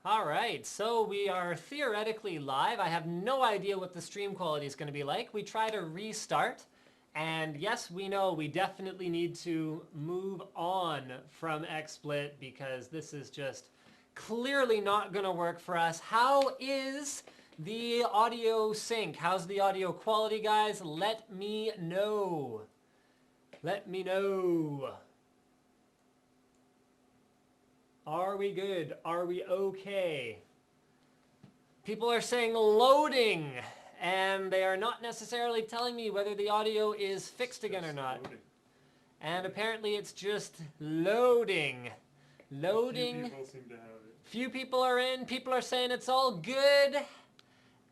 All right, so we are theoretically live. I have no idea what the stream quality is going to be like. We try to restart, and yes, we know we definitely need to move on from XSplit because this is just clearly not going to work for us. How is the audio sync? How's the audio quality, guys? Let me know. Let me know. Are we good? Are we okay? People are saying loading, and they are not necessarily telling me whether the audio is fixed again or not. Loading. And apparently it's just loading. Loading. Few people seem to have it. Few people are in. People are saying it's all good.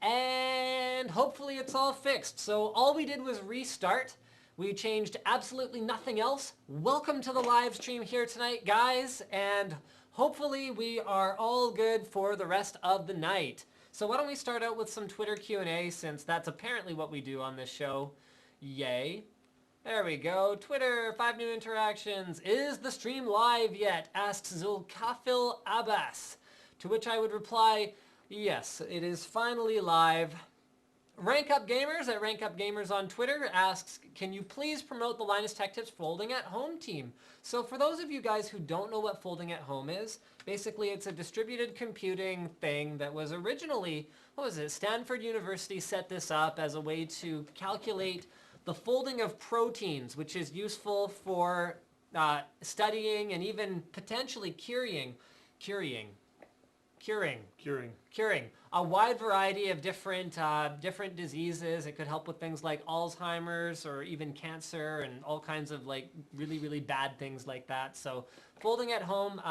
And hopefully it's all fixed. So all we did was restart. We changed absolutely nothing else. Welcome to the live stream here tonight, guys. And hopefully we are all good for the rest of the night. So why don't we start out with some Twitter Q&A, since that's apparently what we do on this show. Yay. There we go. Twitter, 5 new interactions. Is the stream live yet? Asks Zulkafil Abbas. To which I would reply, yes, it is finally live. Rank Up Gamers at Rank Up Gamers on Twitter asks, can you please promote the Linus Tech Tips Folding at Home team? So for those of you guys who don't know what Folding at Home is, basically it's a distributed computing thing that was originally, Stanford University set this up as a way to calculate the folding of proteins, which is useful for studying and even potentially curing a wide variety of different diseases. It could help with things like Alzheimer's or even cancer and all kinds of like really, really bad things like that. So folding at home,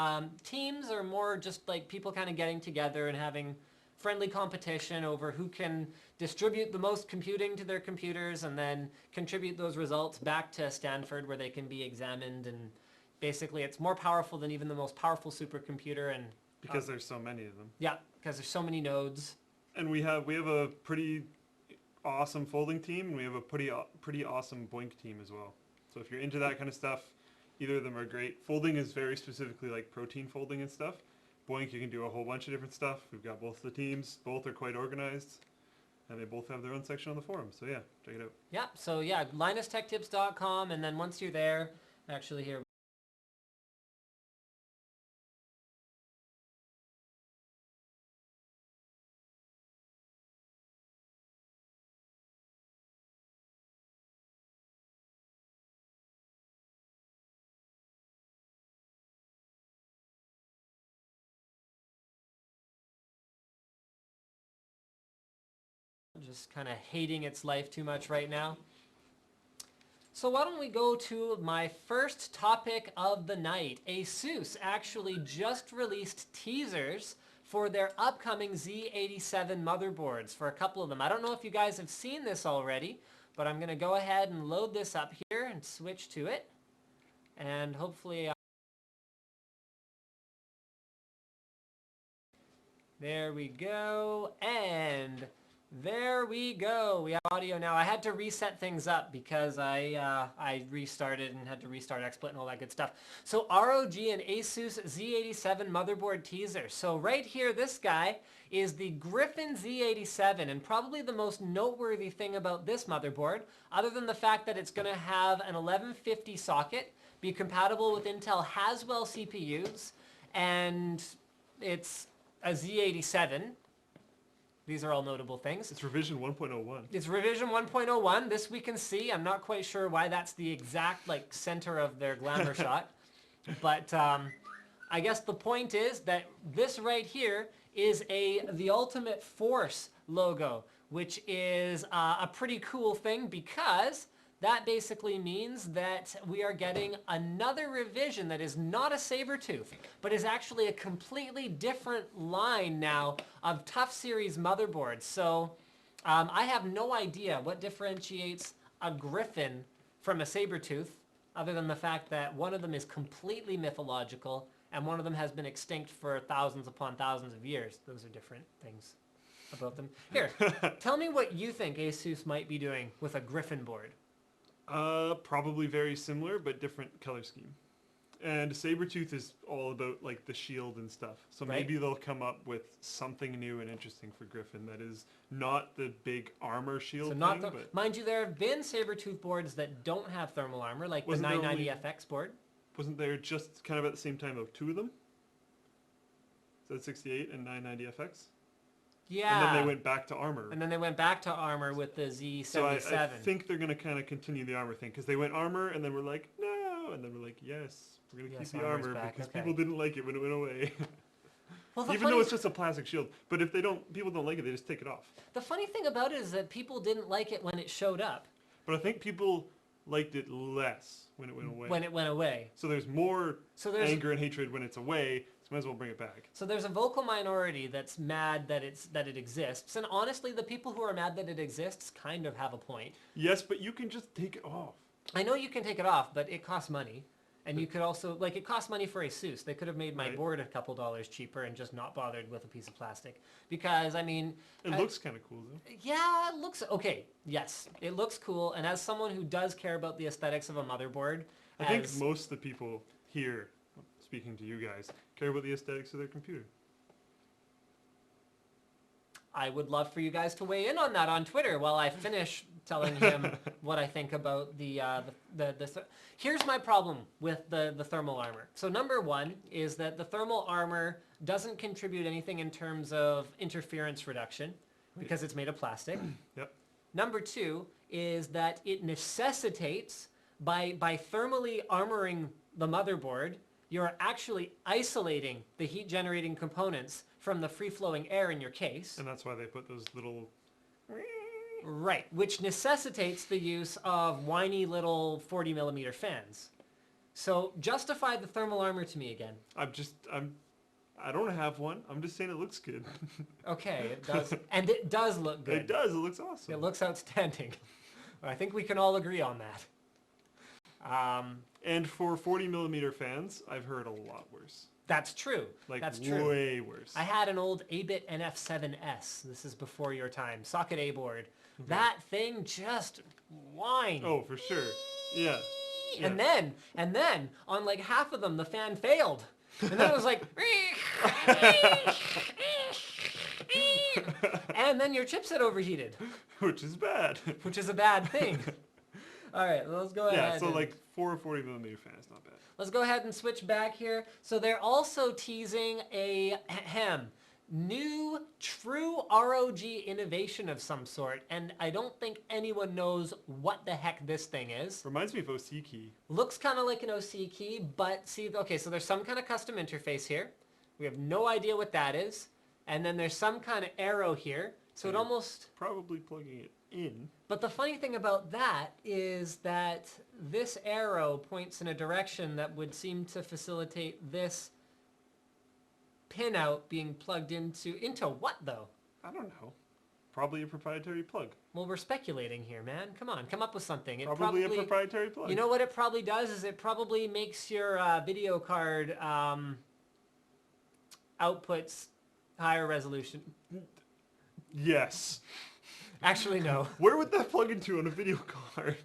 teams are more just like people kind of getting together and having friendly competition over who can distribute the most computing to their computers and then contribute those results back to Stanford where they can be examined. And basically it's more powerful than even the most powerful supercomputer. And because there's so many of them. Yeah, because there's so many nodes. And we have a pretty awesome folding team, and we have a pretty awesome Boinc team as well. So if you're into that kind of stuff, either of them are great. Folding is very specifically like protein folding and stuff. Boinc, you can do a whole bunch of different stuff. We've got both the teams. Both are quite organized, and they both have their own section on the forum. So yeah, check it out. Yeah, so yeah, linustechtips.com, and then once you're there, actually here. Just kind of hating its life too much right now. So why don't we go to my first topic of the night. Asus actually just released teasers for their upcoming Z87 motherboards for a couple of them. I don't know if you guys have seen this already, but I'm going to go ahead and load this up here and switch to it. And hopefully... there we go. And... there we go. We have audio now. I had to reset things up because I restarted and had to restart XSplit and all that good stuff. So ROG and Asus Z87 motherboard teaser. So right here, this guy is the Griffin Z87, and probably the most noteworthy thing about this motherboard, other than the fact that it's going to have an 1150 socket, be compatible with Intel Haswell CPUs, and it's a Z87. These are all notable things. It's revision 1.01. It's revision 1.01. This we can see. I'm not quite sure why that's the exact like center of their glamour shot. But I guess the point is that this right here is the Ultimate Force logo, which is a pretty cool thing because that basically means that we are getting another revision that is not a Sabertooth, but is actually a completely different line now of Tough Series motherboards. So I have no idea what differentiates a Griffin from a Sabertooth, other than the fact that one of them is completely mythological and one of them has been extinct for thousands upon thousands of years. Those are different things about them. Here, tell me what you think Asus might be doing with a Griffin board. Probably very similar, but different color scheme. And Sabretooth is all about like the shield and stuff. So Right. maybe they'll come up with something new and interesting for Griffin that is not the big armor shield So thing. not the, But mind you, there have been Sabretooth boards that don't have thermal armor, like Wasn't the there 990FX board. wasn't there just kind of at the same time though 2 of them? Z68 and 990FX? Yeah. And then they went back to armor. And then they went back to armor with the Z77. So I think they're going to kind of continue the armor thing because they went armor and then we're like, no. And then we're like, yes, we're going to Yes, keep the armor's armor back, because okay. people didn't like it when it went away. Well, the Even funny, though it's just a plastic shield. But if people don't like it, they just take it off. the funny thing about it is that people didn't like it when it showed up, But I think people liked it less when it went away. when it went away. So there's more So there's anger and hatred when it's away, so might as well bring it back. So there's a vocal minority that's mad that it exists, and honestly, the people who are mad that it exists kind of have a point. Yes, but you can just take it off. I know you can take it off, but it costs money, and you could also it costs money for Asus. They could have made my Right. board a couple dollars cheaper and just not bothered with a piece of plastic, because I mean, It looks kind of cool though. yeah, it looks okay. Yes, it looks cool, and as someone who does care about the aesthetics of a motherboard, I think most of the people here, speaking to you guys, care about the aesthetics of their computer. I would love for you guys to weigh in on that on Twitter while I finish telling him what I think about Here's my problem with the thermal armor. So number one is that the thermal armor doesn't contribute anything in terms of interference reduction because it's made of plastic. Yep. Number two is that it necessitates, by thermally armoring the motherboard, you're actually isolating the heat generating components from the free-flowing air in your case. And that's why they put those little... Right, which necessitates the use of whiny little 40 millimeter fans. So justify the thermal armor to me again. I don't have one. I'm just saying it looks good. Okay, it does, and it does look good. It does. It looks awesome. It looks outstanding. I think we can all agree on that. And for 40 millimeter fans, I've heard a lot worse. That's true. Like That's true. way worse. I had an old 8-bit NF7S. This is before your time. Socket A board. That thing just whined. Oh, for sure. Yeah. And then on like half of them, the fan failed. And then it was like, and then your chipset overheated, Which is bad. which is a bad thing. All right, let's go ahead. Yeah, so and- like 40 millimeter fan is not bad. Let's go ahead and switch back here. So they're also teasing a new true ROG innovation of some sort, and I don't think anyone knows what the heck this thing is. Reminds me of OC key. Looks kind of like an OC key, but see, okay, so there's some kind of custom interface here. We have no idea what that is. And then there's some kind of arrow here. So it almost... Probably plugging it in. But the funny thing about that is that this arrow points in a direction that would seem to facilitate this pinout being plugged into what though? I don't know. Probably a proprietary plug. Well, we're speculating here, man. Come on, come up with something. It Probably a proprietary plug. You know what it probably does is it probably makes your video card outputs higher resolution. Yes. Actually, no. Where would that plug into on a video card?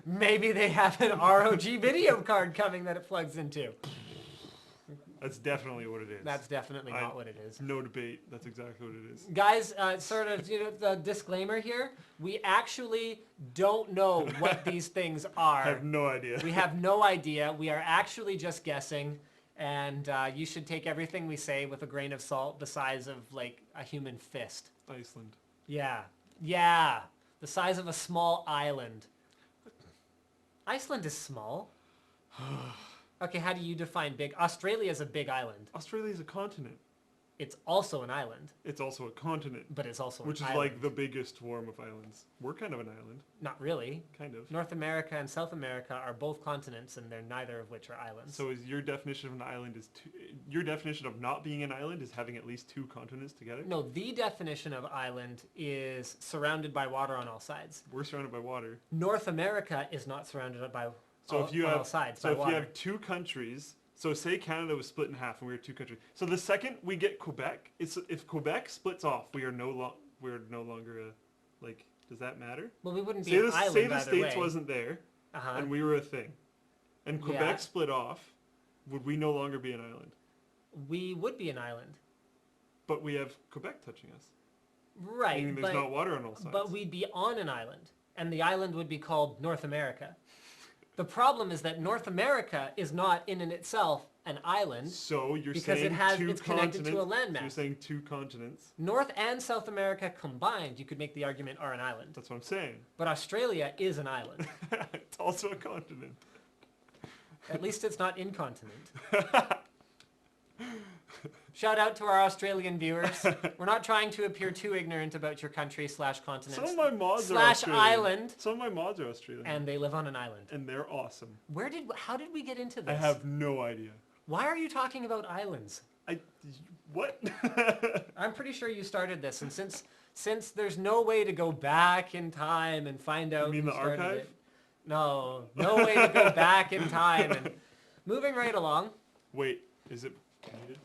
Maybe they have an ROG video card coming that it plugs into. That's definitely what it is. That's definitely not what it is. No debate. That's exactly what it is. Guys, sort of, the disclaimer here, we actually don't know what these things are. I have no idea. We have no idea. We are actually just guessing, and you should take everything we say with a grain of salt the size of, like, a human fist. Iceland. Yeah. Yeah. The size of a small island. Iceland is small. Okay, how do you define big? Australia is a big island. Australia is a continent. It's also an island, It's also a continent. but it's also Which an is island. like the biggest form of islands. We're kind of an island. Not really. Kind of. North America and South America are both continents, and they're neither of which are islands. So is your definition of an island is your definition of not being an island is having at least 2 continents together? No, the definition of island is surrounded by water on all sides. We're surrounded by water. North America is not surrounded by So if you on have all sides so by if water. you have 2 countries, so say Canada was split in half and we were 2 countries. So the second we get Quebec, if Quebec splits off, we're no longer a, like, does that matter? Well, we wouldn't be Say an the island either States way. wasn't there Uh-huh. and we were a thing. And Quebec Yeah. split off, would we no longer be an island? We would be an island. But we have Quebec touching us. Right. Meaning there's not water on all sides. But we'd be on an island, and the island would be called North America. The problem is that North America is not in and itself an island. So you're because saying it's connected to a landmass. So you're saying 2 continents. North and South America combined, you could make the argument, are an island. That's what I'm saying. But Australia is an island. It's also a continent. At least it's not incontinent. Shout out to our Australian viewers. We're not trying to appear too ignorant about your country / continent. Some of my mods are Australian. Island. Some of my mods are Australian. And they live on an island. And they're awesome. How did we get into this? I have no idea. Why are you talking about islands? What? I'm pretty sure you started this, and since there's no way to go back in time and find out. You mean the archive? It, no way to go back in time. And moving right along. Wait, is it needed?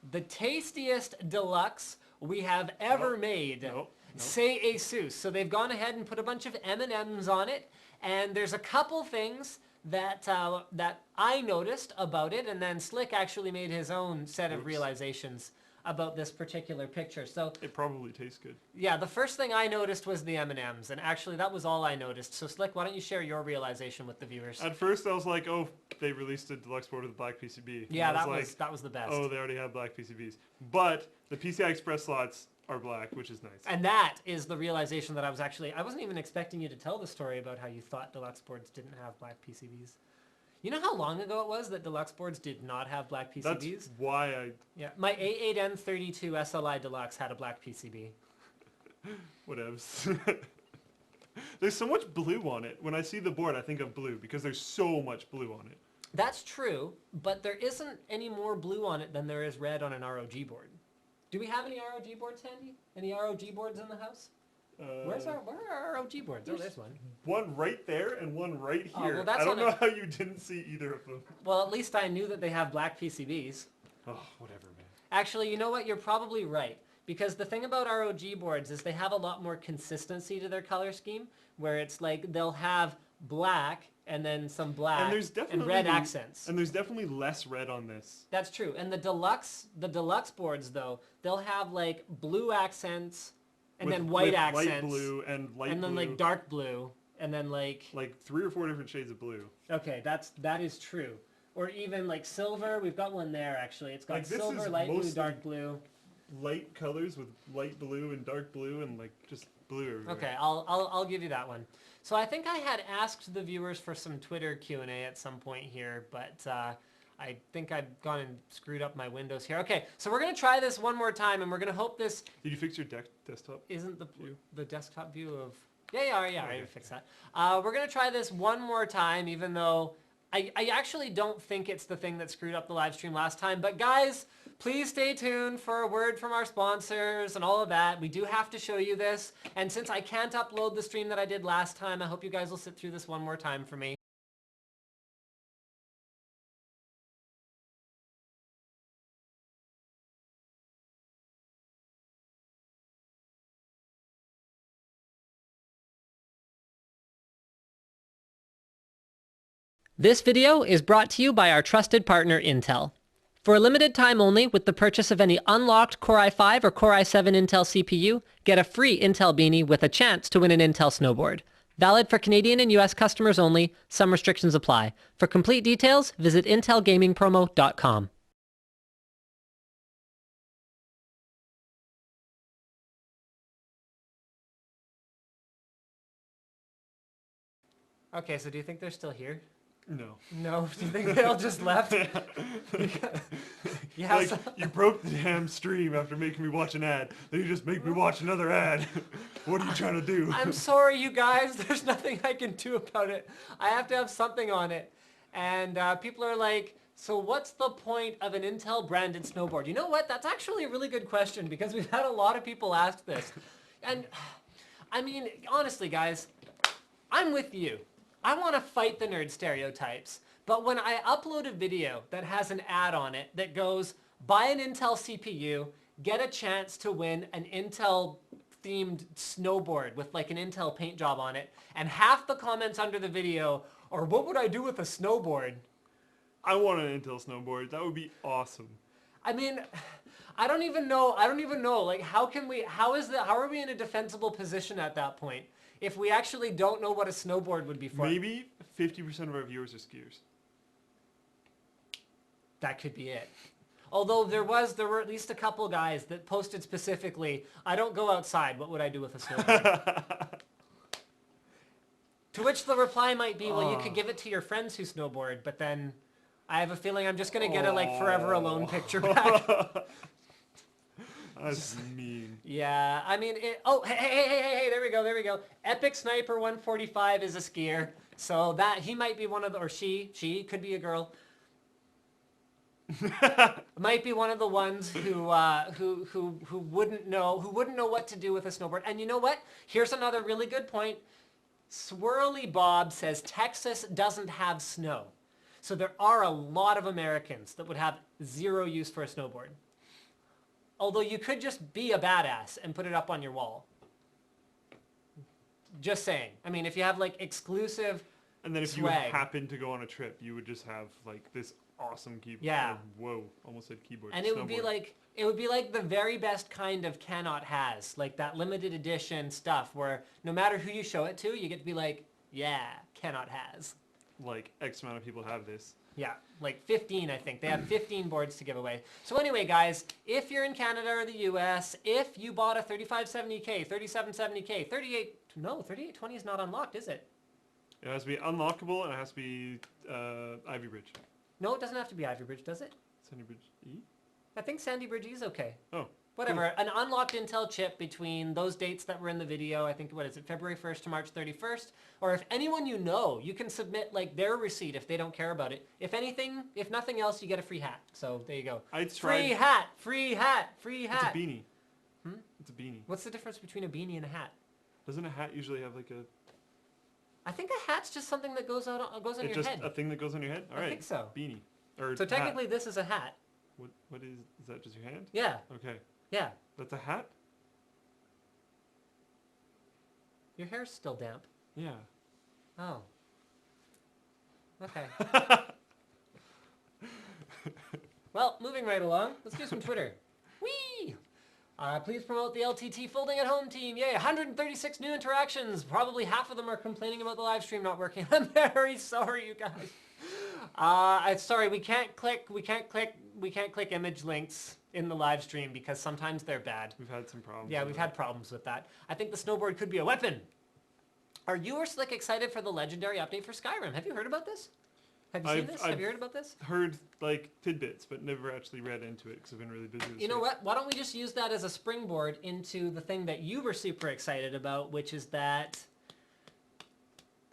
The tastiest deluxe we have ever made. Nope. Say Asus. So they've gone ahead and put a bunch of M&Ms on it, and there's a couple things that that I noticed about it, and then Slick actually made his own set of realizations about this particular picture. So it probably tastes good. Yeah, the first thing I noticed was the M&Ms, and actually that was all I noticed. So Slick, why don't you share your realization with the viewers? At first I was like, oh, they released a deluxe board with a black PCB. Yeah, that was the best. Oh, they already have black PCBs. But the PCI Express slots are black, which is nice. And that is the realization that I wasn't even expecting you to tell the story about how you thought deluxe boards didn't have black PCBs. You know how long ago it was that deluxe boards did not have black PCBs? That's why I... Yeah, my A8N32 SLI Deluxe had a black PCB. Whatevs. There's so much blue on it. When I see the board, I think of blue because there's so much blue on it. That's true, but there isn't any more blue on it than there is red on an ROG board. Do we have any ROG boards handy? Any ROG boards in the house? Where are our ROG boards? Oh, there's one. One right there and one right here. Well, I don't know how you didn't see either of them. Well, at least I knew that they have black PCBs. Oh, whatever, man. Actually, you know what? You're probably right. Because the thing about ROG boards is they have a lot more consistency to their color scheme, where it's like they'll have black and then some black and red accents. And there's definitely less red on this. That's true. And the deluxe boards, though, they'll have like blue accents and then white accents. Light blue and light blue. And then like dark blue. And then like 3 or 4 different shades of blue. Okay, that is true. Or even like silver. We've got one there actually. It's got like silver, light blue, dark blue. Light colors with light blue and dark blue and like just blue everywhere. Okay, I'll give you that one. So I think I had asked the viewers for some Twitter Q&A at some point here, but I think I've gone and screwed up my windows here. Okay, so we're going to try this one more time, and we're going to hope this... Did you fix your desktop? Isn't the desktop view of... Yeah, I already fixed that. We're going to try this one more time, even though I actually don't think it's the thing that screwed up the live stream last time. But guys, please stay tuned for a word from our sponsors and all of that. We do have to show you this. And since I can't upload the stream that I did last time, I hope you guys will sit through this one more time for me. This video is brought to you by our trusted partner Intel. For a limited time only, with the purchase of any unlocked Core i5 or Core i7 Intel CPU, get a free Intel beanie with a chance to win an Intel snowboard. Valid for Canadian and US customers only. Some restrictions apply. For complete details, visit intelgamingpromo.com. Okay, so do you think they're still here? No. No? Do you think they all just left? Yeah. Like, you broke the damn stream after making me watch an ad. Then you just make me watch another ad. What are you trying to do? I'm sorry, you guys. There's nothing I can do about it. I have to have something on it. And people are like, so what's the point of an Intel branded snowboard? You know what? That's actually a really good question because we've had a lot of people ask this. And I mean, honestly, guys, I'm with you. I want to fight the nerd stereotypes, but when I upload a video that has an ad on it that goes, buy an Intel CPU, get a chance to win an Intel themed snowboard with like an Intel paint job on it, and half the comments under the video are, what would I do with a snowboard? I want an Intel snowboard. That would be awesome. I mean, I don't even know. Like, how are we in a defensible position at that point if we actually don't know what a snowboard would be for? Maybe 50% of our viewers are skiers. That could be it. Although there were at least a couple guys that posted specifically, I don't go outside, what would I do with a snowboard? To which the reply might be, well, you could give it to your friends who snowboard, but then I have a feeling I'm just going to get a, like, forever alone picture back. That's mean. Yeah, I mean, hey, there we go. Epic Sniper 145 is a skier, so that, he might be one of the, or she could be a girl. Might be one of the ones who wouldn't know what to do with a snowboard. And you know what? Here's another really good point. Swirly Bob says Texas doesn't have snow. So there are a lot of Americans that would have zero use for a snowboard. Although you could just be a badass and put it up on your wall. Just saying. I mean, if you have like exclusive And then if swag. you happen to go on a trip, you would just have like this awesome keyboard. Yeah. Whoa, almost said keyboard. And it would be like the very best kind of cannot has, like that limited edition stuff where no matter who you show it to, you get to be like, yeah, cannot has. Like X amount of people have this. Yeah, like 15, I think. They have 15 boards to give away. So anyway, guys, if you're in Canada or the US, if you bought a 3570K, 3770K, 3820 is not unlocked, is it? It has to be unlockable and it has to be Ivy Bridge. No, it doesn't have to be Ivy Bridge, does it? Sandy Bridge E? I think Sandy Bridge is okay. Oh. Whatever, an unlocked Intel chip between those dates that were in the video, I think, what is it, February 1st to March 31st? Or if anyone you know, you can submit like their receipt if they don't care about it. If anything, if nothing else, you get a free hat. So there you go. Free hat. It's a beanie. It's a beanie. What's the difference between a beanie and a hat? Doesn't a hat usually have like a... I think a hat's just something that goes on your head. It's just a thing that goes on your head? All right. I think so. Beanie. Or so technically this is a hat. What is that just your hand? Yeah. Okay. Yeah. That's a hat? Your hair's still damp. Yeah. Oh. Okay. Well, moving right along, let's do some Twitter. Whee! Please promote the LTT Folding at Home team. Yay, 136 new interactions. Probably half of them are complaining about the live stream not working. I'm very sorry, you guys. Sorry, we can't click image links in the live stream because sometimes they're bad. We've had some problems. Yeah, we've had problems with that. I think the snowboard could be a weapon. Are you or Slick excited for the legendary update for Skyrim? Have you heard about this? Have you seen this? Have you heard about this? Heard like tidbits, but never actually read into it because I've been really busy this week. You know what? Why don't we just use that as a springboard into the thing that you were super excited about, which is that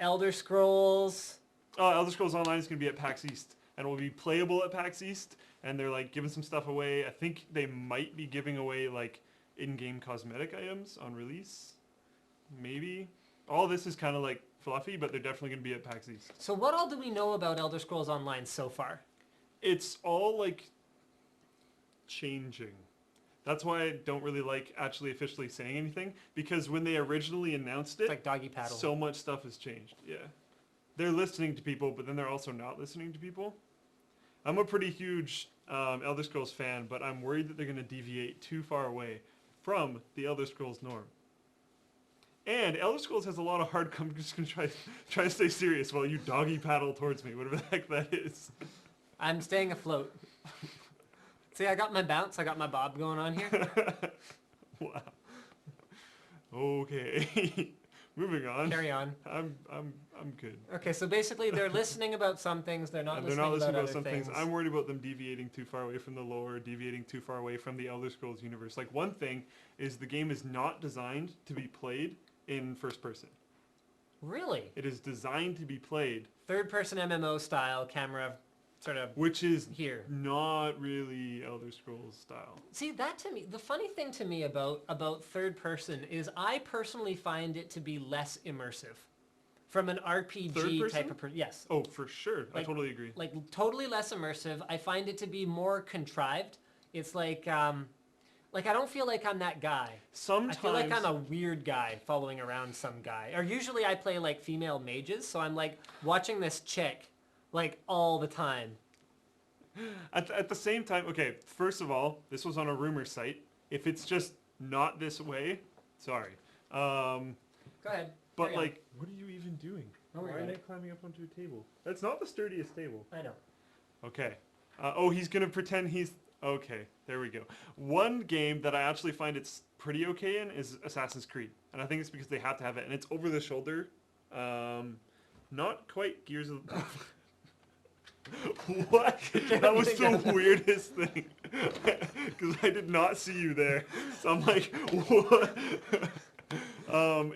Elder Scrolls... Oh, Elder Scrolls Online is going to be at PAX East, and it will be playable at PAX East, and they're like giving some stuff away. I think they might be giving away like in-game cosmetic items on release. Maybe. All this is kind of like fluffy, but they're definitely going to be at PAX East. So what all do we know about Elder Scrolls Online so far? It's all like changing. That's why I don't really like actually officially saying anything, because when they originally announced it, It's like doggy paddle. so much stuff has changed. Yeah. They're listening to people, but then they're also not listening to people. I'm a pretty huge Elder Scrolls fan, but I'm worried that they're going to deviate too far away from the Elder Scrolls norm. And Elder Scrolls has a lot of hard... I'm just going to try to stay serious while you doggy paddle towards me, whatever the heck that is. I'm staying afloat. See, I got my bounce, I got my bob going on here. Wow. Okay. Moving on. Carry on. I'm good. Okay, so basically they're listening about some things, they're not listening about other things. I'm worried about them deviating too far away from the lore, deviating too far away from the Elder Scrolls universe. Like, one thing is the game is not designed to be played in first person. Really? It is designed to be played Third-person MMO style camera, sort of. which is here. not really Elder Scrolls style. See, that to me, the funny thing to me about third person is I personally find it to be less immersive. From an RPG type of... Yes. Oh, for sure. I Like- totally agree. Like, totally less immersive. I find it to be more contrived. It's like I don't feel like I'm that guy. Sometimes... I feel like I'm a weird guy following around some guy. Or usually I play like female mages, so I'm like watching this chick like all the time. At the same time, okay, first of all, this was on a rumor site. If it's just not this way, sorry. Go ahead. But Carry on. like, what are you even doing? Don't worry Why about are it. you climbing up onto a table? That's not the sturdiest table. I know. Okay. Oh, he's gonna pretend he's... Okay, there we go. One game that I actually find it's pretty okay in is Assassin's Creed. And I think it's because they have to have it. And it's over the shoulder. Not quite Gears of... What? That was the weirdest thing. Because I did not see you there. So I'm like, what?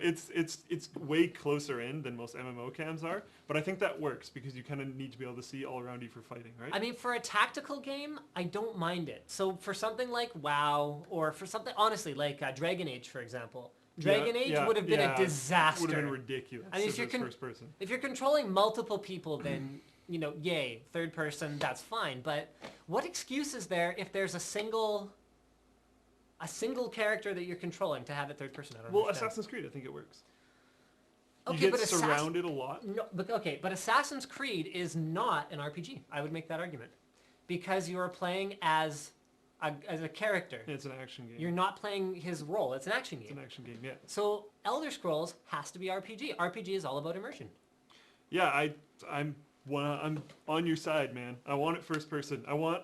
It's way closer in than most MMO cams are, but I think that works because you kind of need to be able to see all around you for fighting, right? I mean, for a tactical game, I don't mind it. So for something like WoW, or for something, honestly, like Dragon Age, for example. Dragon Age would have been a disaster. Would have been ridiculous. I mean, if it was first person. If you're controlling multiple people, then, you know, yay, third person, that's fine. But what excuse is there if there's a single character that you're controlling to have it third person? I don't understand. Assassin's Creed, I think it works. Okay, you get but surrounded a lot. No, but Assassin's Creed is not an RPG. I would make that argument because you are playing as a character. It's an action game. You're not playing his role. It's an action game. It's an action game, yeah. So Elder Scrolls has to be RPG. RPG is all about immersion. Yeah, I'm on your side, man. I want it first person. I want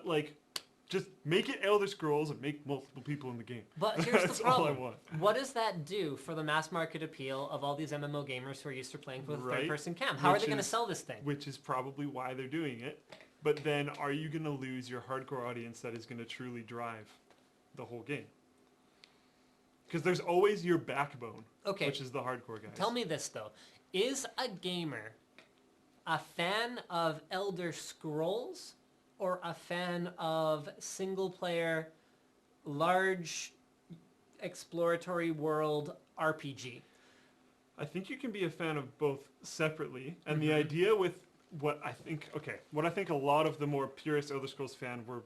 just make it Elder Scrolls and make multiple people in the game. But here's That's the problem. all I want. What does that do for the mass market appeal of all these MMO gamers who are used to playing with Right. third-person cam? How are they going to sell this thing? Which is probably why they're doing it. But then are you going to lose your hardcore audience that is going to truly drive the whole game? Because there's always your backbone, which is the hardcore guys. Tell me this, though. Is a gamer a fan of Elder Scrolls or a fan of single-player, large, exploratory world RPG? I think you can be a fan of both separately. And the idea with what I think a lot of the more purist Elder Scrolls fan were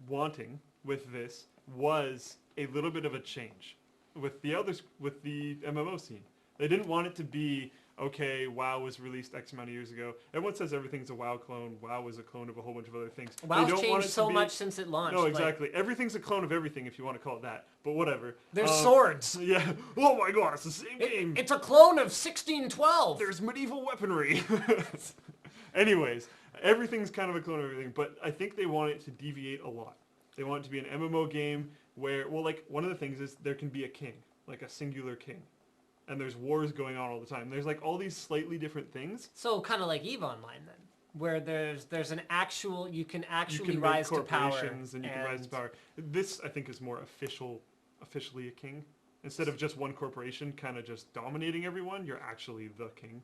wanting with this was a little bit of a change with the MMO scene. They didn't want it to be, okay, WoW was released X amount of years ago. Everyone says everything's a WoW clone. WoW is a clone of a whole bunch of other things. WoW's changed so much since it launched. No, exactly. Everything's a clone of everything, if you want to call it that. But whatever. There's swords. Yeah. Oh my god, it's the same game. It's a clone of 1612. There's medieval weaponry. Anyways, everything's kind of a clone of everything, but I think they want it to deviate a lot. They want it to be an MMO game where, one of the things is there can be a king, like a singular king. And there's wars going on all the time. There's all these slightly different things. So kind of like EVE Online then, where there's an actual, you can rise to power. And you can rise to power. This, I think, is more officially a king. Instead of just one corporation kind of just dominating everyone, you're actually the king.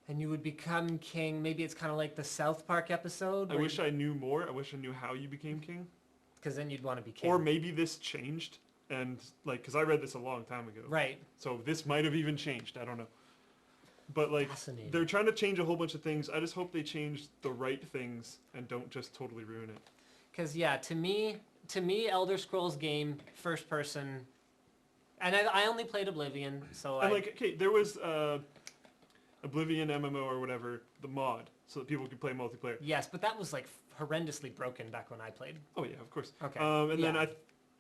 And you would become king. Maybe it's kind of like the South Park episode. I wish I knew more. I wish I knew how you became king. Because then you'd want to be king. Or maybe this changed. And because I read this a long time ago. Right. So this might have even changed. I don't know. But they're trying to change a whole bunch of things. I just hope they change the right things and don't just totally ruin it. Because to me, Elder Scrolls game, first person, and I only played Oblivion, so there was Oblivion MMO or whatever, the mod, so that people could play multiplayer. Yes, but that was horrendously broken back when I played. Oh yeah, of course. Okay. Then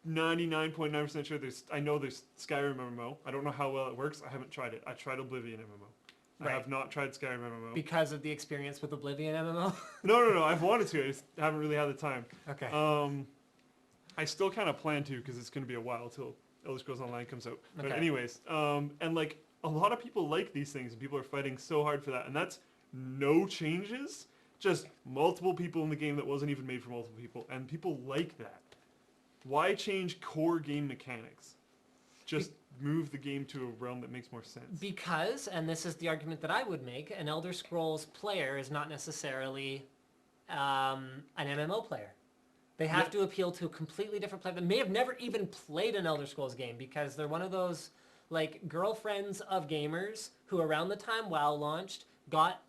99.9% sure there's Skyrim MMO. I don't know how well it works. I haven't tried it. I tried Oblivion MMO. Right. I have not tried Skyrim MMO. Because of the experience with Oblivion MMO? No. I've wanted to. I just haven't really had the time. Okay. I still kind of plan to because it's going to be a while till Elder Scrolls Online comes out. But Okay. anyways, and a lot of people like these things and people are fighting so hard for that. And that's no changes, just multiple people in the game that wasn't even made for multiple people. And people like that. Why change core game mechanics? Just move the game to a realm that makes more sense. Because, and this is the argument that I would make, an Elder Scrolls player is not necessarily an MMO player. They have to appeal to a completely different player that may have never even played an Elder Scrolls game because they're one of those girlfriends of gamers who around the time WoW launched got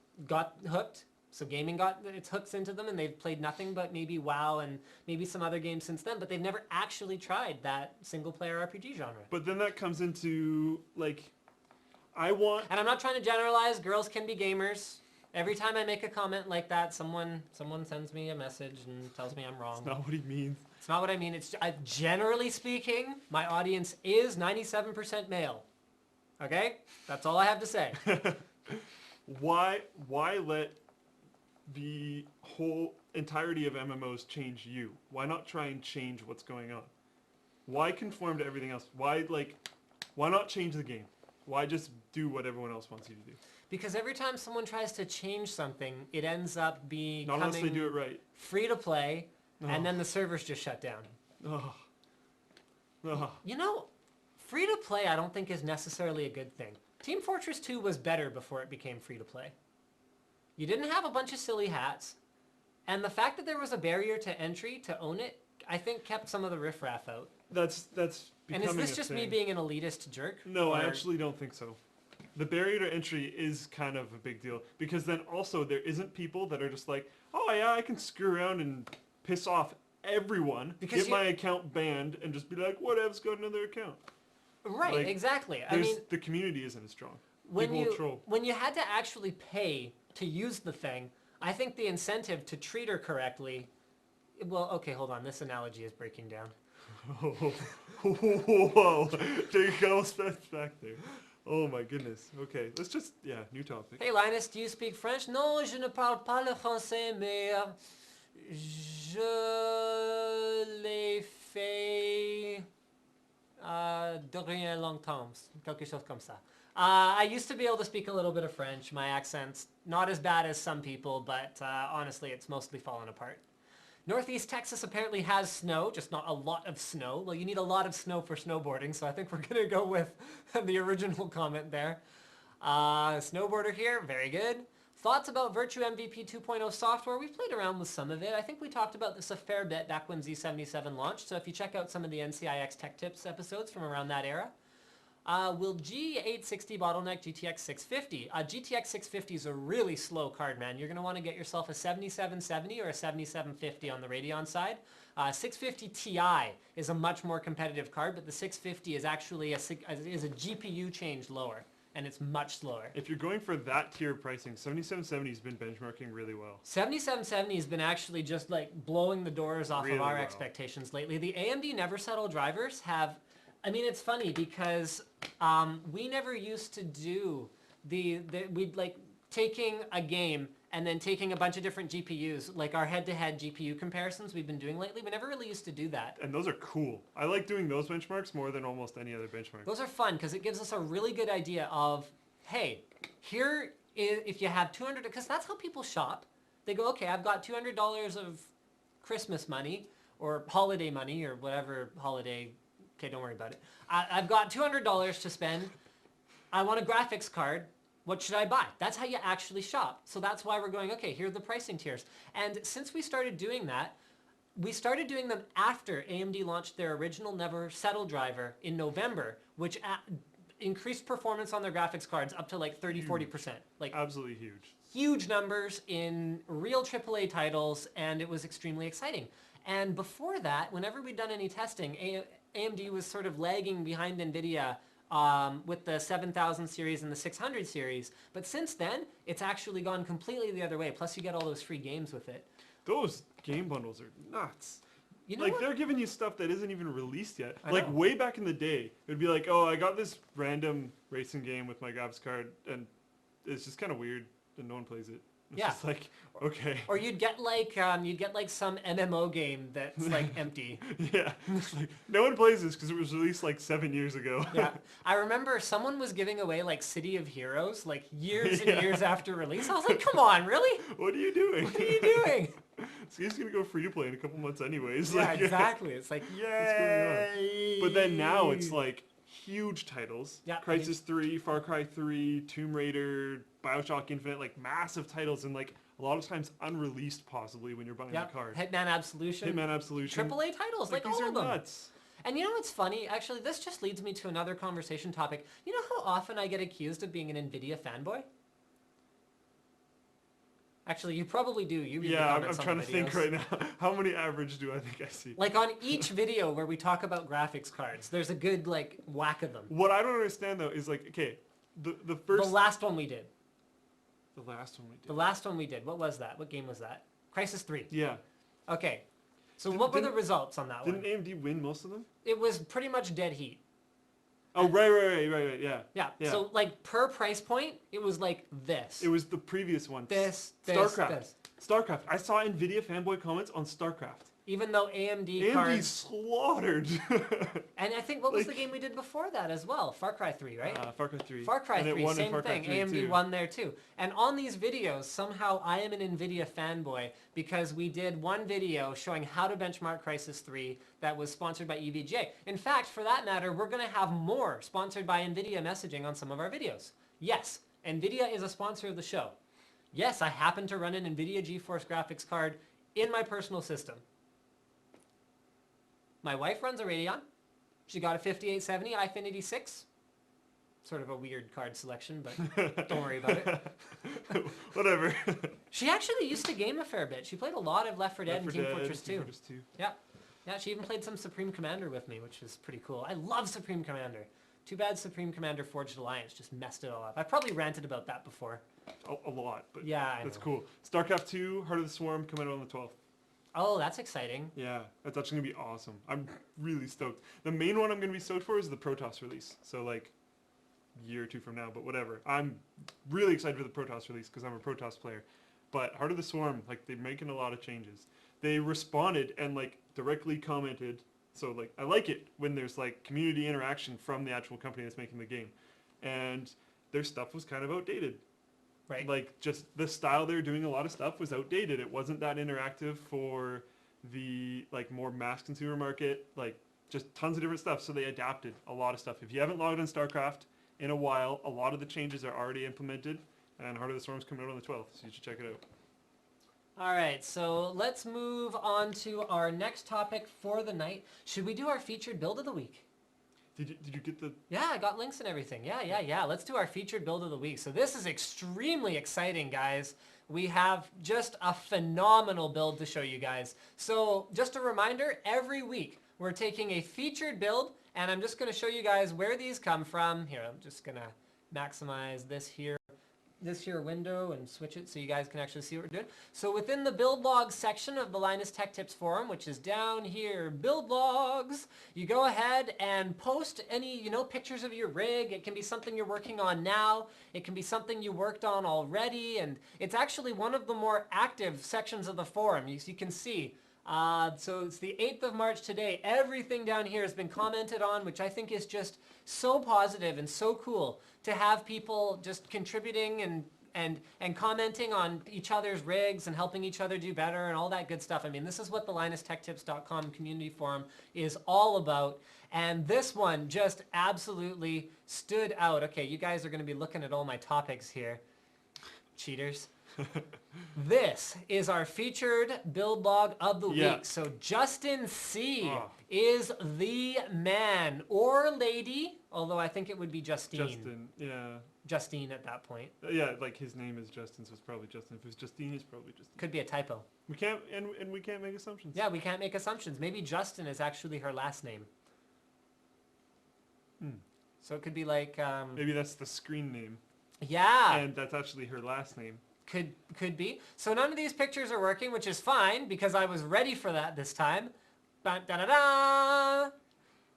hooked. So gaming got its hooks into them and they've played nothing but maybe WoW and maybe some other games since then, but they've never actually tried that single-player RPG genre. But then that comes into, And I'm not trying to generalize, girls can be gamers, Every time I make a comment like that, someone sends me a message and tells me I'm wrong. That's not what he means. It's not what I mean. It's generally speaking, my audience is 97% male. Okay? That's all I have to say. Why let the whole entirety of MMOs change you? Why not try and change what's going on? Why conform to everything else? Why not change the game? Why just do what everyone else wants you to do? Because every time someone tries to change something, it ends up becoming Not unless they do it right. free to play, Oh. and then the servers just shut down. Oh. Oh. You know, free to play I don't think is necessarily a good thing. Team Fortress 2 was better before it became free to play. You didn't have a bunch of silly hats, and the fact that there was a barrier to entry to own it, I think kept some of the riffraff out. That's And becoming is this just me being an elitist jerk? No, I Or- actually don't think so. The barrier to entry is kind of a big deal because then also there isn't people that are just like, oh yeah, I can screw around and piss off everyone, Because get my account banned, and just be like, whatev's got another account. Right, Like, exactly. I mean, The community isn't as strong. when People will troll. when you had to actually pay to use the thing, I think the incentive to treat her correctly. Well, okay, hold on. This analogy is breaking down. Whoa, there you go, back there. Oh my goodness. Okay, let's just, new topic. Hey Linus, do you speak French? Non, je ne parle pas le français, mais je l'ai fait de rien longtemps, quelque chose comme ça. I used to be able to speak a little bit of French. My accent's not as bad as some people, but honestly, it's mostly fallen apart. Northeast Texas apparently has snow, just not a lot of snow. Well, you need a lot of snow for snowboarding, so I think we're going to go with the original comment there. Snowboarder here, very good. Thoughts about Virtue MVP 2.0 software? We've played around with some of it. I think we talked about this a fair bit back when Z77 launched, so if you check out some of the NCIX Tech Tips episodes from around that era. Will G860 bottleneck GTX 650? GTX 650 is a really slow card, man. You're going to want to get yourself a 7770 or a 7750 on the Radeon side. 650 Ti is a much more competitive card, but the 650 is actually a GPU change lower, and it's much slower. If you're going for that tier pricing, 7770 has been benchmarking really well. 7770 has been actually just like blowing the doors off Really of our well. expectations lately. The AMD Never Settle drivers have, I mean, it's funny because we never used to do we'd like taking a game and then taking a bunch of different GPUs, like our head-to-head GPU comparisons we've been doing lately. We never really used to do that. And those are cool. I like doing those benchmarks more than almost any other benchmark. Those are fun because it gives us a really good idea of, hey, here is, if you have 200, because that's how people shop. They go, okay, I've got $200 of Christmas money or holiday money or whatever holiday. Okay, don't worry about it. I've got $200 to spend. I want a graphics card. What should I buy? That's how you actually shop. So that's why we're going, okay, here are the pricing tiers. And since we started doing that, we started doing them after AMD launched their original Never Settle driver in November, which increased performance on their graphics cards up to like 30-40%. Like Absolutely huge. huge numbers in real AAA titles, and it was extremely exciting. And before that, whenever we'd done any testing, AMD was sort of lagging behind NVIDIA with the 7000 series and the 600 series. But since then, it's actually gone completely the other way. Plus, you get all those free games with it. Those game bundles are nuts. You know Like, what? they're giving you stuff that isn't even released yet. I Like, know. way back in the day, it would be like, oh, I got this random racing game with my graphics card, and it's just kind of weird, and no one plays it. It's Yeah. just like, okay. Or you'd get like some MMO game that's like empty. Yeah. It's like, no one plays this because it was released like 7 years ago. Yeah, I remember someone was giving away like City of Heroes like years and Yeah. years after release. I was like, come on, really? What are you doing? What are you doing? So he's going to go free to play in a couple months anyways. Yeah, Like, exactly. It's like, going on? yay. But then now it's like huge titles. Yeah, Crysis 3, Far Cry 3, Tomb Raider, Bioshock Infinite, like massive titles and like a lot of times unreleased possibly when you're buying yeah, the card. Hitman Absolution. Hitman Absolution. AAA titles, like these all are of them. nuts. And you know what's funny? Actually, this just leads me to another conversation topic. You know how often I get accused of being an NVIDIA fanboy? Actually, you probably do. You read the Yeah, I'm comments on trying the to think videos. right now. How many average do I think I see? Like on each video where we talk about graphics cards, there's a good like whack of them. What I don't understand though is like, okay, the The first last one we did. The last one we did. The last one we did. What was that? What game was that? Crisis 3. Yeah. Okay. So what were the results on that one? Didn't AMD win most of them? It was pretty much dead heat. Oh, right, yeah. Yeah. So like per price point, it was like this. It was the previous one. StarCraft. StarCraft. I saw NVIDIA fanboy comments on StarCraft. Even though AMD AMD cards... slaughtered. And I think, what was the game we did before that as well? Far Cry 3, right? Far Cry 3. Far Cry 3, same Far Cry thing. 3 AMD too. won there too. And on these videos, somehow I am an NVIDIA fanboy because we did one video showing how to benchmark Crisis 3 that was sponsored by EVGA. In fact, for that matter, we're going to have more sponsored by NVIDIA messaging on some of our videos. Yes, NVIDIA is a sponsor of the show. Yes, I happen to run an NVIDIA GeForce graphics card in my personal system. My wife runs a Radeon. She got a 5870 i-Infinity 6. Sort of a weird card selection, but don't worry about it. Whatever. She actually used to game a fair bit. She played a lot of Left 4 Dead and Team Fortress 2. Yeah. Yeah, she even played some Supreme Commander with me, which is pretty cool. I love Supreme Commander. Too bad Supreme Commander Forged Alliance just messed it all up. I've probably ranted about that before. A lot, but yeah, I that's know. cool. StarCraft 2, Heart of the Swarm, coming out on the 12th. Oh, that's exciting. Yeah, that's actually going to be awesome. I'm really stoked. The main one I'm going to be stoked for is the Protoss release. So like a year or two from now, but whatever. I'm really excited for the Protoss release because I'm a Protoss player. But Heart of the Swarm, like they're making a lot of changes. They responded and like directly commented. So like I like it when there's like community interaction from the actual company that's making the game. And their stuff was kind of outdated. Right. Like just the style they were doing a lot of stuff was outdated. It wasn't that interactive for the like more mass consumer market, like just tons of different stuff. So they adapted a lot of stuff. If you haven't logged on StarCraft in a while, a lot of the changes are already implemented and Heart of the Storm's coming out on the 12th, so you should check it out. All right, so let's move on to our next topic for the night. Should we do our featured build of the week? Did you get the... Yeah, I got links and everything. Yeah. Let's do our featured build of the week. So this is extremely exciting, guys. We have just a phenomenal build to show you guys. So just a reminder, every week we're taking a featured build, and I'm just going to show you guys where these come from. Here, I'm just going to maximize this here window and switch it so you guys can actually see what we're doing. So within the build logs section of the Linus Tech Tips forum, which is down here, build logs, you go ahead and post any, pictures of your rig. It can be something you're working on now. It can be something you worked on already. And it's actually one of the more active sections of the forum. You can see. So it's the 8th of March today. Everything down here has been commented on, which I think is just so positive and so cool to have people just contributing and commenting on each other's rigs and helping each other do better and all that good stuff. I mean, this is what the LinusTechTips.com community forum is all about. And this one just absolutely stood out. Okay, you guys are going to be looking at all my topics here. Cheaters. This is our featured build log of the week. So Justin C. is the man or lady, although I think it would be Justine. Justin, yeah. Justine at that point. Yeah, like his name is Justin, so it's probably Justin. If it was Justine, it's probably Justine. Could be a typo. We can't, and we can't make assumptions. Yeah, we can't make assumptions. Maybe Justin is actually her last name. So it could be like... maybe that's the screen name. Yeah. And that's actually her last name. Could be. So none of these pictures are working, which is fine because I was ready for that this time. Da-da-da!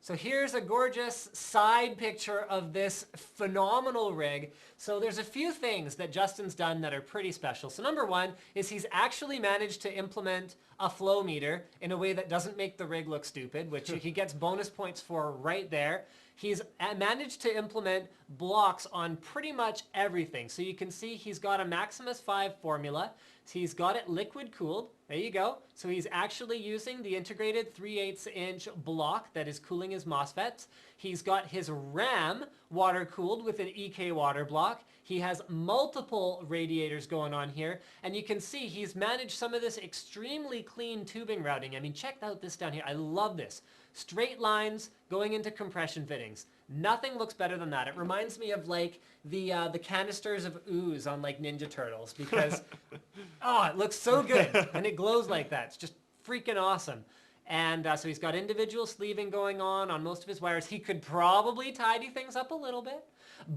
So here's a gorgeous side picture of this phenomenal rig. So there's a few things that Justin's done that are pretty special. So number one is he's actually managed to implement a flow meter in a way that doesn't make the rig look stupid, which he gets bonus points for right there. He's managed to implement blocks on pretty much everything. So you can see he's got a Maximus 5 formula. He's got it liquid cooled. There you go. So he's actually using the integrated 3/8" block that is cooling his MOSFETs. He's got his RAM water cooled with an EK water block. He has multiple radiators going on here. And you can see he's managed some of this extremely clean tubing routing. I mean, check out this down here. I love this. Straight lines going into compression fittings. Nothing looks better than that. It reminds me of like the canisters of ooze on like Ninja Turtles because, it looks so good and it glows like that. It's just freaking awesome. And so he's got individual sleeving going on most of his wires. He could probably tidy things up a little bit,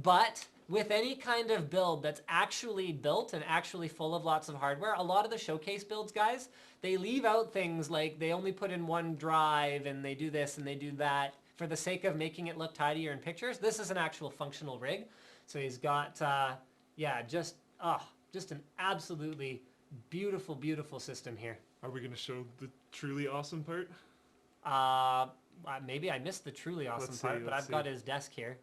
but with any kind of build that's actually built and actually full of lots of hardware, a lot of the showcase builds, guys, they leave out things like they only put in one drive and they do this and they do that for the sake of making it look tidier in pictures. This is an actual functional rig. So he's got, just an absolutely beautiful, beautiful system here. Are we going to show the truly awesome part? Maybe I missed the truly awesome part, but I've got his desk here.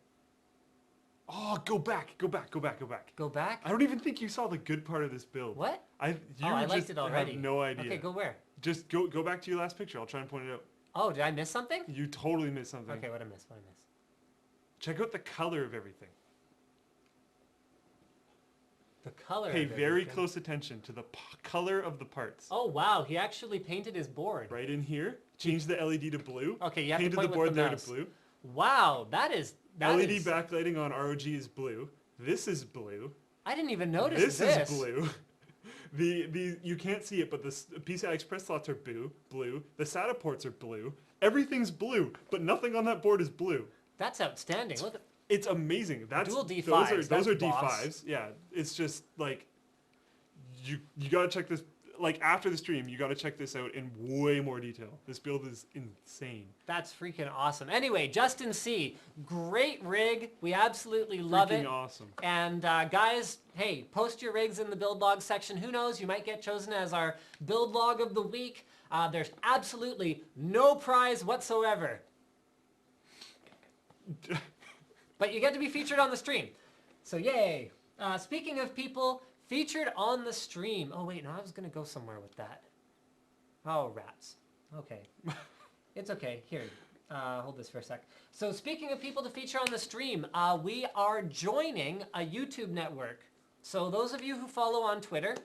Oh, go back. Go back. Go back? I don't even think you saw the good part of this build. What? I liked it already. have no idea. Okay, go where? Just go back to your last picture. I'll try and point it out. Oh, did I miss something? You totally missed something. Okay, what I miss? Check out the color of everything. The color. Pay very close attention to the color of the parts. Oh wow, he actually painted his board. Right in here. Change the LED to blue. Okay, you have Painted to point the board with the there mouse. to blue. Wow, that LED is... backlighting on ROG is blue. This is blue. I didn't even notice This is blue. The you can't see it, but the PCI Express slots are blue. The SATA ports are blue. Everything's blue, but nothing on that board is blue. That's outstanding. Look at... It's amazing. That's dual D5s. Those are boss. D5s. Yeah, it's just like you gotta check this. Like after the stream, you gotta check this out in way more detail. This build is insane. That's freaking awesome. Anyway, Justin C, great rig. We absolutely love it. Freaking awesome. And guys, hey, post your rigs in the build log section. Who knows? You might get chosen as our build log of the week. There's absolutely no prize whatsoever. But you get to be featured on the stream. So yay. Speaking of people featured on the stream. Oh wait, no, I was going to go somewhere with that. Oh, rats. Okay. It's okay. Here, hold this for a sec. So speaking of people to feature on the stream, we are joining a YouTube network. So those of you who follow on Twitter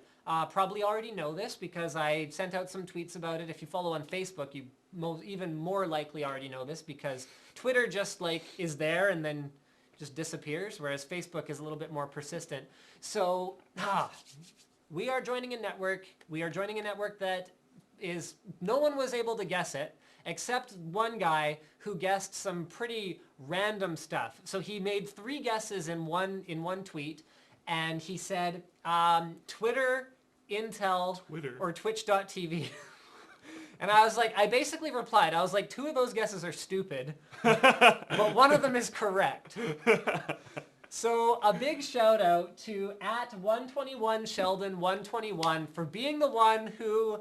probably already know this because I sent out some tweets about it. If you follow on Facebook, you even more likely already know this because Twitter just like is there and then just disappears, whereas Facebook is a little bit more persistent. So we are joining a network. We are joining a network that is, no one was able to guess it, except one guy who guessed some pretty random stuff. So he made 3 guesses in one tweet, and he said Twitter, Intel, or Twitch.tv. And I was like, I basically replied, I was like, 2 of those guesses are stupid, but one of them is correct. So a big shout out to @121Sheldon121 for being the one who,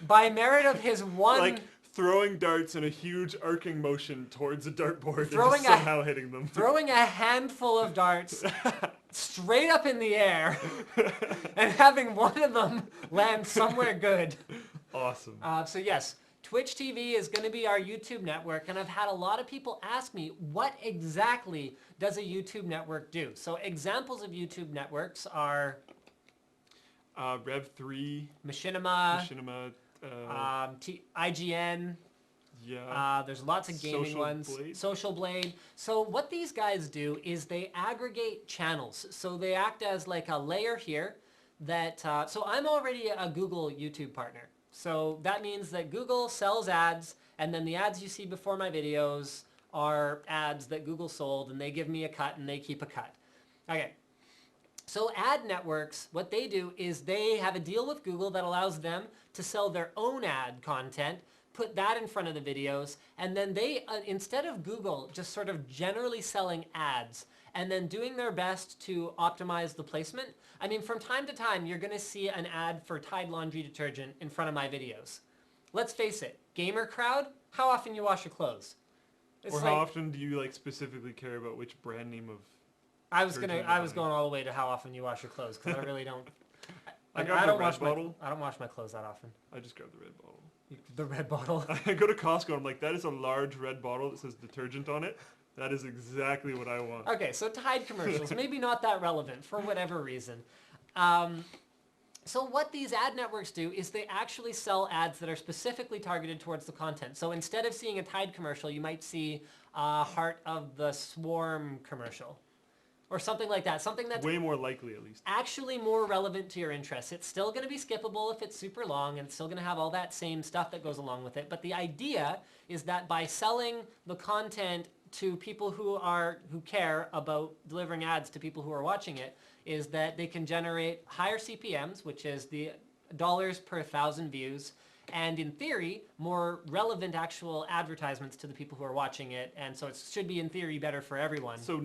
by merit of his one... Like throwing darts in a huge arcing motion towards a dartboard and somehow hitting them. Throwing a handful of darts straight up in the air and having one of them land somewhere good. Awesome. So yes, Twitch TV is going to be our YouTube network, and I've had a lot of people ask me, what exactly does a YouTube network do? So examples of YouTube networks are... Rev3. Machinima. IGN. Yeah. There's lots of gaming ones. Social Blade. So what these guys do is they aggregate channels. So they act as like a layer here that, so I'm already a Google YouTube partner. So that means that Google sells ads, and then the ads you see before my videos are ads that Google sold, and they give me a cut and they keep a cut. Okay. So ad networks, what they do is they have a deal with Google that allows them to sell their own ad content, put that in front of the videos, and then they, instead of Google just sort of generally selling ads and then doing their best to optimize the placement, I mean, from time to time, you're going to see an ad for Tide laundry detergent in front of my videos. Let's face it, gamer crowd, how often you wash your clothes? Or how often do you like specifically care about which brand name of... I was going all the way to how often you wash your clothes because I really don't... I don't wash my clothes that often. I just grab the red bottle. The red bottle? I go to Costco and I'm like, that is a large red bottle that says detergent on it. That is exactly what I want. Okay, so Tide commercials, maybe not that relevant for whatever reason. So what these ad networks do is they actually sell ads that are specifically targeted towards the content. So instead of seeing a Tide commercial, you might see a Heart of the Swarm commercial. Or something like that. Something that's way more likely, at least. Actually more relevant to your interests. It's still going to be skippable if it's super long, and it's still going to have all that same stuff that goes along with it. But the idea is that by selling the content to people who care about delivering ads to people who are watching it is that they can generate higher CPMs, which is the dollars per 1,000 views, and in theory, more relevant actual advertisements to the people who are watching it, and so it should be in theory better for everyone. So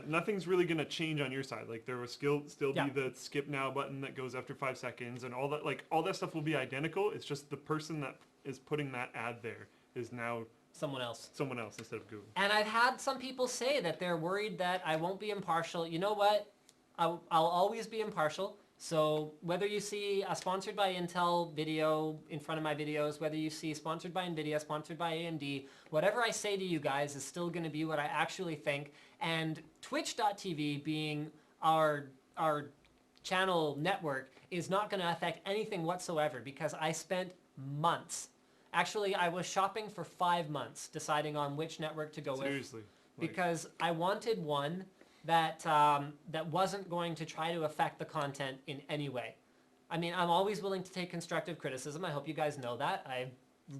nothing's really gonna change on your side. Like there will still be the skip now button that goes after 5 seconds, and all that. Like all that stuff will be identical. It's just the person that is putting that ad there is now someone else instead of Google. And I've had some people say that they're worried that I won't be impartial. You know what? I'll always be impartial. So whether you see a sponsored by Intel video in front of my videos, whether you see sponsored by NVIDIA, sponsored by AMD, whatever I say to you guys is still going to be what I actually think. And Twitch.tv being our channel network is not going to affect anything whatsoever because I spent months. Actually, I was shopping for 5 months deciding on which network to go with. Seriously. Because I wanted one that wasn't going to try to affect the content in any way. I mean, I'm always willing to take constructive criticism. I hope you guys know that. I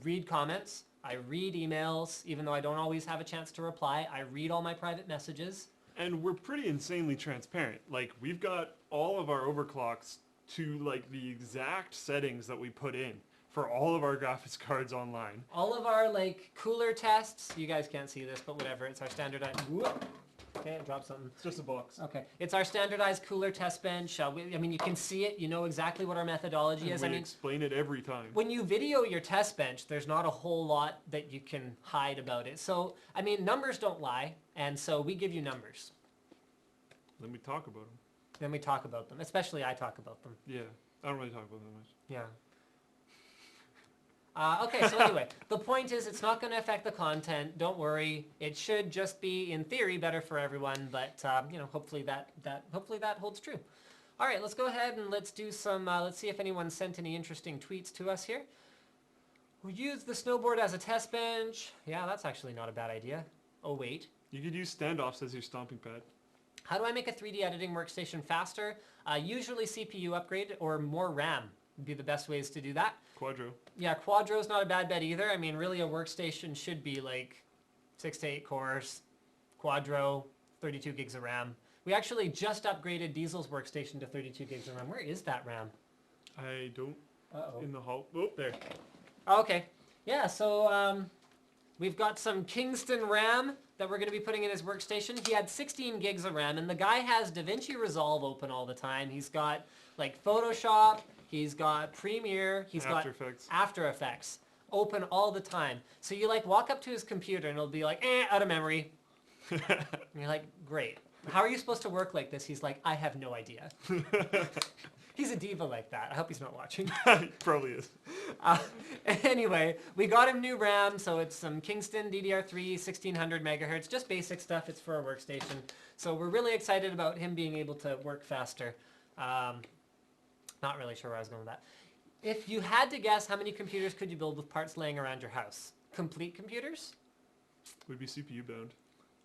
read comments. I read emails, even though I don't always have a chance to reply. I read all my private messages. And we're pretty insanely transparent. Like we've got all of our overclocks to like the exact settings that we put in for all of our graphics cards online. All of our like cooler tests. You guys can't see this, but whatever. It's our standardized. Whoop. Okay, I dropped something. It's just a box. Okay, it's our standardized cooler test bench. I mean, you can see it. You know exactly what our methodology is. We I mean, explain it every time. When you video your test bench, there's not a whole lot that you can hide about it. So, I mean, numbers don't lie, and so we give you numbers. Then we talk about them. Then we talk about them. Especially I talk about them. Yeah, I don't really talk about them much. Yeah. Okay, so anyway, the point is it's not going to affect the content. Don't worry. It should just be, in theory, better for everyone. But you know, hopefully that holds true. All right, let's go ahead and let's do some. Let's see if anyone sent any interesting tweets to us here. We use the snowboard as a test bench. Yeah, that's actually not a bad idea. Oh wait. You could use standoffs as your stomping pad. How do I make a 3D editing workstation faster? Usually CPU upgrade or more RAM would be the best ways to do that. Quadro. Yeah, Quadro's not a bad bet either. I mean, really a workstation should be like 6 to 8 cores, Quadro, 32 gigs of RAM. We actually just upgraded Diesel's workstation to 32 gigs of RAM. Where is that RAM? I don't. Uh-oh. In the hall. Oh, there. Oh, okay. Yeah, so we've got some Kingston RAM that we're going to be putting in his workstation. He had 16 gigs of RAM, and the guy has DaVinci Resolve open all the time. He's got like Photoshop. He's got Premiere, he's got After Effects open all the time. So you like walk up to his computer and it'll be like, out of memory. And you're like, great. How are you supposed to work like this? He's like, I have no idea. He's a diva like that. I hope he's not watching. He probably is. Anyway, we got him new RAM, so it's some Kingston DDR3 1600 megahertz, just basic stuff. It's for a workstation. So we're really excited about him being able to work faster. Not really sure where I was going with that. If you had to guess, how many computers could you build with parts laying around your house? Complete computers? Would be CPU bound.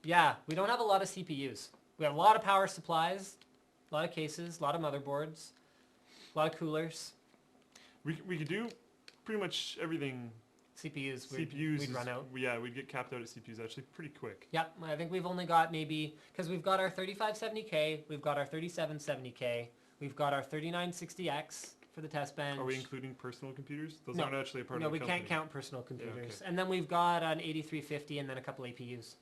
Yeah, we don't have a lot of CPUs. We have a lot of power supplies, a lot of cases, a lot of motherboards, a lot of coolers. We could do pretty much everything. CPUs, we'd run out. Yeah, we'd get capped out at CPUs actually pretty quick. Yeah, I think we've only got maybe, because we've got our 3570K, we've got our 3770K, we've got our 3960X for the test bench. Are we including personal computers? Those No. aren't actually a part of the No, we company. can't count personal computers. Yeah, okay. And then we've got an 8350 and then a couple APUs.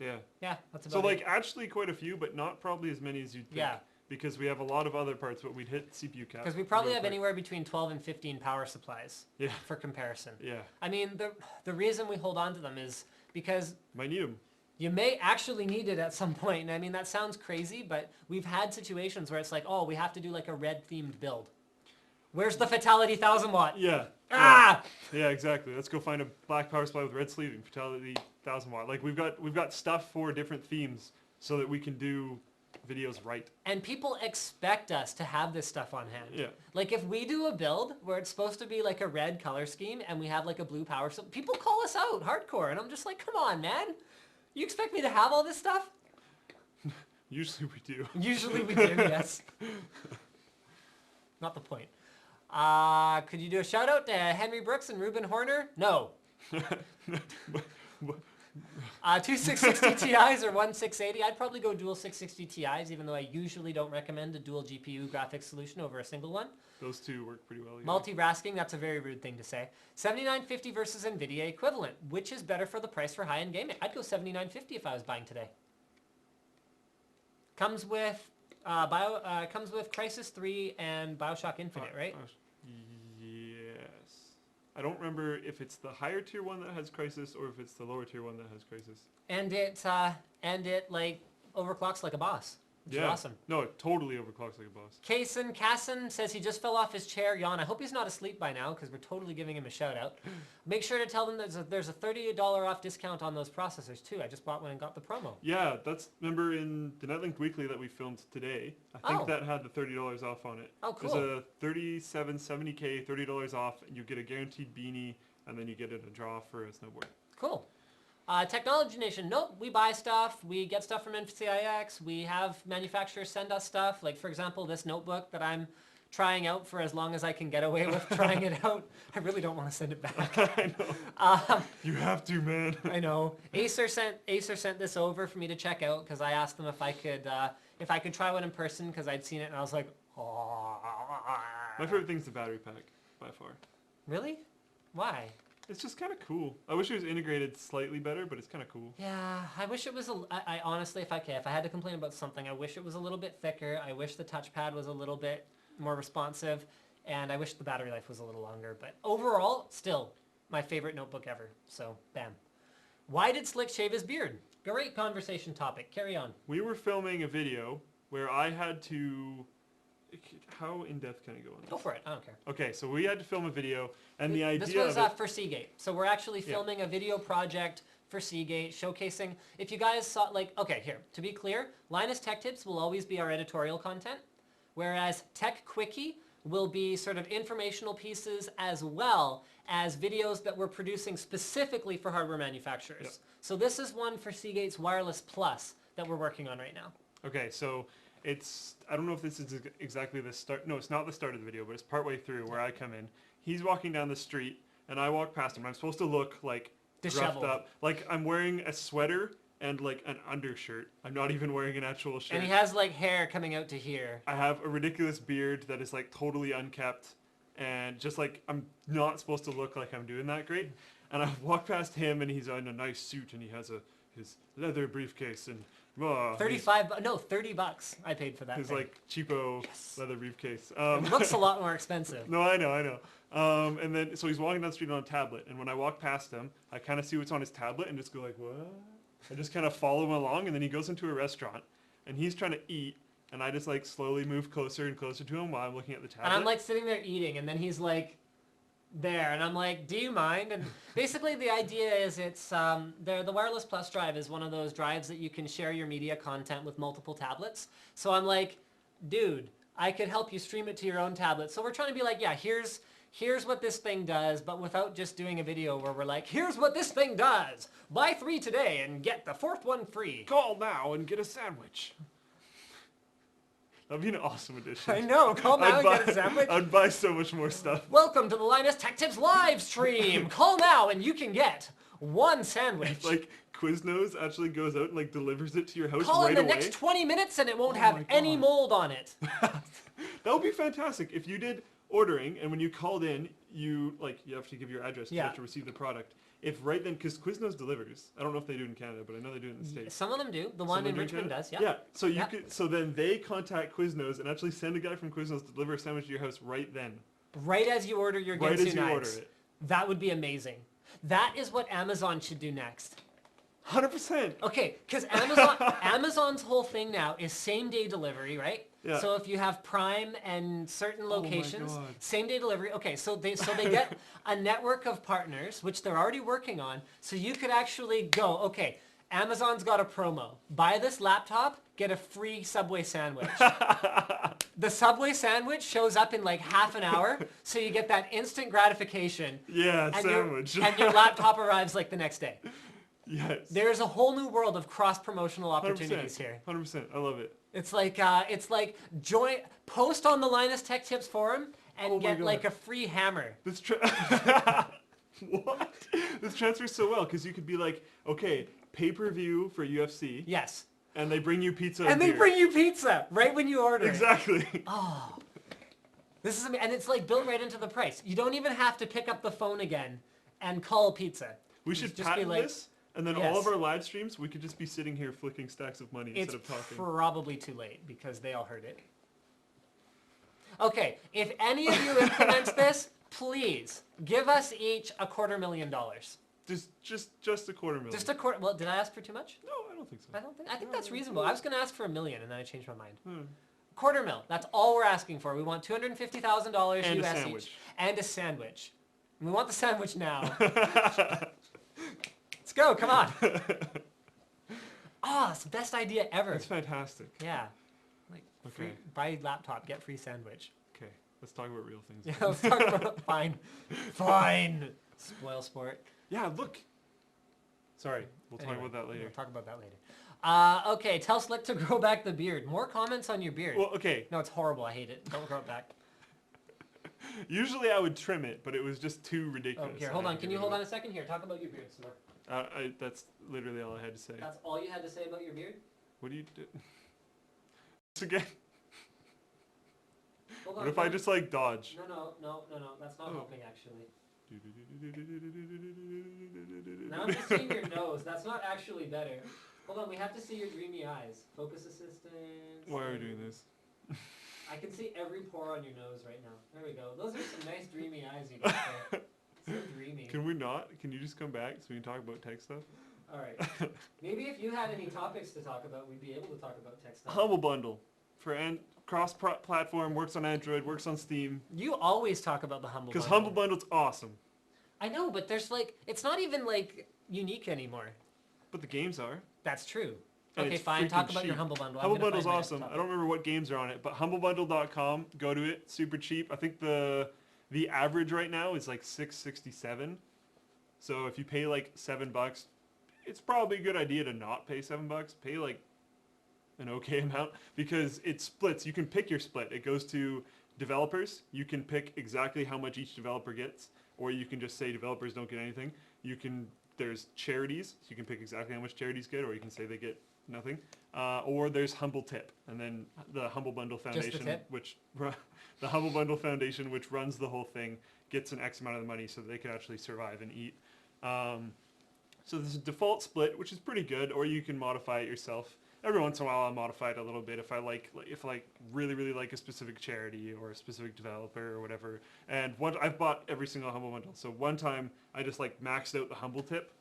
Yeah. Yeah, that's So about like it. actually quite a few, but not probably as many as you'd think. Yeah. Because we have a lot of other parts, but we'd hit CPU cap. Because we probably real have quick. anywhere between 12 and 15 power supplies Yeah. for comparison. Yeah. I mean, the reason we hold on to them is because Might need them. you may actually need it at some point. And I mean, that sounds crazy, but we've had situations where it's like, oh, we have to do like a red-themed build. Where's the Fatality 1000 watt? Yeah. Ah! Yeah, exactly. Let's go find a black power supply with red sleeving, Fatality 1000 watt. Like we've got stuff for different themes so that we can do videos right. And people expect us to have this stuff on hand. Yeah. Like if we do a build where it's supposed to be like a red color scheme and we have like a blue power, people call us out hardcore. And I'm just like, come on, man. You expect me to have all this stuff? Usually we do. Usually we do, yes. Not the point. Could you do a shout out to Henry Brooks and Ruben Horner? No. Two 660 Ti's or one 680. I'd probably go dual 660 Ti's, even though I usually don't recommend a dual GPU graphics solution over a single one. Those two work pretty well. Multi-rasking, that's a very rude thing to say. 7950 versus NVIDIA equivalent. Which is better for the price for high-end gaming? I'd go 7950 if I was buying today. Comes with comes with Crysis 3 and BioShock Infinite, right? Yes. I don't remember if it's the higher tier one that has Crysis or if it's the lower tier one that has Crysis. And it like overclocks like a boss. Which is awesome. No, it totally overclocks like a boss. Casson says he just fell off his chair. Yawn. I hope he's not asleep by now because we're totally giving him a shout out. Make sure to tell them there's a $30 off discount on those processors too. I just bought one and got the promo. Yeah, that's, remember in the Netlink Weekly that we filmed today, I think that had the $30 off on it. Oh, cool. There's a 3770K, $30 off, and you get a guaranteed beanie, and then you get it a draw for a snowboard. Cool. Technology Nation, nope, we buy stuff, we get stuff from NCIX, we have manufacturers send us stuff, like for example this notebook that I'm trying out for as long as I can get away with trying it out. I really don't want to send it back. I know. You have to, man. I know. Acer sent this over for me to check out because I asked them if I could try one in person because I'd seen it and I was like, oh. My favorite thing's the battery pack, by far. Really? Why? It's just kind of cool. I wish it was integrated slightly better, but it's kind of cool. Yeah, I wish it was I honestly, if I had to complain about something, I wish it was a little bit thicker. I wish the touchpad was a little bit more responsive, and I wish the battery life was a little longer. But overall, still my favorite notebook ever. So, bam. Why did Slick shave his beard? Great conversation topic. Carry on. We were filming a video where I had to... How in-depth can I go on this? Go for it. I don't care. Okay, so we had to film a video, and the idea This was of it... for Seagate. So we're actually filming a video project for Seagate, showcasing... If you guys saw, like... Okay, here. To be clear, Linus Tech Tips will always be our editorial content, whereas Tech Quickie will be sort of informational pieces as well as videos that we're producing specifically for hardware manufacturers. Yep. So this is one for Seagate's Wireless Plus that we're working on right now. Okay, so... It's, I don't know if this is exactly the start, no, it's not the start of the video, but it's partway through where I come in. He's walking down the street, and I walk past him. I'm supposed to look, like, disheveled, gruffed up. Like, I'm wearing a sweater and, like, an undershirt. I'm not even wearing an actual shirt. And he has, like, hair coming out to here. I have a ridiculous beard that is, like, totally unkept, and just, like, I'm not supposed to look like I'm doing that great. And I walk past him, and he's in a nice suit, and he has his leather briefcase, and... 30 bucks I paid for that His thing. like cheapo leather briefcase. It looks a lot more expensive. No, I know. And then, so he's walking down the street on a tablet, and when I walk past him, I kind of see what's on his tablet and just go like, what? I just kind of follow him along, and then he goes into a restaurant, and he's trying to eat, and I just like slowly move closer and closer to him while I'm looking at the tablet. And I'm like sitting there eating, and then he's like there, and I'm like, do you mind? And basically the idea is it's the Wireless Plus drive is one of those drives that you can share your media content with multiple tablets. So I'm like, dude, I could help you stream it to your own tablet. So we're trying to be like, yeah, here's what this thing does, but without just doing a video where we're like, here's what this thing does. Buy 3 today and get the 4th one free. Call now and get a sandwich. That'd be an awesome addition. I know. Call now and get a sandwich. I'd buy so much more stuff. Welcome to the Linus Tech Tips live stream. Call now and you can get 1 sandwich. Like Quiznos actually goes out and like delivers it to your house Call right away. in the next 20 minutes and it won't have any mold on it. That would be fantastic if you did ordering and when you called in, you have to give your address to have to receive the product. If right then, because Quiznos delivers. I don't know if they do it in Canada, but I know they do it in the States. Some of them do. The one in Richmond does, yeah. Yeah, so you could, so then they contact Quiznos and actually send a guy from Quiznos to deliver a sandwich to your house right then. Right as you order your Right Ginsu as you knives. order it. That would be amazing. That is what Amazon should do next. 100%. Okay, because Amazon's whole thing now is same-day delivery, right? Yeah. So if you have Prime and certain locations, God. same-day delivery. Okay, so they get a network of partners, which they're already working on. So you could actually go, okay, Amazon's got a promo. Buy this laptop, get a free Subway sandwich. The Subway sandwich shows up in like half an hour, so you get that instant gratification. Yeah, and sandwich. And your laptop arrives like the next day. Yes. There's a whole new world of cross-promotional opportunities 100%, here. 100%. I love it. It's like post on the Linus Tech Tips forum and get like a free hammer. That's true. What? This transfers so well because you could be like, okay, pay-per-view for UFC, Yes. and they bring you pizza And they beer. bring you pizza right when you order it. Exactly. Oh. This is, and it's like built right into the price. You don't even have to pick up the phone again and call pizza. We should Just be patent like, this, and then all of our live streams, we could just be sitting here flicking stacks of money it's instead of talking. probably too late because they all heard it. Okay, if any of you implement this, please give us each $250,000. Just a $250,000. Just a quarter. Well, did I ask for too much? No, I don't think so. I think that's reasonable. I was going to ask for $1 million, and then I changed my mind. $250,000. That's all we're asking for. We want $250,000 And a US sandwich. each, and a sandwich. And we want the sandwich now. Let's go. Come on. Oh, it's the best idea ever. That's fantastic. Yeah. Like, free, Okay. buy laptop, get free sandwich. Okay, let's talk about real things. Yeah, let's talk about fine. Fine. Spoil sport. Yeah, look. Sorry, we'll talk Anyway, about that later. We'll talk about that later. Okay, tell Slick to grow back the beard. More comments on your beard. Well, okay. No, it's horrible. I hate it. Don't grow it back. Usually I would trim it, but it was just too ridiculous. Oh, here, hold on. Can you hold on a second? Here, talk about your beard some more. That's literally all I had to say. That's all you had to say about your beard? What do you do? This again? Hold on. What if I just like dodge? No. That's not helping, actually. Now I'm just seeing your nose. That's not actually better. Hold on, we have to see your dreamy eyes. Focus assistant. Why are we doing this? I can see every pore on your nose right now. There we go. Those are some nice dreamy eyes you got there. So dreamy. Can we not? Can you just come back so we can talk about tech stuff? Alright. Maybe if you had any topics to talk about, we'd be able to talk about tech stuff. Humble Bundle for cross-platform, works on Android, works on Steam. You always talk about the Humble Bundle. Because Humble Bundle's awesome. I know, but there's like, it's not even like unique anymore. But the games are. That's true. And Okay, it's fine. freaking Talk about cheap. your Humble Bundle. Humble Bundle's awesome. I don't remember what games are on it, but humblebundle.com, go to it. Super cheap. I think the average right now is like $6.67. So if you pay like $7, it's probably a good idea to not pay $7. Pay like an okay amount because it splits. You can pick your split. It goes to developers. You can pick exactly how much each developer gets, or you can just say developers don't get anything. There's charities, so you can pick exactly how much charities get, or you can say they get nothing. Or there's Humble Tip, and then the Humble Bundle Foundation, the Humble Bundle Foundation, which runs the whole thing, gets an X amount of the money so that they can actually survive and eat. So there's a default split, which is pretty good, or you can modify it yourself. Every once in a while, I'll modify it a little bit if I really like a specific charity or a specific developer or whatever. And I've bought every single Humble Bundle. So one time I just like maxed out the Humble Tip.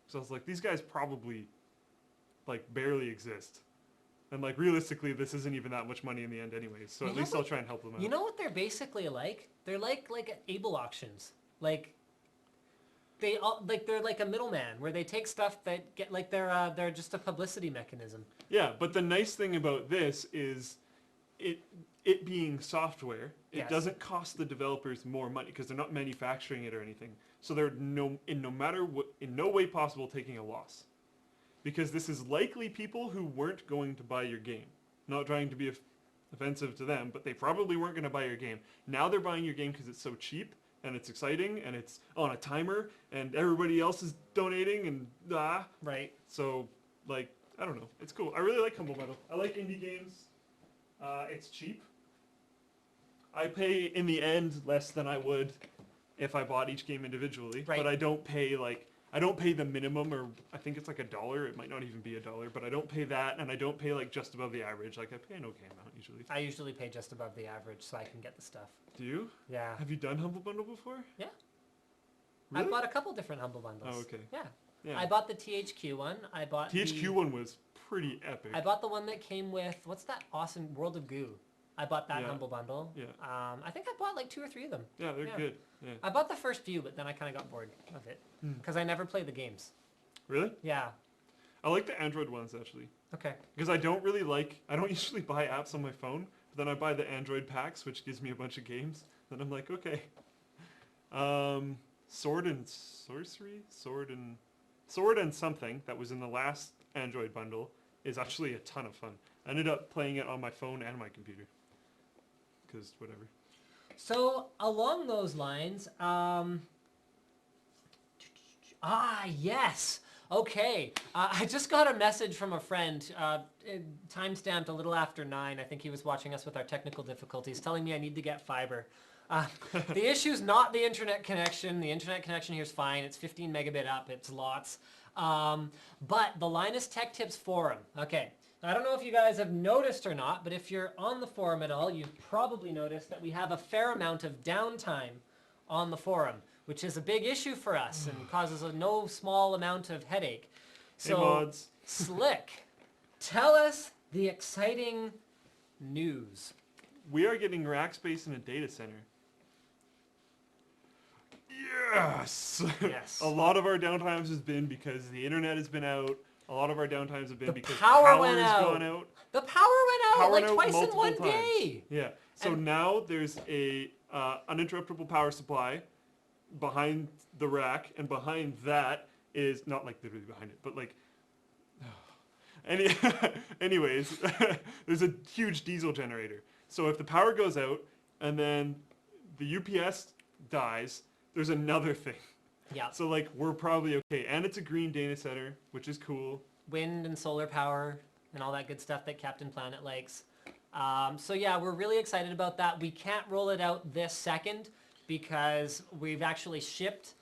So I was like, these guys probably like barely exist. And like realistically, this isn't even that much money in the end anyways. So at least I'll try and help them out. You know what they're basically like? They're like Able auctions. They're like a middleman where they take stuff that get like they're just a publicity mechanism. Yeah, but the nice thing about this is it being software, it doesn't cost the developers more money because they're not manufacturing it or anything. So they're in no way possible taking a loss. Because this is likely people who weren't going to buy your game. Not trying to be offensive to them, but they probably weren't going to buy your game. Now they're buying your game because it's so cheap and it's exciting and it's on a timer and everybody else is donating and Right. So like, I don't know. It's cool. I really like Humble Bundle. I like indie games. It's cheap. I pay in the end less than I would if I bought each game individually. Right. But I don't pay the minimum, or I think it's like $1. It might not even be $1, but I don't pay that, and I don't pay like just above the average. Like I pay an okay amount usually. I usually pay just above the average so I can get the stuff. Do you? Yeah. Have you done Humble Bundle before? Yeah. Really? I bought a couple different Humble Bundles. Oh, okay. Yeah. Yeah. I bought the THQ one. I bought THQ one was pretty epic. I bought the one that came with, what's that awesome World of Goo? I bought that Yeah. Humble Bundle. Yeah. I think I bought like 2 or 3 of them. Yeah, they're good. Yeah. I bought the first few, but then I kind of got bored of it because I never played the games. Really? Yeah. I like the Android ones actually. Okay. Because I don't usually buy apps on my phone, but then I buy the Android packs, which gives me a bunch of games. Then I'm like, okay. Sword and Sorcery? Sword and something that was in the last Android bundle is actually a ton of fun. I ended up playing it on my phone and my computer. Because whatever. So along those lines, Ah, yes. Okay. I just got a message from a friend, time-stamped a little after 9. I think he was watching us with our technical difficulties, telling me I need to get fiber. The issue's not the internet connection. The internet connection here is fine. It's 15 megabit up. It's lots. But the Linus Tech Tips forum. Okay. I don't know if you guys have noticed or not, but if you're on the forum at all, you've probably noticed that we have a fair amount of downtime on the forum, which is a big issue for us and causes a no small amount of headache. So, Hey, mods. Slick, tell us the exciting news. We are getting rack space in a data center. Yes! Yes. A lot of our downtimes has been because the internet has been out. A lot of our downtimes have been The because power power went has out. gone out. The power went out Power like went out twice in multiple one times. day. Yeah. So And- now there's a uninterruptible power supply behind the rack, and behind that is not like literally behind it, but like. Anyways, there's a huge diesel generator. So if the power goes out and then the UPS dies, there's another thing. Yeah. So like we're probably okay, and it's a green data center, which is cool. Wind and solar power and all that good stuff that Captain Planet likes. So yeah, we're really excited about that. We can't roll it out this second because we've actually shipped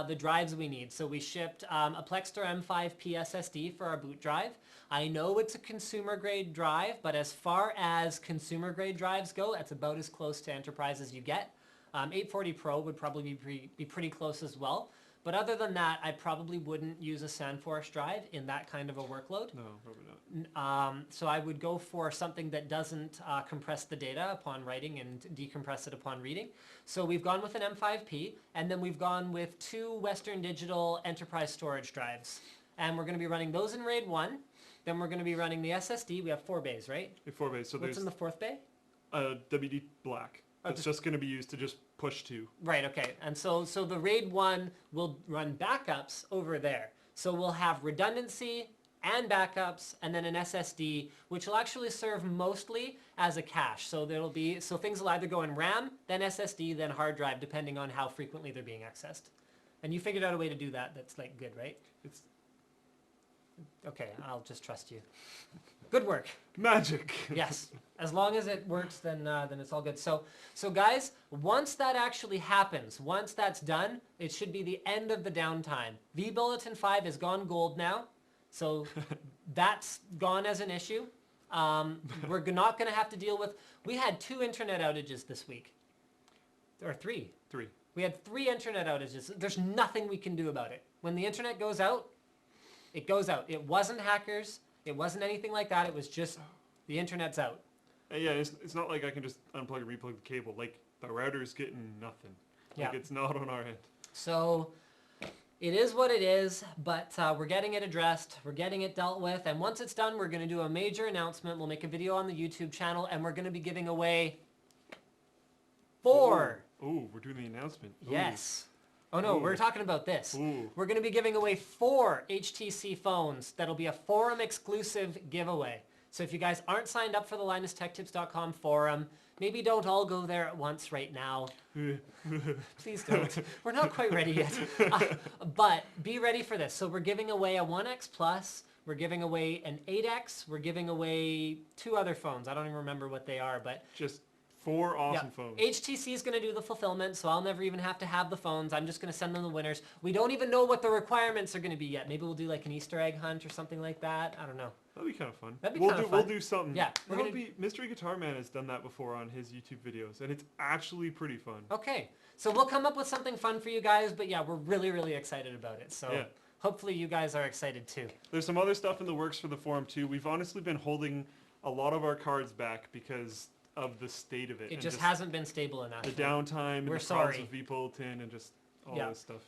the drives we need. So we shipped a Plextor M5P SSD for our boot drive. I know it's a consumer grade drive, but as far as consumer grade drives go, that's about as close to enterprise as you get. 840 Pro would probably be pretty close as well. But other than that, I probably wouldn't use a SandForce drive in that kind of a workload. No, probably not. So I would go for something that doesn't compress the data upon writing and decompress it upon reading. So we've gone with an M5P, and then we've gone with 2 Western Digital enterprise storage drives. And we're going to be running those in RAID 1. Then we're going to be running the SSD. We have 4 bays, right? 4 bays. So What's in the 4th bay? WD black. It's just going to be used to just push to. Right, okay. And so the RAID 1 will run backups over there. So we'll have redundancy and backups, and then an SSD, which will actually serve mostly as a cache. So things will either go in RAM, then SSD, then hard drive, depending on how frequently they're being accessed. And you figured out a way to do that that's like good, right? It's Okay, I'll just trust you. Good work. magic. Yes, as long as it works, then it's all good. So guys, once that actually happens, once that's done, it should be the end of the downtime. vBulletin 5 is gone gold now, so that's gone as an issue. We're not going to have to deal with. We had 2 internet outages this week, or 3. 3. We had 3 internet outages. There's nothing we can do about it. When the internet goes out, it goes out. It wasn't hackers. It wasn't anything like that. It was just the internet's out. Yeah, it's not like I can just unplug and replug the cable. Like the router's getting nothing. Like Yeah. it's not on our end. So it is what it is, but we're getting it addressed. We're getting it dealt with. And once it's done, we're going to do a major announcement. We'll make a video on the YouTube channel, and we're going to be giving away 4. Oh, we're doing the announcement. Ooh. Yes. Oh no, Ooh. we're talking about this. Ooh. We're going to be giving away 4 HTC phones. That'll be a forum exclusive giveaway. So if you guys aren't signed up for the LinusTechTips.com forum, maybe don't all go there at once right now. Please don't. We're not quite ready yet. But be ready for this. So we're giving away a 1X Plus. We're giving away an 8X. We're giving away 2 other phones. I don't even remember what they are, but Just 4 awesome phones. HTC is going to do the fulfillment, so I'll never even have to have the phones. I'm just going to send them the winners. We don't even know what the requirements are going to be yet. Maybe we'll do like an Easter egg hunt or something like that. I don't know. That'd be kind of fun. That'd be we'll kinda do fun. We'll do something. Yeah, we're That'll gonna- be Mystery Guitar Man has done that before on his YouTube videos, and it's actually pretty fun. Okay, so we'll come up with something fun for you guys, but yeah, we're really, really excited about it. So Yeah. hopefully you guys are excited too. There's some other stuff in the works for the forum too. We've honestly been holding a lot of our cards back because of the state of it. It and just hasn't been stable enough. the downtime and We're the problems sorry. with vBulletin and just all Yeah. this stuff.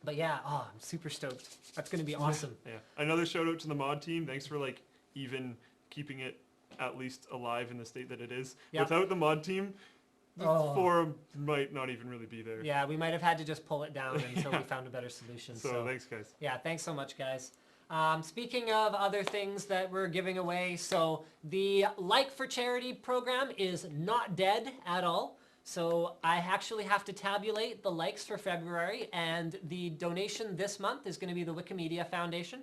But yeah, I'm super stoked. That's going to be awesome. Yeah. Another shout out to the mod team. Thanks for like even keeping it at least alive in the state that it is. Yeah. Without the mod team, the Oh. forum might not even really be there. Yeah, we might have had to just pull it down until we found a better solution. So thanks guys. Yeah, thanks so much, guys. Speaking of other things that we're giving away, so the Like for Charity program is not dead at all. So I actually have to tabulate the likes for February, and the donation this month is going to be the Wikimedia Foundation,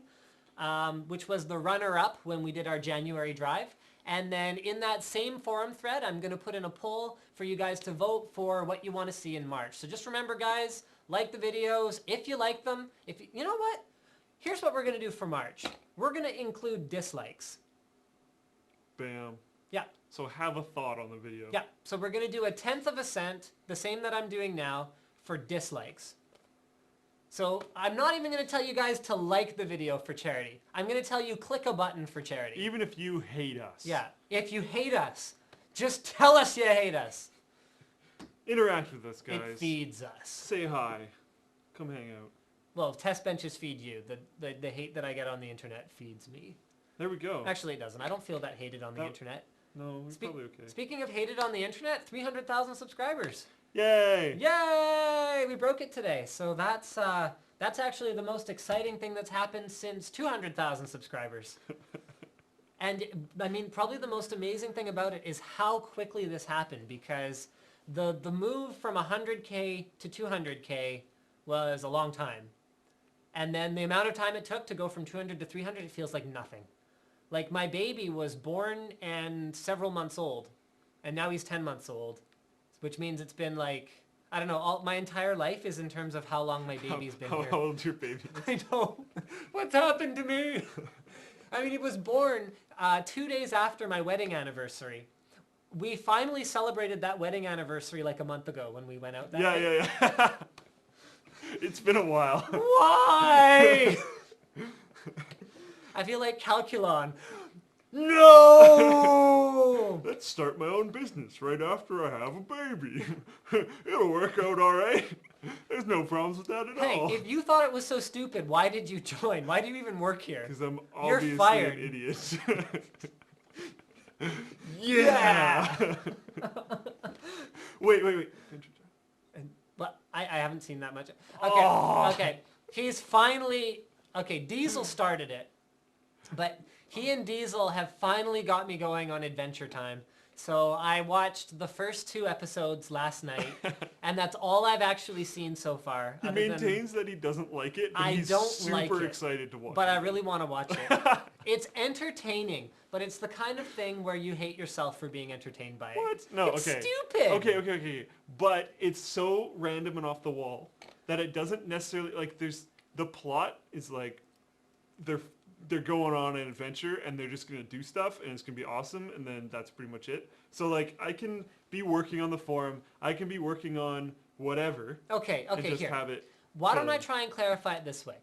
which was the runner-up when we did our January drive. And then in that same forum thread, I'm going to put in a poll for you guys to vote for what you want to see in March. So just remember, guys, like the videos if you like them. You know what? Here's what we're going to do for March. We're going to include dislikes. Bam. Yeah. So have a thought on the video. Yeah. So we're going to do 1/10 of a cent, the same that I'm doing now, for dislikes. So I'm not even going to tell you guys to like the video for charity. I'm going to tell you click a button for charity. Even if you hate us. Yeah. If you hate us, just tell us you hate us. Interact with us, guys. It feeds us. Say hi. Come hang out. Well, test benches feed you. The hate that I get on the internet feeds me. There we go. Actually, it doesn't. I don't feel that hated on the internet. No, it's probably okay. Speaking of hated on the internet, 300,000 subscribers. Yay! Yay! We broke it today. So that's actually the most exciting thing that's happened since 200,000 subscribers. And I mean, probably the most amazing thing about it is how quickly this happened, because the move from 100K to 200K was a long time. And then the amount of time it took to go from 200 to 300, it feels like nothing. Like, my baby was born and several months old, and now he's 10 months old, which means it's been like, I don't know, my entire life is in terms of how long my baby's been here. How old's your baby? I know. What's happened to me? I mean, he was born 2 days after my wedding anniversary. We finally celebrated that wedding anniversary like a month ago when we went out that day. Yeah. It's been a while. Why? I feel like Calculon. No! Let's start my own business right after I have a baby. It'll work out all right. There's no problems with that at all. Hey, if you thought it was so stupid, why did you join? Why do you even work here? Because I'm You're obviously fired. an idiot. Yeah! Wait. Well, I haven't seen that much. Oh. Okay. He's finally... Okay, Diesel started it. But he and Diesel have finally got me going on Adventure Time. So I watched the first 2 episodes last night, and that's all I've actually seen so far. He maintains that he doesn't like it, but he's super excited to watch it. But I really want to watch it. It's entertaining, but it's the kind of thing where you hate yourself for being entertained by it. What? No, it's okay. Stupid. Okay. But it's so random and off the wall that it doesn't necessarily, like, the plot is like, they're going on an adventure and they're just going to do stuff and it's going to be awesome, and then that's pretty much it. So, like, I can be working on the forum, I can be working on whatever. Okay, and just here. have it. Why don't I try and clarify it this way?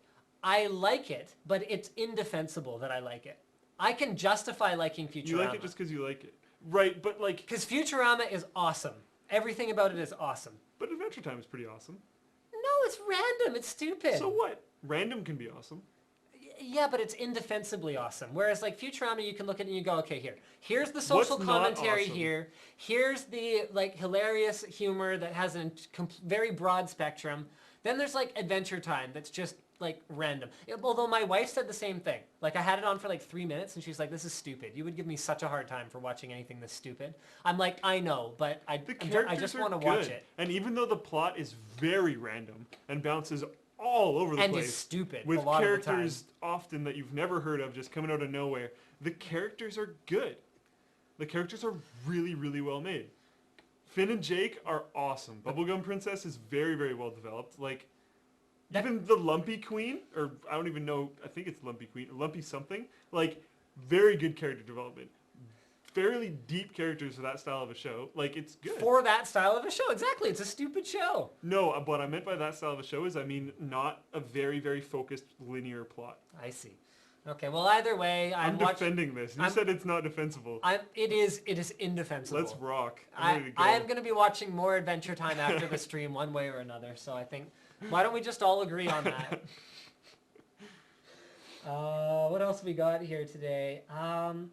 I like it, but it's indefensible that I like it. I can justify liking Futurama. You like it just because you like it. Right, but like... Because Futurama is awesome. Everything about it is awesome. But Adventure Time is pretty awesome. No, it's random. It's stupid. So what? Random can be awesome. Yeah, but it's indefensibly awesome. Whereas, like, Futurama, you can look at it and you go, okay, here's the social commentary awesome? here. Here's the, like, hilarious humor that has a very broad spectrum. Then there's, like, Adventure Time that's just, like, random. Although my wife said the same thing. Like, I had it on for, like, 3 minutes, and she's like, this is stupid. You would give me such a hard time for watching anything this stupid. I'm like, I know, but I just want to watch it. And even though the plot is very random and bounces all over the place. And is stupid with a lot characters of the time. often that you've never heard of just coming out of nowhere. The characters are good. The characters are really, really well made. Finn and Jake are awesome. Bubblegum Princess is very, very well developed. Like, even the Lumpy Queen, or I don't even know, I think it's Lumpy Queen, Lumpy something, like, very good character development. Fairly deep characters for that style of a show. Like, it's good. For that style of a show, exactly. It's a stupid show. No, what I meant by that style of a show is, I mean, not a very, very focused linear plot. I see. Okay, well, either way, I'm defending this. You said it's not defensible. It is indefensible. Let's rock. I am going to be watching more Adventure Time after the stream one way or another, so I think, why don't we just all agree on that? What else we got here today?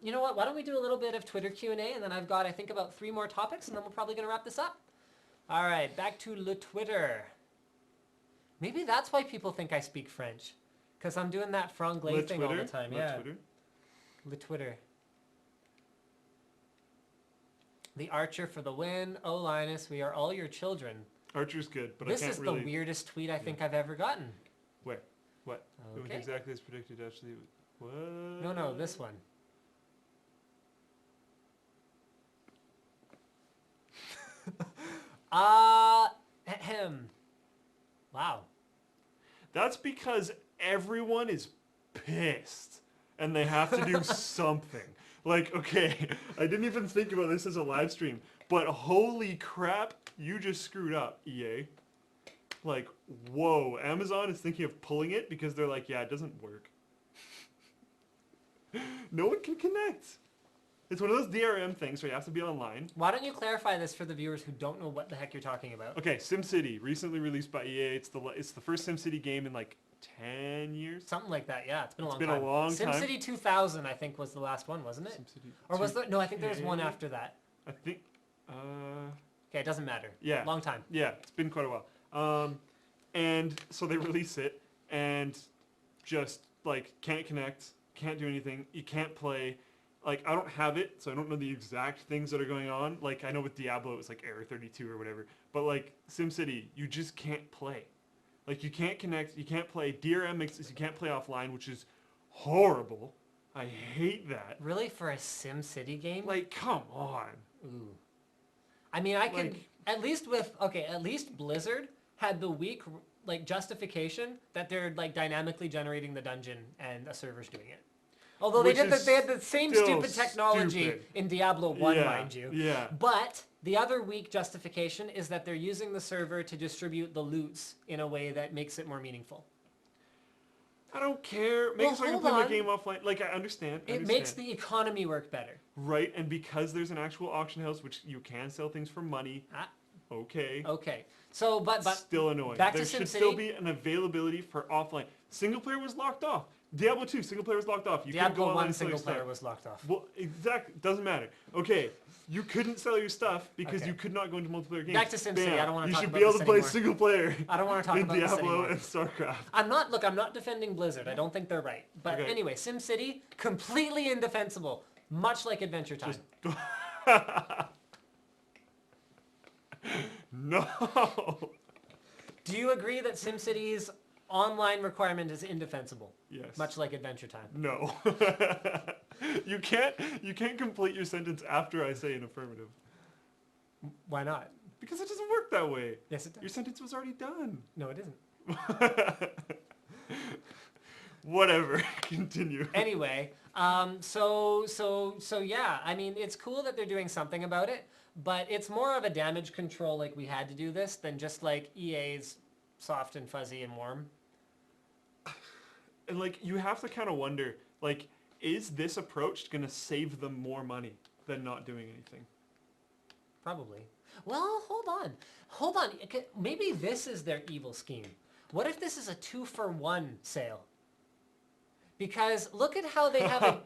You know what? Why don't we do a little bit of Twitter Q&A, and then I've got, I think, about 3 more topics, and then we're probably going to wrap this up. All right, back to Le Twitter. Maybe that's why people think I speak French, because I'm doing that franglais thing all the time. Le Twitter? Le Twitter. The Archer for the win. Oh, Linus, we are all your children. Archer's good, but This I can't is really... the weirdest tweet I think I've ever gotten. Where? What? It went Okay. exactly as predicted, actually. What? No, this one. Ahem. Wow. That's because everyone is pissed and they have to do something. Like, okay, I didn't even think about this as a live stream, but holy crap, you just screwed up, EA. Like, whoa, Amazon is thinking of pulling it because they're like, yeah, it doesn't work. No one can connect. It's one of those DRM things where you have to be online. Why don't you clarify this for the viewers who don't know what the heck you're talking about? Okay, SimCity, recently released by EA. It's the first SimCity game in like 10 years. Something like that, yeah. It's been a long It's time. been a long time. SimCity 2000, I think, was the last one, wasn't it? SimCity Or was there? No, I think there was one 2K. after that. I think, Okay, it doesn't matter. yeah. Long time. Yeah, it's been quite a while. And so they release it and just like can't connect, can't do anything, you can't play. Like, I don't have it, so I don't know the exact things that are going on. Like, I know with Diablo it was like error 32 or whatever. But like SimCity, you just can't play. Like, you can't connect, you can't play. DRM makes it so you can't play offline, which is horrible. I hate that. Really? For a SimCity game? Like, come on. Ooh. I mean, I can Like- at least Blizzard had the weak like justification that they're like dynamically generating the dungeon and a server's doing it. Although Which they is had the same still stupid technology stupid. in Diablo 1, Yeah, mind you. yeah. But the other weak justification is that they're using the server to distribute the loots in a way that makes it more meaningful. I don't care. Make Well, it so I can hold play my on. game offline. Like, I understand. It makes the economy work better. Right, and because there's an actual auction house, which you can sell things for money, Ah, okay. okay. So, but Still annoying. back to There should still SimCity. be an availability for offline. Single player was locked off. Diablo 2, single player was locked off. You couldn't go Diablo online 1 and sell your single player stuff. was locked off. Well, exactly. Doesn't matter. Okay, you couldn't sell your stuff because Okay. you could not go into multiplayer games. Back to SimCity. Bam. I don't wanna You talk should about be able this to play anymore. single player I don't want to talk in about this Diablo anymore. and StarCraft. I'm not defending Blizzard. I don't think they're right. But Okay. anyway, SimCity, completely indefensible, much like Adventure Time. No. Do you agree that SimCity's online requirement is indefensible? Yes. Much like Adventure Time. No. You can't complete your sentence after I say an affirmative. Why not? Because it doesn't work that way. Yes, it Your does. sentence was already done. No, it isn't. Whatever. Continue. Anyway, so yeah, I mean, it's cool that they're doing something about it, but it's more of a damage control, like we had to do this, than just like EA's soft and fuzzy and warm. And like, you have to kind of wonder, like, is this approach going to save them more money than not doing anything? Probably. Well, hold on. Maybe this is their evil scheme. What if this is a 2-for-1 sale? Because look at how they have a,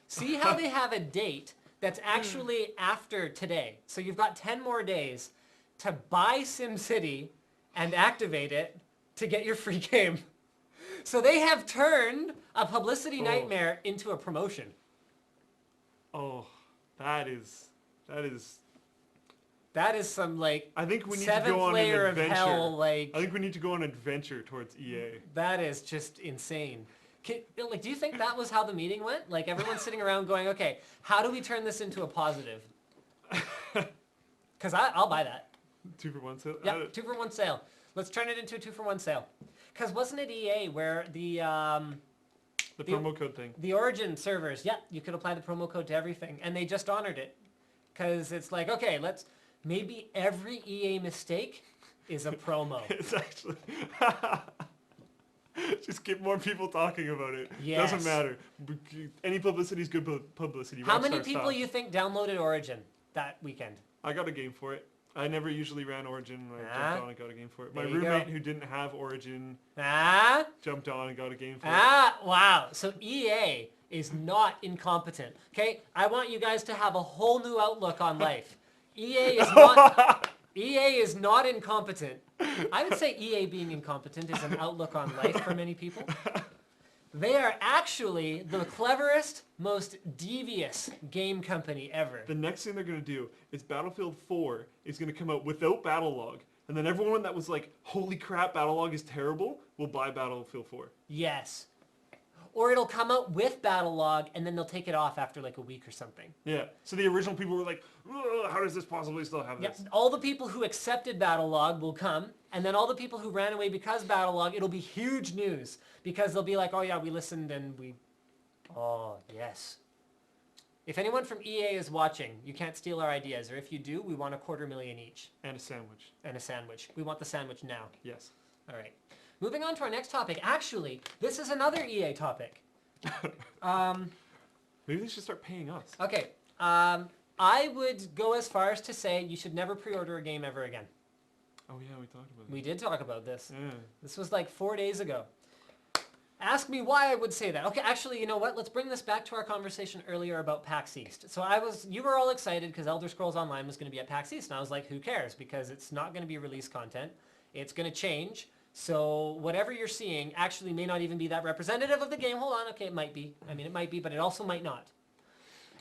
see how they have a date that's actually after today. So you've got 10 more days to buy SimCity and activate it to get your free game. So they have turned a publicity nightmare into a promotion. Oh, that is some like I think we need to seventh go on layer an of adventure. hell. Like I think we need to go on an adventure towards EA. that is just insane. Like, do you think that was how the meeting went? Like everyone's sitting around going, okay, how do we turn this into a positive? Because I'll buy that. 2-for-1 sale? Yeah, 2-for-1 sale. Let's turn it into a 2-for-1 sale. Because wasn't it EA where the promo code thing. the Origin servers, yeah, you could apply the promo code to everything, and they just honored it. Because it's like, okay, maybe every EA mistake is a promo. It's actually... Just get more people talking about it. Yes. Doesn't matter. Any publicity is good publicity. How many Rockstar people style. you think downloaded Origin that weekend? I got a game for it. I never usually ran Origin. I jumped on and got a game for it. My There you roommate go. who didn't have Origin Ah, jumped on and got a game for it. wow. So EA is not incompetent. Okay, I want you guys to have a whole new outlook on life. EA is not incompetent. I would say EA being incompetent is an outlook on life for many people. They are actually the cleverest, most devious game company ever. The next thing they're going to do is Battlefield 4 is going to come out without Battlelog. And then everyone that was like, holy crap, Battlelog is terrible, will buy Battlefield 4. Yes. Or it'll come out with Battlelog, and then they'll take it off after like a week or something. Yeah. So the original people were like, how does this possibly still have Yep. this? All the people who accepted Battlelog will come, and then all the people who ran away because Battlelog, it'll be huge news. Because they'll be like, oh yeah, we listened and we... Oh, yes. If anyone from EA is watching, you can't steal our ideas. Or if you do, we want $250,000 each. And a sandwich. And a sandwich. We want the sandwich now. Yes. All right. Moving on to our next topic. Actually, this is another EA topic. Maybe they should start paying us. Okay. I would go as far as to say you should never pre-order a game ever again. Oh yeah, we talked about that. We did talk about this. Yeah. This was like 4 days ago. Ask me why I would say that. Okay, actually, you know what? Let's bring this back to our conversation earlier about PAX East. So you were all excited because Elder Scrolls Online was going to be at PAX East, and I was like, who cares? Because it's not going to be release content. It's going to change. So whatever you're seeing actually may not even be that representative of the game. Hold on. Okay, it might be. I mean, it might be, but it also might not.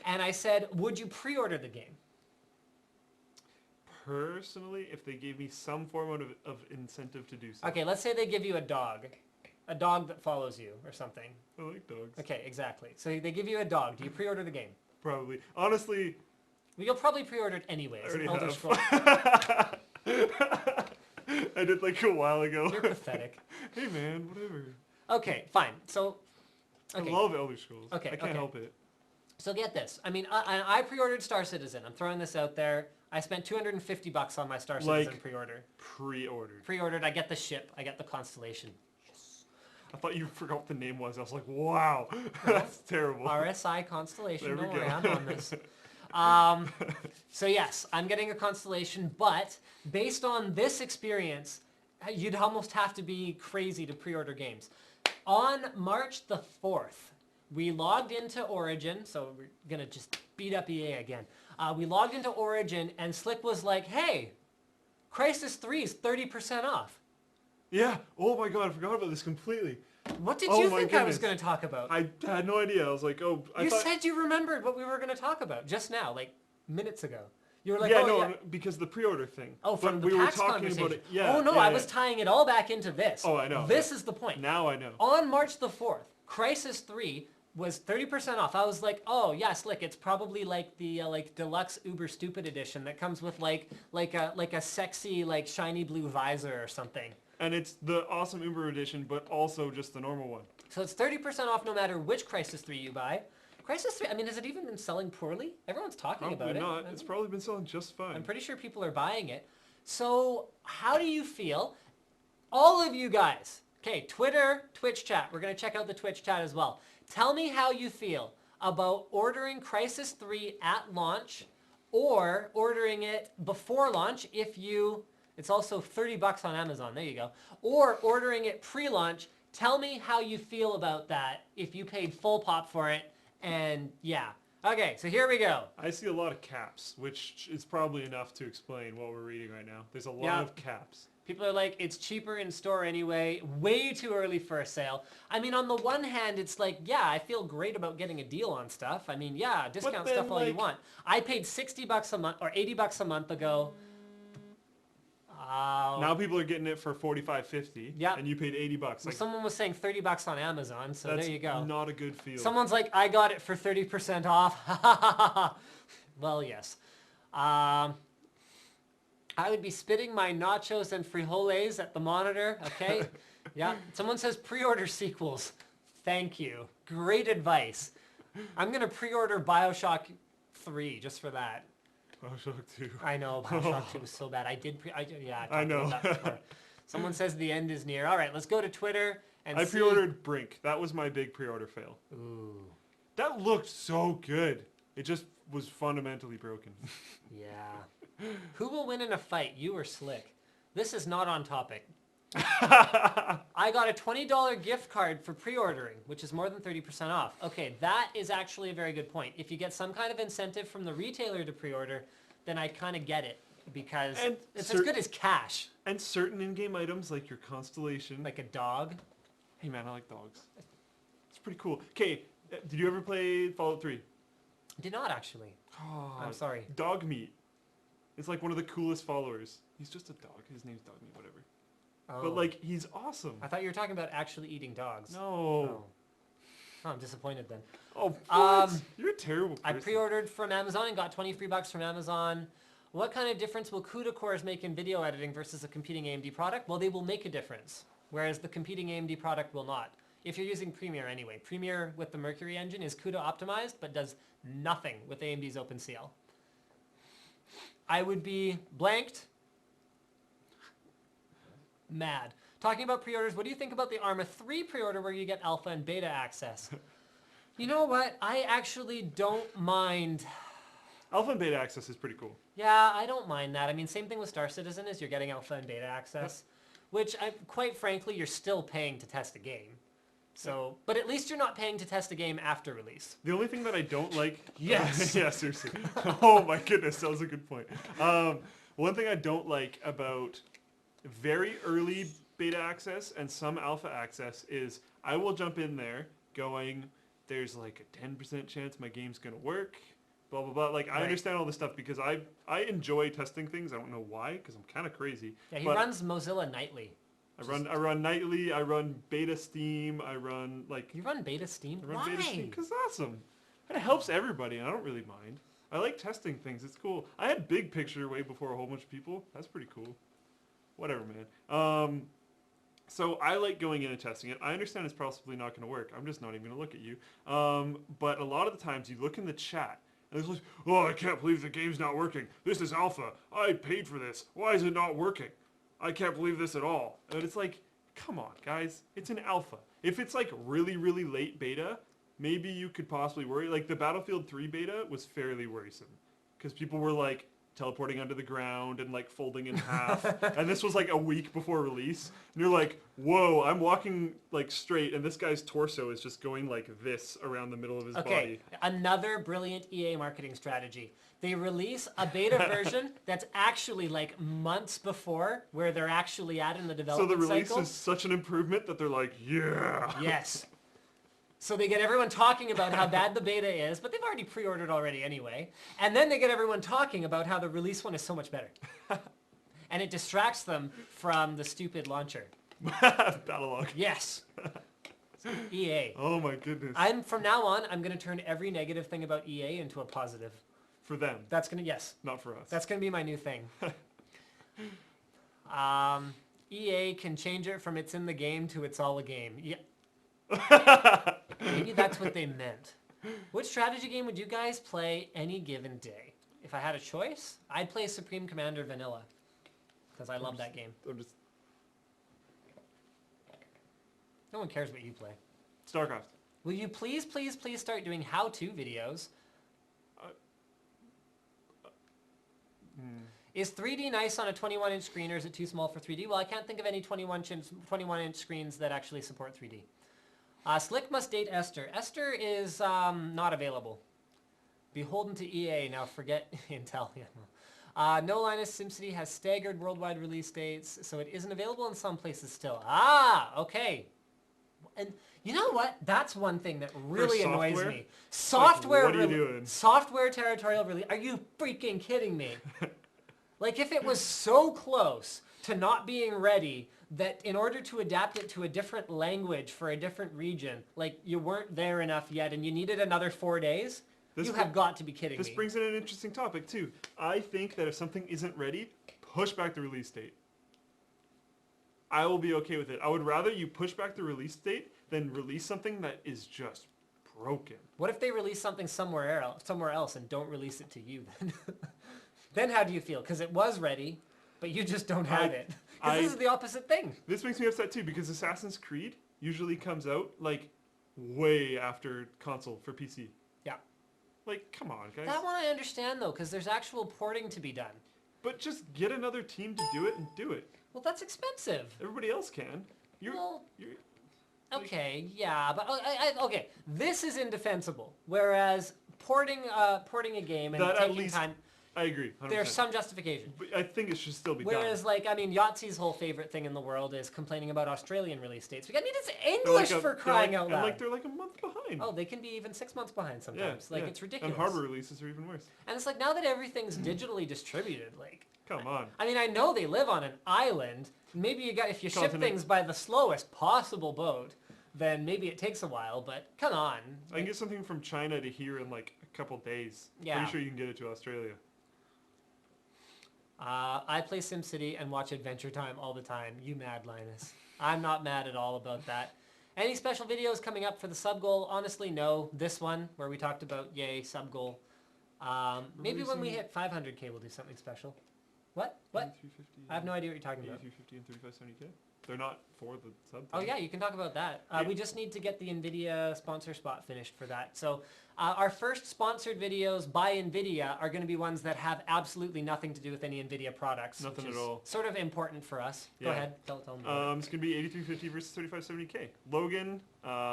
And I said, would you pre-order the game? Personally, if they gave me some form of incentive to do so. Okay, let's say they give you a dog that follows you or something. I like dogs. Okay, exactly. So they give you a dog. Do you pre-order the game? Probably. Honestly, Well, you'll probably pre-order it anyways. I already Elder have. Scrolls. I did like a while ago. You're pathetic. Hey man, whatever. Okay, fine. So, okay. I love Elder Scrolls. Okay, I can't help it. So get this. I mean, I pre-ordered Star Citizen. I'm throwing this out there. I spent $250 on my Star Citizen pre-order. Pre-ordered. Pre-ordered. I get the ship. I get the constellation. I thought you forgot what the name was. I was like, wow, that's terrible. RSI Constellation. There we Don't worry, go. I'm on this. So yes, I'm getting a constellation, but based on this experience, you'd almost have to be crazy to pre-order games. On March the 4th, we logged into Origin, so we're going to just beat up EA again. We logged into Origin, and Slick was like, hey, Crysis 3 is 30% off. Yeah. Oh my god, I forgot about this completely. What did Oh you my think I was goodness. going to talk about? I had no idea. I was like, oh, You said you remembered what we were going to talk about just now, like minutes ago. You were like, yeah, oh, no, yeah. because the pre-order thing. Oh, from But the we were PAX talking conversation. about it. Yeah. Oh, no, yeah, I yeah. was tying it all back into this. Oh, I know. This is the point. Now I know. On March the 4th, Crysis 3 was 30% off. I was like, oh, yeah, Slick, it's probably like the deluxe uber stupid edition that comes with like a sexy like shiny blue visor or something. And it's the awesome Uber edition, but also just the normal one. So it's 30% off no matter which Crysis 3 you buy. Crysis 3, I mean, has it even been selling poorly? Everyone's talking about Probably it. not. It's probably been selling just fine. I'm pretty sure people are buying it. So how do you feel? All of you guys. Okay, Twitter, Twitch chat. We're going to check out the Twitch chat as well. Tell me how you feel about ordering Crysis 3 at launch or ordering it before launch if you... It's also $30 on Amazon. There you go. Or ordering it pre-launch. Tell me how you feel about that if you paid full pop for it. And yeah. Okay, so here we go. I see a lot of caps, which is probably enough to explain what we're reading right now. There's a lot Yeah. of caps. People are like, it's cheaper in store anyway. Way too early for a sale. I mean, on the one hand, it's like, yeah, I feel great about getting a deal on stuff. I mean, yeah, discount then, stuff all you like- want. I paid $60 a month or $80 a month ago. Now people are getting it for $45.50. Yeah. And you paid $80. Well, Like, someone was saying $30 on Amazon, so that's there you go. not a good feel. Someone's like, I got it for 30% off. Well, yes. I would be spitting my nachos and frijoles at the monitor, okay? Yeah. Someone says pre-order sequels. Thank you. Great advice. I'm going to pre-order Bioshock 3 just for that. Bioshock 2. I know, Bioshock 2 was so bad. I I know. about that before. Someone says the end is near. All right, let's go to Twitter and I see. pre-ordered Brink. That was my big pre-order fail. Ooh, That looked so good. It just was fundamentally broken. yeah. Who will win in a fight, you or Slick? This is not on topic. I got a $20 gift card for pre-ordering, which is more than 30% off. Okay, that is actually a very good point. If you get some kind of incentive from the retailer to pre-order, then I kind of get it because And it's as good as cash. And certain in-game items like your constellation. Like a dog. Hey man, I like dogs. It's pretty cool. Okay, did you ever play Fallout 3? Did not actually. Oh, I'm sorry. Dog Meat. It's like one of the coolest followers. He's just a dog. His name's Dog Meat, whatever. Oh. But like, he's awesome. I thought you were talking about actually eating dogs. No. Oh, I'm disappointed then. Oh, what? You're a terrible person. I pre-ordered from Amazon and got 20 free bucks from Amazon. What kind of difference will CUDA cores make in video editing versus a competing AMD product? Well, they will make a difference, whereas the competing AMD product will not. If you're using Premiere anyway. Premiere with the Mercury engine is CUDA optimized, but does nothing with AMD's OpenCL. I would be blanked. Mad. Talking about pre-orders, what do you think about the Arma 3 pre-order where you get alpha and beta access? You know what? I actually don't mind. Alpha and beta access is pretty cool. Yeah, I don't mind that. I mean, same thing with Star Citizen is you're getting alpha and beta access, which quite frankly, you're still paying to test a game. So, but at least you're not paying to test a game after release. The only thing that I don't like... Yes. Yeah, seriously. Oh my goodness, that was a good point. One thing I don't like about very early beta access and some alpha access is I will jump in there going, there's like a 10% chance my game's going to work, blah, blah, blah. Like, I understand all this stuff because I enjoy testing things. I don't know why, because I'm kind of crazy. Yeah, he runs Mozilla nightly. I run nightly, I run beta Steam, I run like... You run beta Steam? I run Why? beta Steam because it's awesome. It helps everybody, and I don't really mind. I like testing things, it's cool. I had big picture way before a whole bunch of people. That's pretty cool. Whatever, man. So I like going in and testing it. I understand it's possibly not going to work. I'm just not even going to look at you. But a lot of the times you look in the chat, and it's like, oh, I can't believe the game's not working. This is alpha. I paid for this. Why is it not working? I can't believe this at all. And it's like, come on, guys. It's an alpha. If it's like really, really late beta, maybe you could possibly worry. Like the Battlefield 3 beta was fairly worrisome because people were like teleporting under the ground and like folding in half. And this was like a week before release. And you're like, whoa, I'm walking like straight and this guy's torso is just going like this around the middle of his body. Okay, another brilliant EA marketing strategy. They release a beta version that's actually like months before where they're actually at in the development cycle. So the release is such an improvement that they're like, yeah. Yes. So they get everyone talking about how bad the beta is, but they've already pre-ordered already anyway. And then they get everyone talking about how the release one is so much better. And it distracts them from the stupid launcher. Battlelog. Yes. EA. Oh my goodness. From now on, I'm going to turn every negative thing about EA into a positive. For them. That's going to, yes. Not for us. That's going to be my new thing. EA can change it from it's in the game to it's all a game. Yeah. Maybe that's what they meant. Which strategy game would you guys play any given day? If I had a choice, I'd play Supreme Commander Vanilla. Because I love that game. No one cares what you play. StarCraft. Will you please, please, please start doing how-to videos? Is 3D nice on a 21-inch screen or is it too small for 3D? Well, I can't think of any 21-inch screens that actually support 3D. Slick must date Esther. Esther is not available. Beholden to EA. Now forget Intel. No Linus SimCity has staggered worldwide release dates, so it isn't available in some places still. Ah, okay. And you know what? That's one thing that really annoys me. Software. Like, what are you doing? Software territorial release. Are you freaking kidding me? Like if it was so close to not being ready that in order to adapt it to a different language for a different region, like you weren't there enough yet and you needed another 4 days, you have got to be kidding me. This brings in an interesting topic too. I think that if something isn't ready, push back the release date. I will be okay with it. I would rather you push back the release date than release something that is just broken. What if they release something somewhere else and don't release it to you then? Then how do you feel? Because it was ready, but you just don't have it. Because this is the opposite thing. This makes me upset too because Assassin's Creed usually comes out like way after console for PC. Yeah. Like, come on, guys. That one I understand though, because there's actual porting to be done. But just get another team to do it and do it. Well, that's expensive. Everybody else can. Okay, yeah, but okay, this is indefensible. Whereas porting a game and taking time. I agree. 100%. There's some justification. But I think it should still be done. Whereas, like, I mean, Yahtzee's whole favorite thing in the world is complaining about Australian release dates. I mean, it's English for crying out loud. And they're like a month behind. Oh, they can be even 6 months behind sometimes. Like, it's ridiculous. And hardware releases are even worse. And it's like, now that everything's digitally distributed, like... Come on. I mean, I know they live on an island. Maybe if you ship things by the slowest possible boat, then maybe it takes a while, but come on. I can get something from China to here in like a couple days. Yeah. Pretty sure you can get it to Australia. I play SimCity and watch Adventure Time all the time. You mad, Linus. I'm not mad at all about that. Any special videos coming up for the sub goal? Honestly, no. This one, where we talked about, yay, sub goal. Maybe when we hit 500k, we'll do something special. What? I have no idea what you're talking about. 8350 and 3570k. They're not for the sub. Oh yeah, you can talk about that. We just need to get the NVIDIA sponsor spot finished for that. So our first sponsored videos by NVIDIA are going to be ones that have absolutely nothing to do with any NVIDIA products. Nothing which at is all. Sort of important for us. Yeah. Go ahead, tell them. It's going to be 8350 versus 3570k. Logan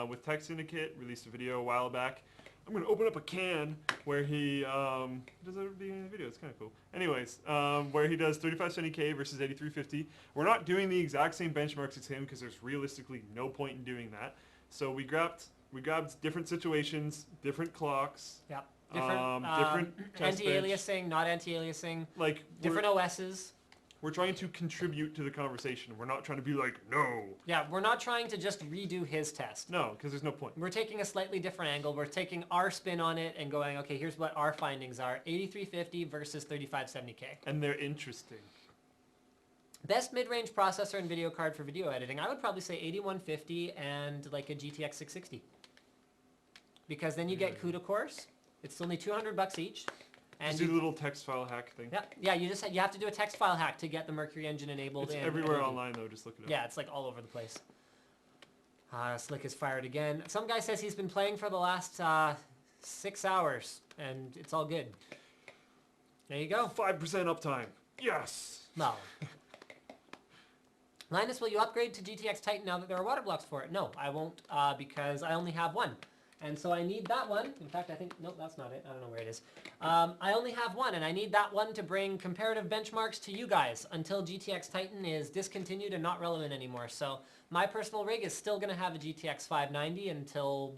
with Tech Syndicate released a video a while back. I'm going to open up a can where he does it at the beginning of the video. It's kind of cool. Anyways, where he does 3570k versus 8350. We're not doing the exact same benchmarks as him because there's realistically no point in doing that. So we grabbed different situations, different clocks. Yeah. Different anti-aliasing, not anti-aliasing. Like different OSs. We're trying to contribute to the conversation. We're not trying to be like, no. Yeah, we're not trying to just redo his test. No, because there's no point. We're taking a slightly different angle. We're taking our spin on it and going, okay, here's what our findings are. 8350 versus 3570K. And they're interesting. Best mid-range processor and video card for video editing. I would probably say 8150 and like a GTX 660. Because then you get CUDA cores. It's only $200 each. And just do the little text file hack thing. Yeah. You have to do a text file hack to get the Mercury engine enabled. It's everywhere online though. Just look it up. Yeah, it's like all over the place. Slick is fired again. Some guy says he's been playing for the last 6 hours, and it's all good. There you go. 5% uptime. Yes. No. Linus, will you upgrade to GTX Titan now that there are water blocks for it? No, I won't, because I only have one. And so I need that one. In fact, I think, nope, that's not it. I don't know where it is. I only have one, and I need that one to bring comparative benchmarks to you guys until GTX Titan is discontinued and not relevant anymore. So my personal rig is still going to have a GTX 590 until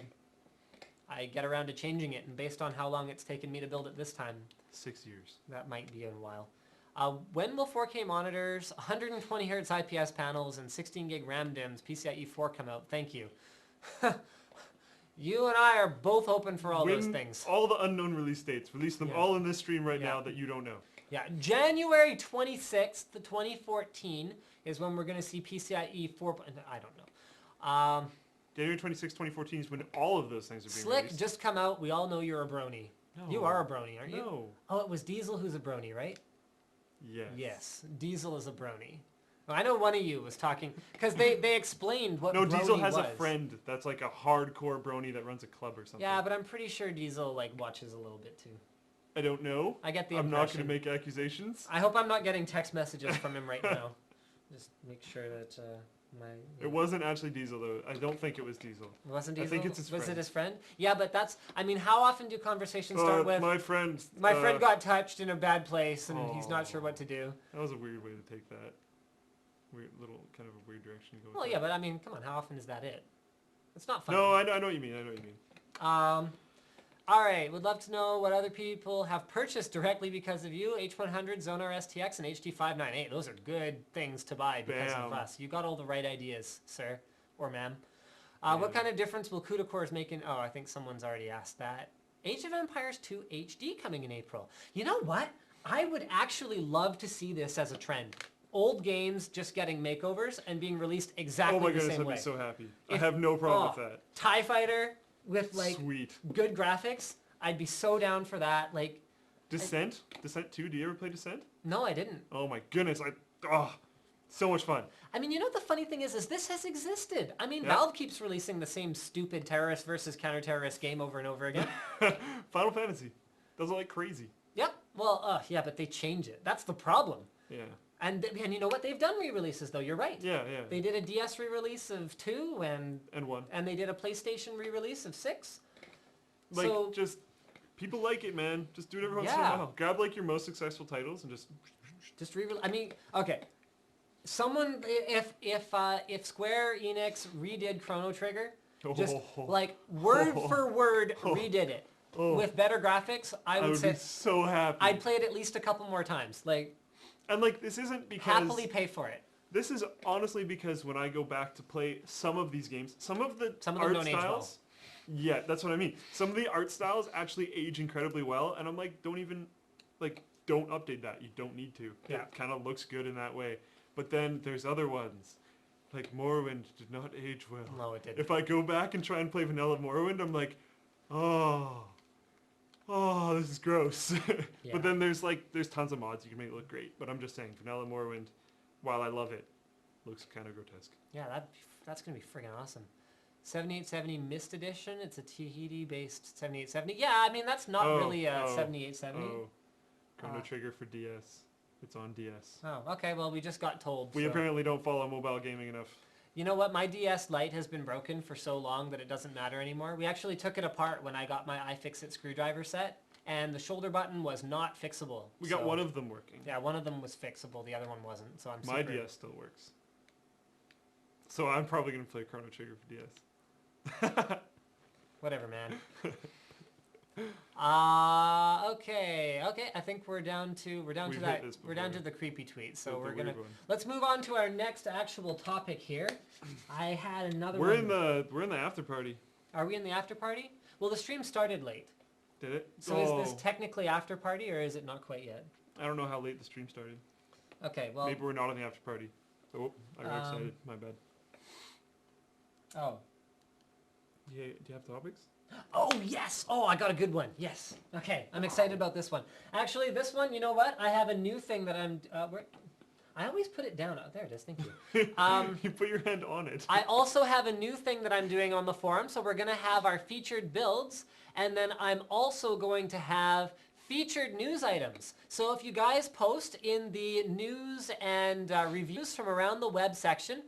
I get around to changing it. And based on how long it's taken me to build it this time, 6 years. That might be a while. When will 4K monitors, 120 Hz IPS panels, and 16 gig RAM DIMMs PCIe 4 come out? Thank you. You and I are both open for all those things. All the unknown release dates. Release them all in this stream right now that you don't know. Yeah, January 26th, 2014 is when we're going to see PCIe 4. I don't know. January 26, 2014 is when all of those things are being Slick, released. just come out. We all know you're a brony. No. You are a brony, aren't you? No. Oh, it was Diesel who's a brony, right? Yes. Yes, Diesel is a brony. I know one of you was talking, because they explained what brony Diesel has was. a friend that's like a hardcore brony that runs a club or something. Yeah, but I'm pretty sure Diesel like watches a little bit too. I don't know. I get the I'm impression. not going to make accusations. I hope I'm not getting text messages from him right now. Just make sure that It wasn't actually Diesel though. I don't think it was Diesel. It wasn't Diesel? I think it's his friend. Was it his friend? Yeah, but that's, I mean, how often do conversations start with, my friend got touched in a bad place and he's not sure what to do. That was a weird way to take that. Weird little, kind of a weird direction to go with Well, that. yeah, but I mean, come on, how often is that it? It's not fun. No, I know what you mean. I know what you mean. All right, would love to know what other people have purchased directly because of you. H100, Zonar STX, and HD598. Those are good things to buy because of us. You got all the right ideas, sir or ma'am. What kind of difference will CUDA cores make in... Oh, I think someone's already asked that. Age of Empires 2 HD coming in April. You know what? I would actually love to see this as a trend. Old games just getting makeovers and being released exactly the same way. Oh my goodness, I'd be so happy. I have no problem with that. TIE Fighter with like Sweet. good graphics. I'd be so down for that. Like Descent? Descent 2? Do you ever play Descent? No, I didn't. Oh my goodness. So much fun. I mean, you know, the funny thing is this has existed. I mean, Valve keeps releasing the same stupid terrorist versus counter-terrorist game over and over again. Final Fantasy. Does it like crazy. Yep. Well, yeah, but they change it. That's the problem. Yeah. And you know what? They've done re-releases, though. You're right. Yeah. They did a DS re-release of 2 and 1. And they did a PlayStation re-release of 6. Like, so, just People like it, man. Just do it every once in a Yeah. while. Grab like your most successful titles and just I mean, okay. Someone, if Square Enix redid Chrono Trigger, just like word for word redid it with better graphics, I would say be so happy. I'd play it at least a couple more times. Like, and like this isn't because happily pay for it. This is honestly because when I go back to play some of these games, some of them don't age well. Yeah, that's what I mean. Some of the art styles actually age incredibly well, and I'm like, don't update that. You don't need to. Yeah. It kind of looks good in that way. But then there's other ones, like Morrowind did not age well. No, it didn't. If I go back and try and play vanilla Morrowind, I'm like, oh, this is gross. Yeah. But then there's tons of mods you can make it look great. But I'm just saying, vanilla Morrowind, while I love it, looks kind of grotesque. Yeah, that's gonna be friggin' awesome. 7870 Mist Edition. It's a Tahiti-based 7870. Yeah, I mean that's not really a 7870. Oh, Chrono Trigger for DS. It's on DS. Oh, okay. Well, we just got told. We apparently don't follow mobile gaming enough. You know what? My DS Lite has been broken for so long that it doesn't matter anymore. We actually took it apart when I got my iFixit screwdriver set, and the shoulder button was not fixable. We got one of them working. Yeah, one of them was fixable. The other one wasn't. So My DS still works. So I'm probably gonna play Chrono Trigger for DS. Whatever, man. Okay. I think we're down to the creepy tweet. So let's move on to our next actual topic here. I had another we're in the after party. Are we in the after party? Well, the stream started late. Did it? So is this technically after party or is it not quite yet? I don't know how late the stream started. Okay, well maybe we're not in the after party. Oh, I got excited. My bad. Oh. Yeah, do you have topics? Oh, yes! Oh, I got a good one. Yes. Okay, I'm excited about this one. Actually, this one, you know what? I have a new thing that I'm... I always put it down. Oh, there it is. Thank you. You put your hand on it. I also have a new thing that I'm doing on the forum. So we're going to have our featured builds. And then I'm also going to have featured news items. So if you guys post in the news and reviews from around the web section,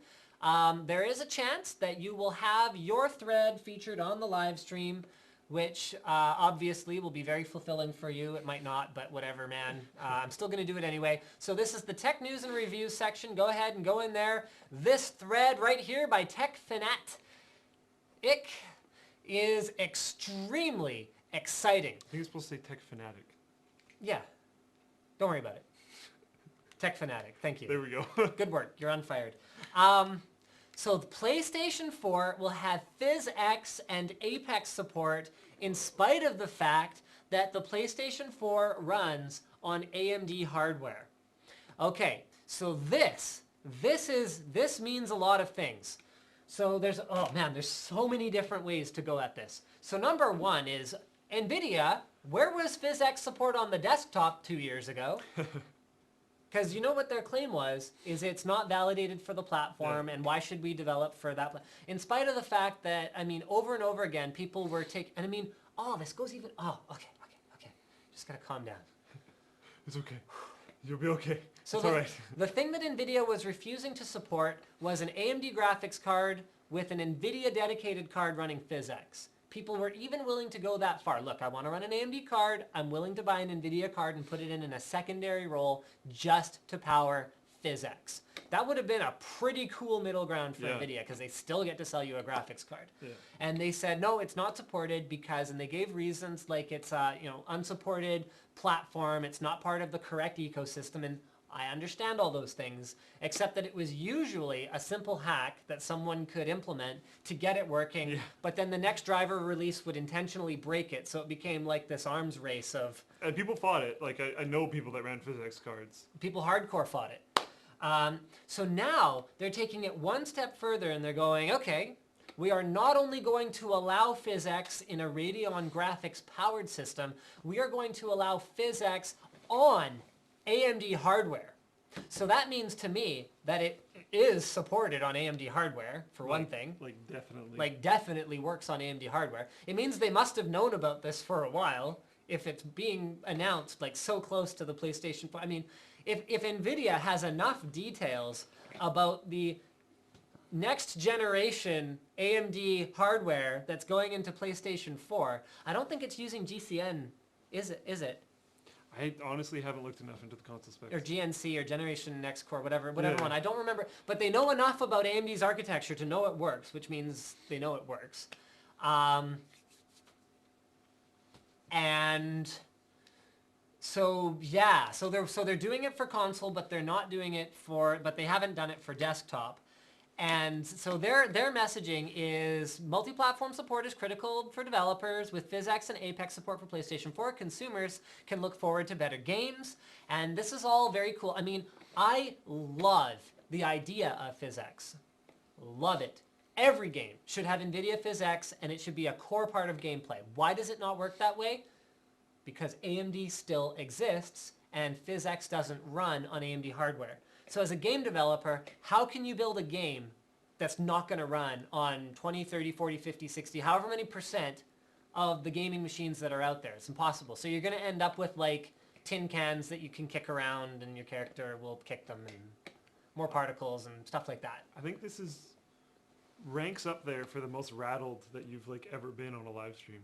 there is a chance that you will have your thread featured on the live stream, which obviously will be very fulfilling for you. It might not, but whatever, man. I'm still going to do it anyway. So this is the Tech News and Reviews section. Go ahead and go in there. This thread right here by Tech Fanatic is extremely exciting. I think it's supposed to say Tech Fanatic. Yeah. Don't worry about it. Tech Fanatic. Thank you. There we go. Good work. You're unfired. So the PlayStation 4 will have PhysX and Apex support in spite of the fact that the PlayStation 4 runs on AMD hardware. Okay, so this means a lot of things. So there's so many different ways to go at this. So number one is NVIDIA, where was PhysX support on the desktop 2 years ago? Because you know what their claim was, is it's not validated for the platform, and why should we develop for that? In spite of the fact that, I mean, over and over again, people were taking, and I mean, this goes even, okay. Just gotta calm down. It's okay. You'll be okay. So it's all right. The thing that NVIDIA was refusing to support was an AMD graphics card with an NVIDIA dedicated card running PhysX. People were even willing to go that far. Look, I want to run an AMD card. I'm willing to buy an NVIDIA card and put it in a secondary role just to power PhysX. That would have been a pretty cool middle ground for NVIDIA because they still get to sell you a graphics card. Yeah. And they said, no, it's not supported because, and they gave reasons like it's unsupported platform. It's not part of the correct ecosystem. And I understand all those things, except that it was usually a simple hack that someone could implement to get it working, but then the next driver release would intentionally break it, so it became like this arms race of... And people fought it. Like, I know people that ran PhysX cards. People hardcore fought it. So now they're taking it one step further and they're going, okay, we are not only going to allow PhysX in a Radeon graphics powered system, we are going to allow PhysX on AMD hardware. So that means to me that it is supported on AMD hardware, for one thing. Definitely works on AMD hardware. It means they must have known about this for a while if it's being announced like so close to the PlayStation 4. I mean, if NVIDIA has enough details about the next generation AMD hardware that's going into PlayStation 4, I don't think it's using GCN, is it? I honestly haven't looked enough into the console specs. Or GNC or Generation Next Core, whatever Yeah. one. I don't remember, but they know enough about AMD's architecture to know it works, which means they know it works. And so yeah, so they're doing it for console, but they're not doing it but they haven't done it for desktop. And so their messaging is multi-platform support is critical for developers. With PhysX and Apex support for PlayStation 4, consumers can look forward to better games. And this is all very cool. I mean, I love the idea of PhysX. Love it. Every game should have NVIDIA PhysX, and it should be a core part of gameplay. Why does it not work that way? Because AMD still exists, and PhysX doesn't run on AMD hardware. So as a game developer, how can you build a game that's not going to run on 20, 30, 40, 50, 60, however many percent of the gaming machines that are out there? It's impossible. So you're going to end up with like tin cans that you can kick around and your character will kick them and more particles and stuff like that. I think this ranks up there for the most rattled that you've like ever been on a live stream.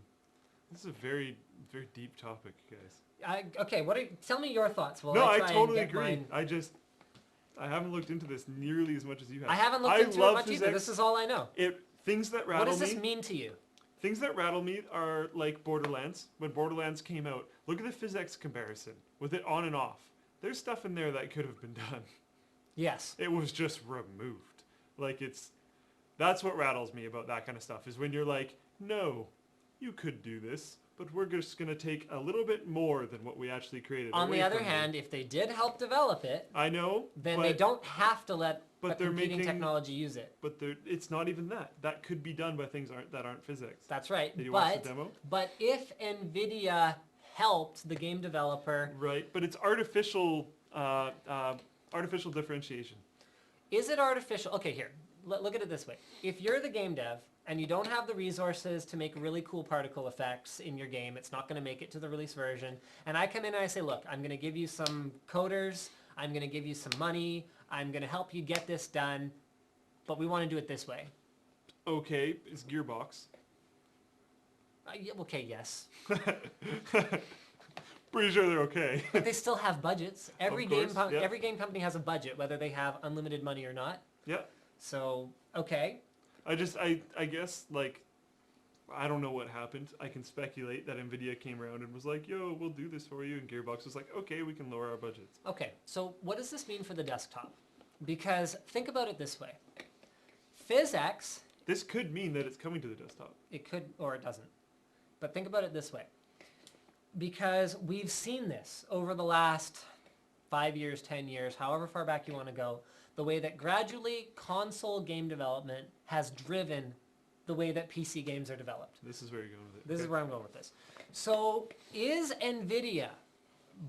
This is a very, very deep topic, guys. Okay, tell me your thoughts. No, I totally agree. I haven't looked into this nearly as much as you have. I haven't looked into it much either. This is all I know. Things that rattle me. What does this mean to you? Things that rattle me are like Borderlands. When Borderlands came out, look at the PhysX comparison with it on and off. There's stuff in there that could have been done. Yes. It was just removed. Like that's what rattles me about that kind of stuff is when you're like, no, you could do this, but we're just going to take a little bit more than what we actually created. On the other hand, if they did help develop it, I know, then they don't have to let a they're competing technology use it. But it's not even that. That could be done by things that aren't PhysX. That's right. Did you watch the demo? But if NVIDIA helped the game developer... Right, but it's artificial differentiation. Is it artificial? Okay, here. Look at it this way. If you're the game dev and you don't have the resources to make really cool particle effects in your game, it's not going to make it to the release version, and I come in and I say, look, I'm going to give you some coders, I'm going to give you some money, I'm going to help you get this done, but we want to do it this way. Okay, it's Gearbox. Okay, yes. Pretty sure they're okay. But they still have budgets. Every game company has a budget, whether they have unlimited money or not. Yeah. So, okay. I guess, like, I don't know what happened. I can speculate that NVIDIA came around and was like, yo, we'll do this for you. And Gearbox was like, okay, we can lower our budgets. Okay, so what does this mean for the desktop? Because think about it this way. PhysX... This could mean that it's coming to the desktop. It could, or it doesn't. But think about it this way. Because we've seen this over the last 5 years, 10 years, however far back you want to go, the way that gradually console game development has driven the way that PC games are developed. This is where you're going with it. This is where I'm going with this. So is NVIDIA,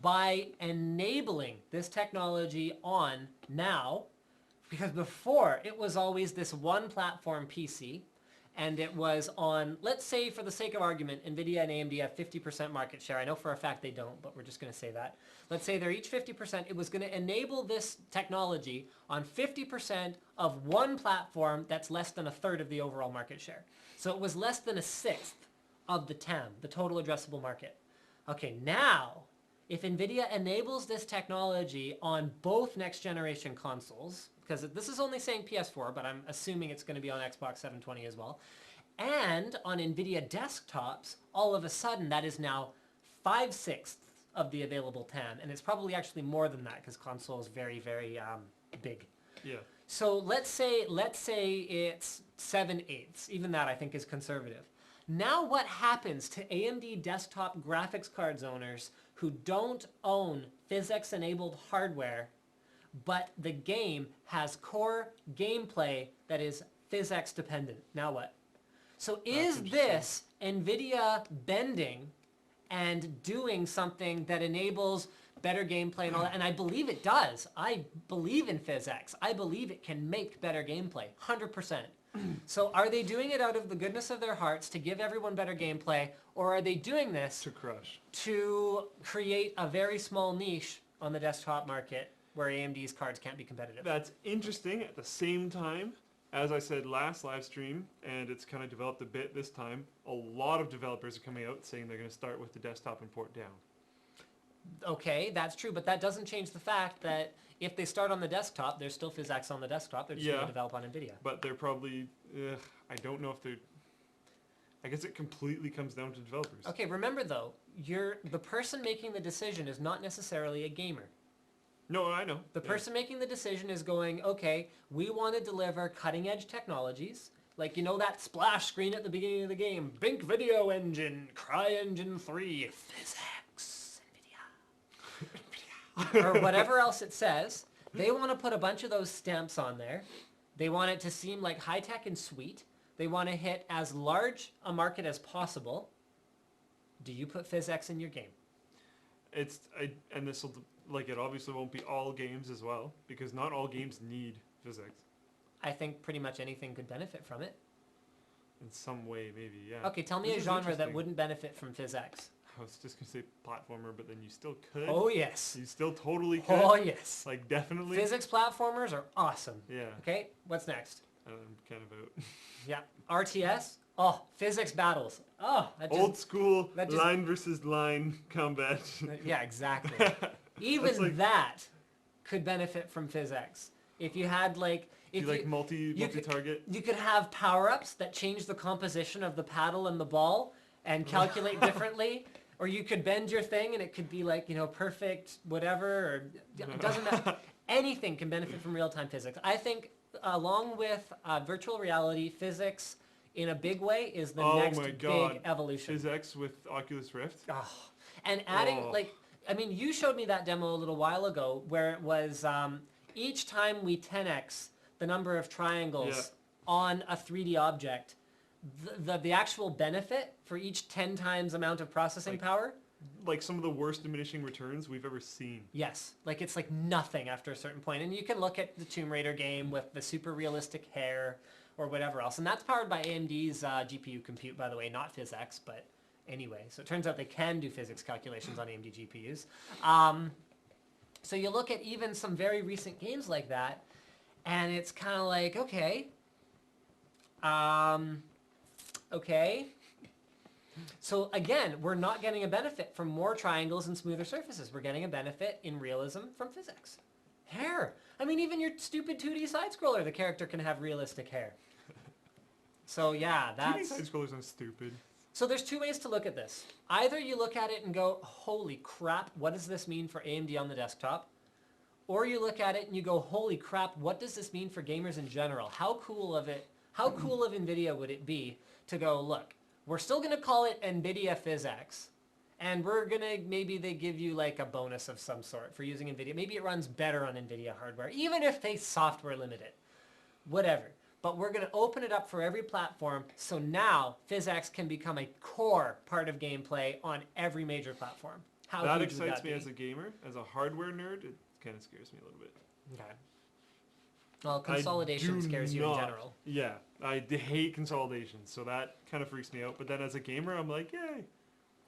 by enabling this technology on now, because before it was always this one platform PC, and it was on, let's say for the sake of argument, NVIDIA and AMD have 50% market share. I know for a fact they don't, but we're just going to say that. Let's say they're each 50%. It was going to enable this technology on 50% of one platform that's less than a third of the overall market share. So it was less than a sixth of the TAM, the total addressable market. Okay, now, if NVIDIA enables this technology on both next generation consoles, because this is only saying PS4, but I'm assuming it's going to be on Xbox 720 as well, and on NVIDIA desktops, all of a sudden that is now 5/6 of the available TAM, and it's probably actually more than that because console is very, very big. Yeah. So let's say it's 7/8. Even that I think is conservative. Now what happens to AMD desktop graphics cards owners who don't own PhysX-enabled hardware, but the game has core gameplay that is PhysX dependent? Now what? So is this NVIDIA bending and doing something that enables better gameplay and all that? And I believe it does. I believe in PhysX. I believe it can make better gameplay, 100%. So are they doing it out of the goodness of their hearts to give everyone better gameplay, or are they doing this to crush, to create a very small niche on the desktop market where AMD's cards can't be competitive? That's interesting. At the same time, as I said last live stream, and it's kind of developed a bit this time, a lot of developers are coming out saying they're going to start with the desktop and port down. Okay, that's true, but that doesn't change the fact that if they start on the desktop, there's still PhysX on the desktop. They're just going to develop on NVIDIA. But they're probably, I don't know if they're, I guess it completely comes down to developers. Okay, remember though, the person making the decision is not necessarily a gamer. No, I know. The person making the decision is going, okay, we want to deliver cutting edge technologies. Like, you know that splash screen at the beginning of the game, Boinc Video Engine, CryEngine 3, PhysX, NVIDIA, or whatever else it says. They want to put a bunch of those stamps on there. They want it to seem like high tech and sweet. They want to hit as large a market as possible. Do you put PhysX in your game? And this will, like, it obviously won't be all games as well, because not all games need physics. I think pretty much anything could benefit from it. In some way, maybe, yeah. Okay, tell me a genre that wouldn't benefit from PhysX. I was just going to say platformer, but then you still could. Oh, yes. You still totally could. Oh, yes. Like, definitely. Physics platformers are awesome. Yeah. Okay, what's next? I'm kind of out. Yeah, RTS. Oh, physics battles. Oh, that just, Old school that just- line versus line combat. Yeah, exactly. Even that could benefit from PhysX. If you had like, if you like multi-target. You could have power-ups that change the composition of the paddle and the ball and calculate differently. Or you could bend your thing and it could be like, you know, perfect whatever. Or it doesn't matter. Anything can benefit from real-time physics. I think along with virtual reality, physics in a big way is the next big evolution. PhysX with Oculus Rift. Oh. And adding, like, I mean, you showed me that demo a little while ago where it was each time we 10x the number of triangles on a 3D object, the actual benefit for each 10 times amount of processing power. Like some of the worst diminishing returns we've ever seen. Yes, like it's like nothing after a certain point. And you can look at the Tomb Raider game with the super realistic hair or whatever else. And that's powered by AMD's GPU compute, by the way, not PhysX, but anyway. So it turns out they can do physics calculations on AMD GPUs. So you look at even some very recent games like that, and it's kind of like, okay. Okay. So again, we're not getting a benefit from more triangles and smoother surfaces. We're getting a benefit in realism from physics. Hair. I mean, even your stupid 2D side-scroller, the character can have realistic hair. So yeah, that's... 2D side-scrollers are stupid. So there's two ways to look at this. Either you look at it and go, holy crap, what does this mean for AMD on the desktop? Or you look at it and you go, holy crap, what does this mean for gamers in general? How cool of NVIDIA would it be to go, look, we're still going to call it NVIDIA PhysX, and we're going to, maybe they give you like a bonus of some sort for using NVIDIA. Maybe it runs better on NVIDIA hardware, even if they software limit it. Whatever. But we're going to open it up for every platform, so now PhysX can become a core part of gameplay on every major platform. How that huge would excites that me be? as a gamer. As a hardware nerd, it kind of scares me a little bit. Okay. Well, consolidation scares you in general. Yeah, I hate consolidation, so that kind of freaks me out. But then as a gamer, I'm like, yay.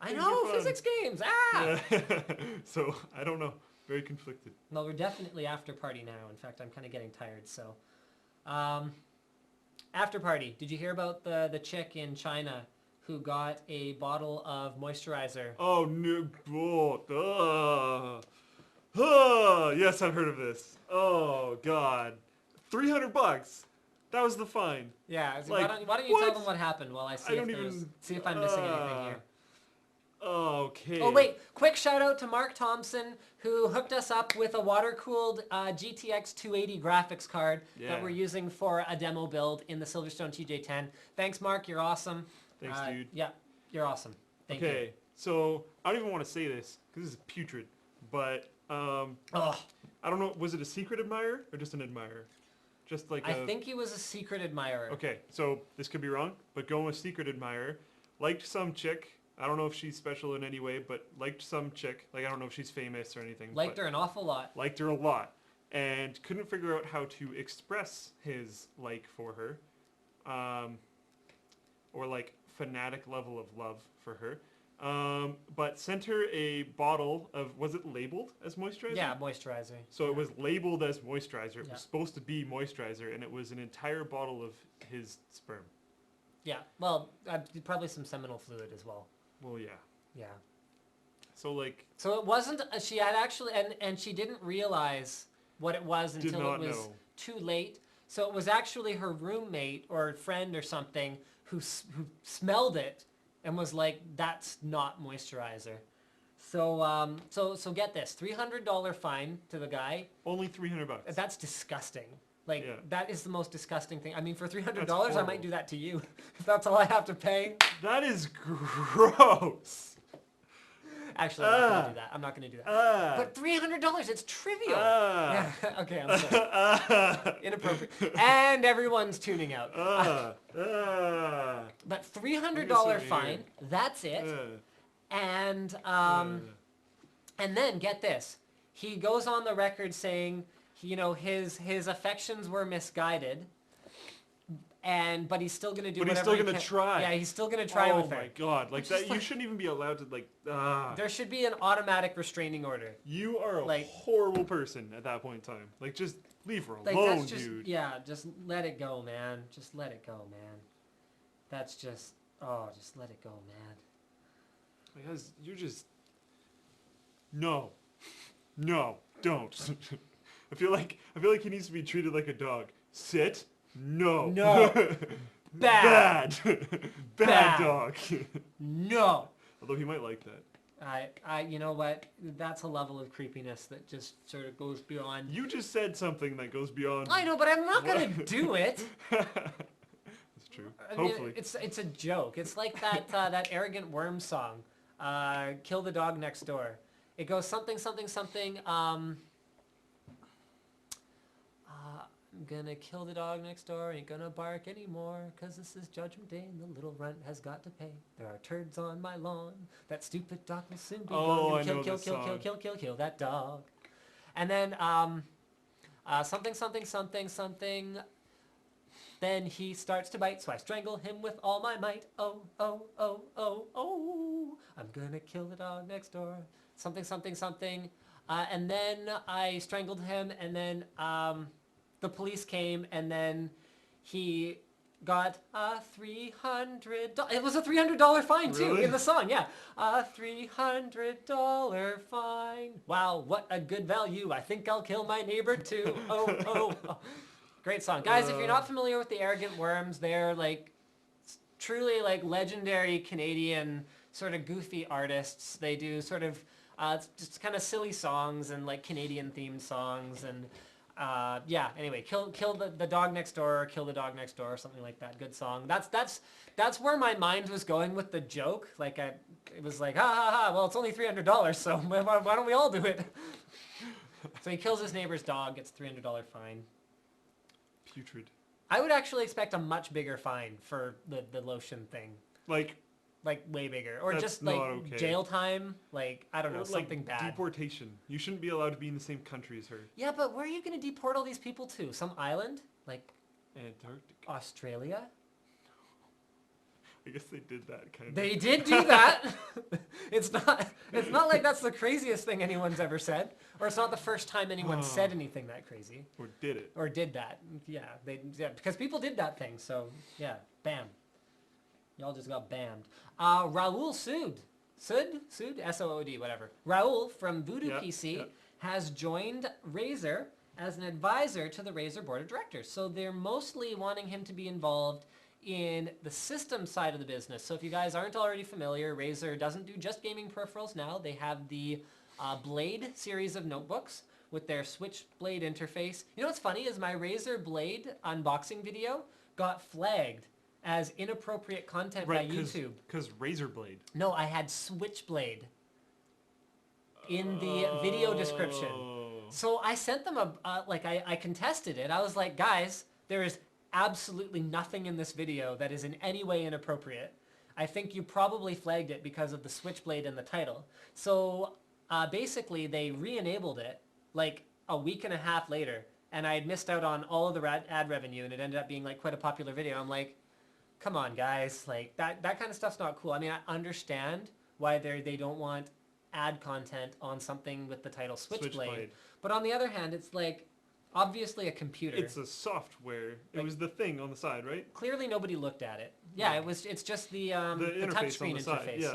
I know, physics games! Ah! Yeah. So, I don't know. Very conflicted. Well, we're definitely after party now. In fact, I'm kind of getting tired, so. After party. Did you hear about the chick in China who got a bottle of moisturizer? Oh, no. Yes, I've heard of this. Oh, God. $300. That was the fine. Yeah, so Like, why don't you tell them what happened while I see if I'm missing anything here. Okay. Oh wait, quick shout out to Mark Thompson who hooked us up with a water-cooled GTX 280 graphics card that we're using for a demo build in the Silverstone TJ10. Thanks Mark, you're awesome. Thanks dude. Yeah, you're awesome. Thank you. Okay, so I don't even want to say this because this is putrid, but I don't know, was it a secret admirer or just an admirer? Just like I think he was a secret admirer. Okay, so this could be wrong, but going with secret admirer, liked some chick. I don't know if she's special in any way, but liked some chick. Like, I don't know if she's famous or anything. Liked her an awful lot. Liked her a lot. And couldn't figure out how to express his like for her. Or like fanatic level of love for her. But sent her a bottle of, was it labeled as moisturizer? Yeah, moisturizer. So it was labeled as moisturizer. It Yeah. was supposed to be moisturizer, and it was an entire bottle of his sperm. Yeah, well, probably some seminal fluid as well. Well, yeah. Yeah. So, like... So it wasn't, she had actually, and she didn't realize what it was Did until it not was know. too late. So it was actually her roommate or friend or something who smelled it and was like, that's not moisturizer. So, so get this, $300 fine to the guy. Only $300. That's disgusting. Like, Yeah. that is the most disgusting thing. I mean, for $300, That's I horrible. might do that to you. If that's all I have to pay. That is gross. Actually, I'm not going to do that. I'm not going to do that. But $300, it's trivial. Yeah, okay, I'm sorry. Inappropriate. And everyone's tuning out. But $300 fine, that's it. And then, get this. He goes on the record saying, you know, his affections were misguided. But he's still gonna do whatever. But he's still he gonna can. try. Yeah, he's still gonna try with her. Oh my god! Like that, you shouldn't even be allowed to like. There should be an automatic restraining order. You are a Like- horrible person at that point in time. Like, just leave her Like alone, that's just dude. yeah, just let it go, man. Just let it go, man. That's just just let it go, man. Because you're just. No, don't. I feel like he needs to be treated like a dog. Sit. No. Bad. Bad dog. No. Although he might like that. You know what? That's a level of creepiness that just sort of goes beyond. You just said something that goes beyond. I know, but I'm not gonna do it. That's true. I mean, Hopefully. it's a joke. It's like that that arrogant worm song, "Kill the Dog Next Door." It goes something. I'm gonna kill the dog next door, ain't gonna bark anymore, 'cause this is Judgment Day and the little runt has got to pay. There are turds on my lawn, that stupid dog will soon be gone. I know Kill this song. that dog. And then, something. Then he starts to bite, so I strangle him with all my might. Oh. I'm gonna kill the dog next door. Something. And then I strangled him, and then, the police came, and then he got a $300. It was a $300 fine too. Really? In the song, yeah, a $300 fine. Wow, what a good value! I think I'll kill my neighbor too. Oh. Great song, guys. If you're not familiar with the Arrogant Worms, they're like truly like legendary Canadian sort of goofy artists. They do sort of just kind of silly songs and like Canadian themed songs and. Anyway, kill the dog next door, kill the dog next door, something like that. Good song. That's where my mind was going with the joke. Like it was like, ha. Well, it's only $300, so why don't we all do it? So he kills his neighbor's dog, gets $300 fine. Putrid. I would actually expect a much bigger fine for the lotion thing. Like way bigger, or That's just like not okay. jail time. Like I don't know, Or, something like, bad. Deportation. You shouldn't be allowed to be in the same country as her. Yeah, but where are you going to deport all these people to? Some island? Like Antarctica. Australia? I guess they did that kind of. They did do that. It's not like that's the craziest thing anyone's ever said, or it's not the first time anyone said anything that crazy. Or did it. Or did that. Yeah, because people did that thing. So, yeah, bam. Y'all just got bammed. Raul Sood, S-O-O-D, whatever. Raul from Voodoo PC has joined Razer as an advisor to the Razer board of directors. So they're mostly wanting him to be involved in the system side of the business. So if you guys aren't already familiar, Razer doesn't do just gaming peripherals now. They have the Blade series of notebooks with their Switchblade interface. You know what's funny is my Razer Blade unboxing video got flagged as inappropriate content by YouTube. Because Razor Blade. No, I had Switchblade in the video description. So I sent them I contested it. I was like, guys, there is absolutely nothing in this video that is in any way inappropriate. I think you probably flagged it because of the Switchblade in the title. So basically they re-enabled it like a week and a half later, and I had missed out on all of the ad revenue, and it ended up being like quite a popular video. I'm like, come on, guys, like that kind of stuff's not cool. I mean, I understand why they don't want ad content on something with the title Switchblade. Switchblade. But on the other hand, it's like obviously a computer. It's a software. It was the thing on the side, right? Clearly nobody looked at it. Yeah, it's just the interface touchscreen on the side. interface.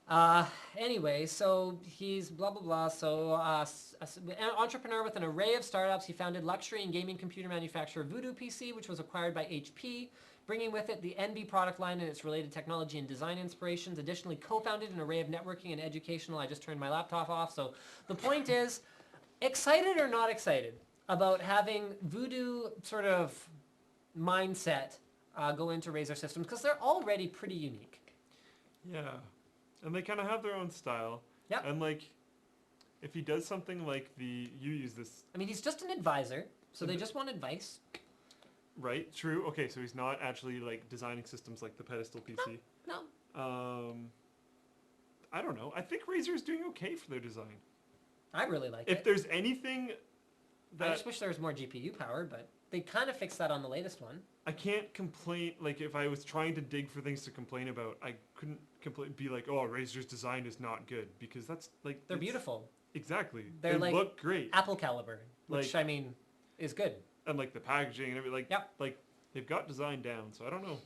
Yeah. Anyway, so he's blah blah blah. So an entrepreneur with an array of startups, he founded luxury and gaming computer manufacturer Voodoo PC, which was acquired by HP, bringing with it the NB product line and its related technology and design inspirations. Additionally, co-founded an array of networking and educational. I just turned my laptop off. So the point is, excited or not excited about having Voodoo sort of mindset go into Razer systems, because they're already pretty unique. Yeah. And they kind of have their own style. Yep. And like, if he does something like you use this. I mean, he's just an advisor, so they just want advice. Right, true. Okay, so he's not actually like designing systems like the pedestal PC. No. I don't know. I think Razer is doing okay for their design. I really like it. If there's anything that... I just wish there was more GPU power, but they kind of fixed that on the latest one. I can't complain, like if I was trying to dig for things to complain about, I couldn't be like, oh, Razer's design is not good, because that's like... They're beautiful. Exactly. They like, look great. Apple caliber, which I mean, is good. And like the packaging and everything, like they've got design down, so I don't know.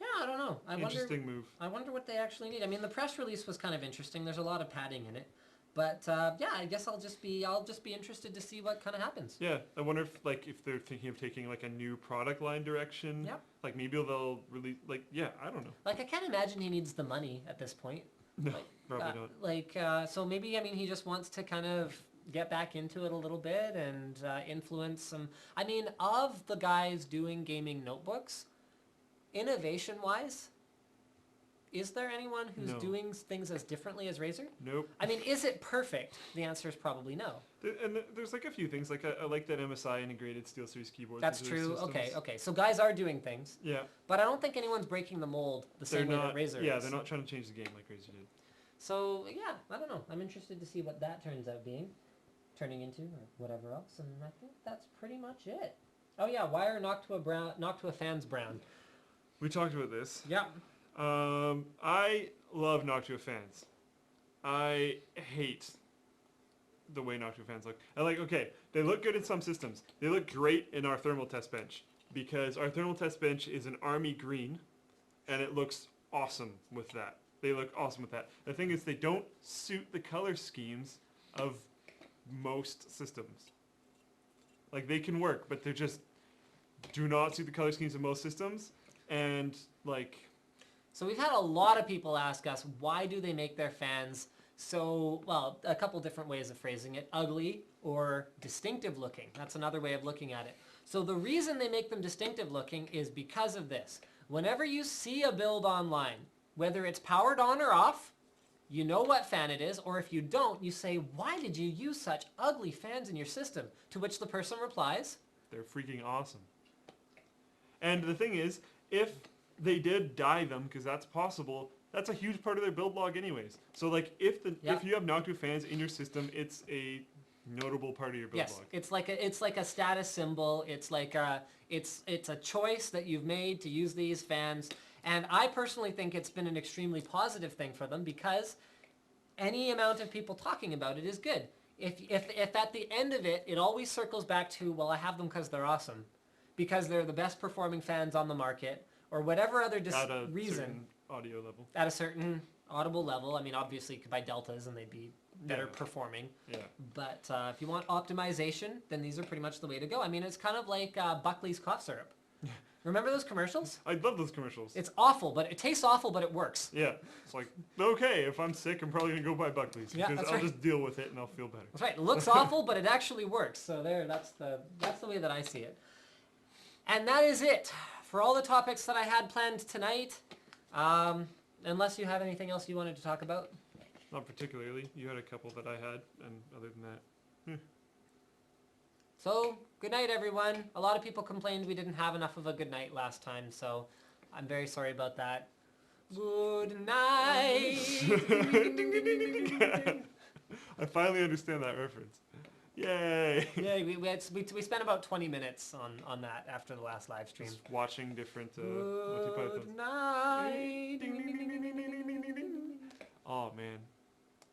Yeah, I don't know. Interesting move. I wonder what they actually need. I mean, the press release was kind of interesting. There's a lot of padding in it. But yeah, I guess I'll just be interested to see what kind of happens. Yeah, I wonder if they're thinking of taking like a new product line direction. Yep. Like maybe they'll really I don't know. Like I can't imagine he needs the money at this point. No, probably not. So maybe he just wants to kind of get back into it a little bit and influence some. I mean, of the guys doing gaming notebooks, innovation-wise, is there anyone who's doing things as differently as Razer? Nope. I mean, is it perfect? The answer is probably no. There's like a few things. Like I like that MSI integrated SteelSeries keyboards. That's true. Okay. So guys are doing things. Yeah. But I don't think anyone's breaking the mold the same way that Razer is. Yeah, they're not trying to change the game like Razer did. So yeah, I don't know. I'm interested to see what that turning into, or whatever else. And I think that's pretty much it. Oh yeah, wire knocked to a fan's brown. We talked about this. Yeah. I love Noctua fans. I hate the way Noctua fans look. They look good in some systems. They look great in our thermal test bench, because our thermal test bench is an army green, and it looks awesome with that. They look awesome with that. The thing is, they don't suit the color schemes of most systems. Like, they can work, but they just do not suit the color schemes of most systems, and like... So we've had a lot of people ask us, why do they make their fans so, well, a couple different ways of phrasing it, ugly or distinctive looking. That's another way of looking at it. So the reason they make them distinctive looking is because of this. Whenever you see a build online, whether it's powered on or off, you know what fan it is, or if you don't, you say, why did you use such ugly fans in your system? To which the person replies, they're freaking awesome. And the thing is, if they did dye them, because that's possible, that's a huge part of their build log anyways. So like if you have Noctua fans in your system, it's a notable part of your build log. It's like a status symbol. It's like it's a choice that you've made to use these fans. And I personally think it's been an extremely positive thing for them, because any amount of people talking about it is good. If at the end of it, it always circles back to, well, I have them because they're awesome, because they're the best performing fans on the market, or whatever other reason. Audio level. At a certain audible level. I mean, obviously, you could buy deltas and they'd be better performing. Yeah. But if you want optimization, then these are pretty much the way to go. I mean, it's kind of like Buckley's cough syrup. Remember those commercials? I love those commercials. It's awful, but it tastes awful, but it works. Yeah. It's like, okay, if I'm sick, I'm probably going to go buy Buckley's, because I'll just deal with it and I'll feel better. That's right. It looks awful, but it actually works. So that's the way that I see it. And that is it for all the topics that I had planned tonight. Unless you have anything else you wanted to talk about. Not particularly. You had a couple that I had, and other than that. So, good night, everyone. A lot of people complained we didn't have enough of a good night last time, so I'm very sorry about that. Good night. I finally understand that reference. Yay! Yeah, we spent about 20 minutes on that after the last live stream. Just watching different Good night.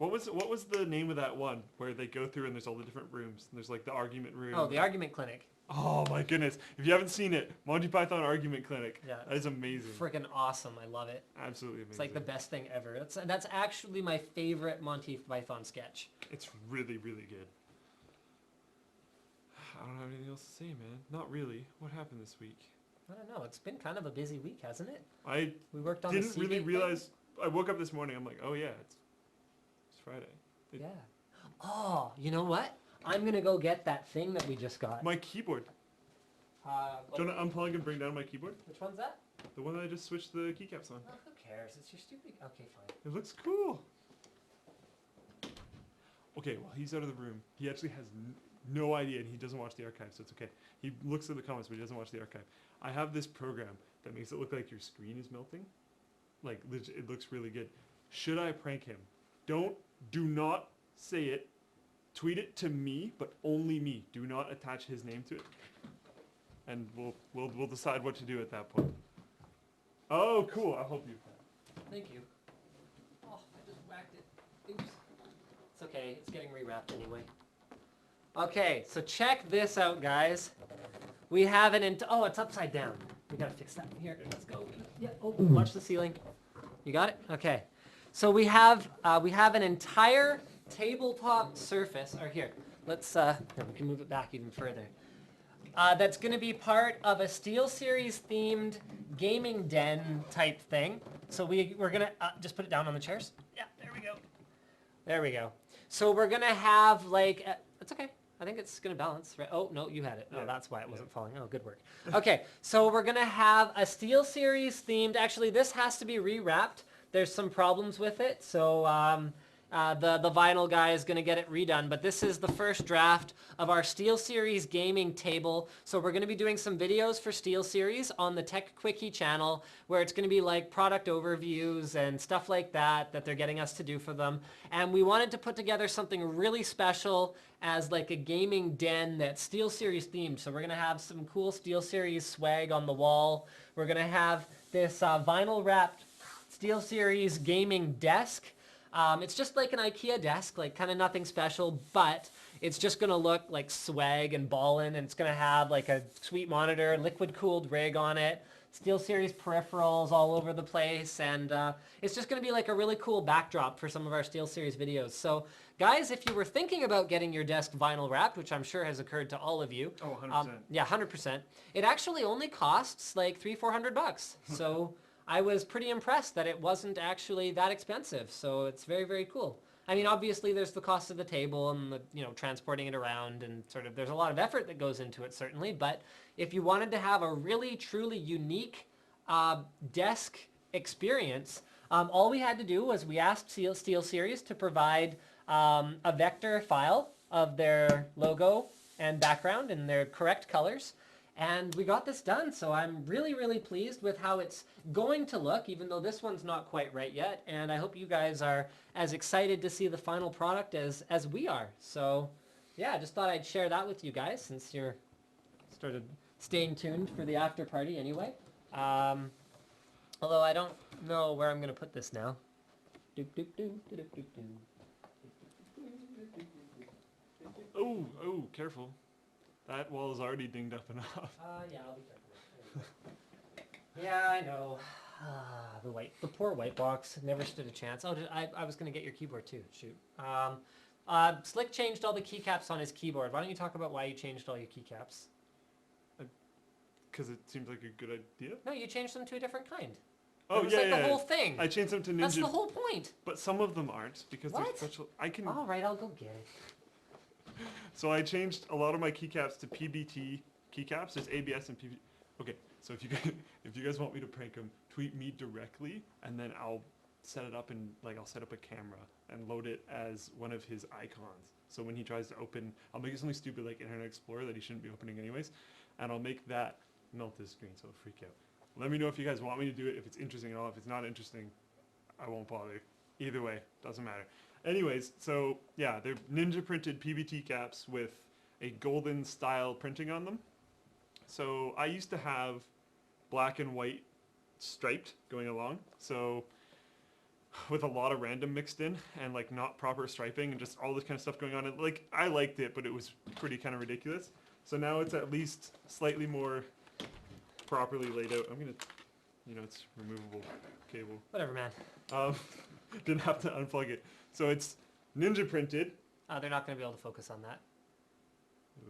What was the name of that one where they go through and there's all the different rooms? And there's like the argument room. Oh, the argument clinic. Oh my goodness! If you haven't seen it, Monty Python Argument Clinic. Yeah. That is amazing. Freaking awesome. I love it. Absolutely amazing. It's like the best thing ever. That's actually my favorite Monty Python sketch. It's really, really good. I don't have anything else to say, man. Not really. What happened this week? I don't know. It's been kind of a busy week, hasn't it? We worked on didn't the really Seagate realize. thing. I woke up this morning. I'm like, oh yeah, it's Friday. Yeah. Oh, you know what? I'm gonna go get that thing that we just got. My keyboard. Do you want to unplug and bring down my keyboard? Which one's that? The one that I just switched the keycaps on. Oh, who cares? It's your stupid... Okay, fine. It looks cool. Okay, well, he's out of the room. He actually has no idea, and he doesn't watch the archive, so it's okay. He looks at the comments, but he doesn't watch the archive. I have this program that makes it look like your screen is melting. Like, it looks really good. Should I prank him? Do not say it. Tweet it to me, but only me. Do not attach his name to it. And we'll decide what to do at that point. Oh, cool. I'll help you. Thank you. Oh, I just whacked it. Oops. It's okay. It's getting rewrapped anyway. Okay, so check this out, guys. We have oh, it's upside down. We gotta fix that. Here, let's go. Yeah. Oh, watch the ceiling. You got it? Okay. So we have an entire tabletop surface. Or here, let's here, we can move it back even further. That's going to be part of a SteelSeries themed gaming den type thing. So we're going to just put it down on the chairs. Yeah, there we go. There we go. So we're going to have like, it's okay. I think it's going to balance, right? Oh, no, you had it. Oh, that's why it wasn't falling. Oh, good work. Okay, so we're going to have a SteelSeries themed, actually this has to be rewrapped. There's some problems with it. So the vinyl guy is going to get it redone, but this is the first draft of our SteelSeries gaming table. So we're going to be doing some videos for SteelSeries on the Tech Quickie channel, where it's going to be like product overviews and stuff like that they're getting us to do for them. And we wanted to put together something really special as like a gaming den that's SteelSeries themed. So we're going to have some cool SteelSeries swag on the wall. We're going to have this vinyl wrapped SteelSeries gaming desk. It's just like an IKEA desk, like kind of nothing special, but it's just going to look like swag and ballin', and it's going to have like a sweet monitor, liquid cooled rig on it, SteelSeries peripherals all over the place, and it's just going to be like a really cool backdrop for some of our SteelSeries videos. So guys, if you were thinking about getting your desk vinyl wrapped, which I'm sure has occurred to all of you. Oh, 100%. Yeah, 100%. It actually only costs like $300-400. So I was pretty impressed that it wasn't actually that expensive, so it's very, very cool. I mean, obviously there's the cost of the table and the, transporting it around, and sort of there's a lot of effort that goes into it, certainly, but if you wanted to have a really, truly unique desk experience, all we had to do was we asked SteelSeries to provide a vector file of their logo and background in their correct colors. And we got this done, so I'm really, really pleased with how it's going to look, even though this one's not quite right yet. And I hope you guys are as excited to see the final product as we are. So, yeah, I just thought I'd share that with you guys, since you're sort of staying tuned for the after party anyway. Although I don't know where I'm going to put this now. Oh, careful. That wall is already dinged up enough. Yeah, I'll be careful. Yeah, I know. The poor white box never stood a chance. Oh, I was going to get your keyboard too. Shoot. Slick changed all the keycaps on his keyboard. Why don't you talk about why you changed all your keycaps? Because it seems like a good idea. No, you changed them to a different kind. Oh, was yeah, like the whole thing. I changed them to Ninja. That's the whole point. But some of them aren't, because they're special. All right, I'll go get it. So I changed a lot of my keycaps to PBT keycaps. There's ABS and PBT. Okay, so if you guys want me to prank him, tweet me directly, and then I'll set it up and I'll set up a camera and load it as one of his icons. So when he tries to open, I'll make it something stupid like Internet Explorer that he shouldn't be opening anyways, and I'll make that melt his screen so it'll freak out. Let me know if you guys want me to do it, if it's interesting at all. If it's not interesting, I won't bother. Either way, doesn't matter. Anyways, so yeah, they're Ninja printed PBT caps with a golden style printing on them. So I used to have black and white striped going along. So with a lot of random mixed in and like not proper striping and just all this kind of stuff going on. And like I liked it, but it was pretty kind of ridiculous. So now it's at least slightly more properly laid out. I'm gonna, it's removable cable. Whatever, man. Didn't have to unplug it. So it's ninja printed. They're not going to be able to focus on that.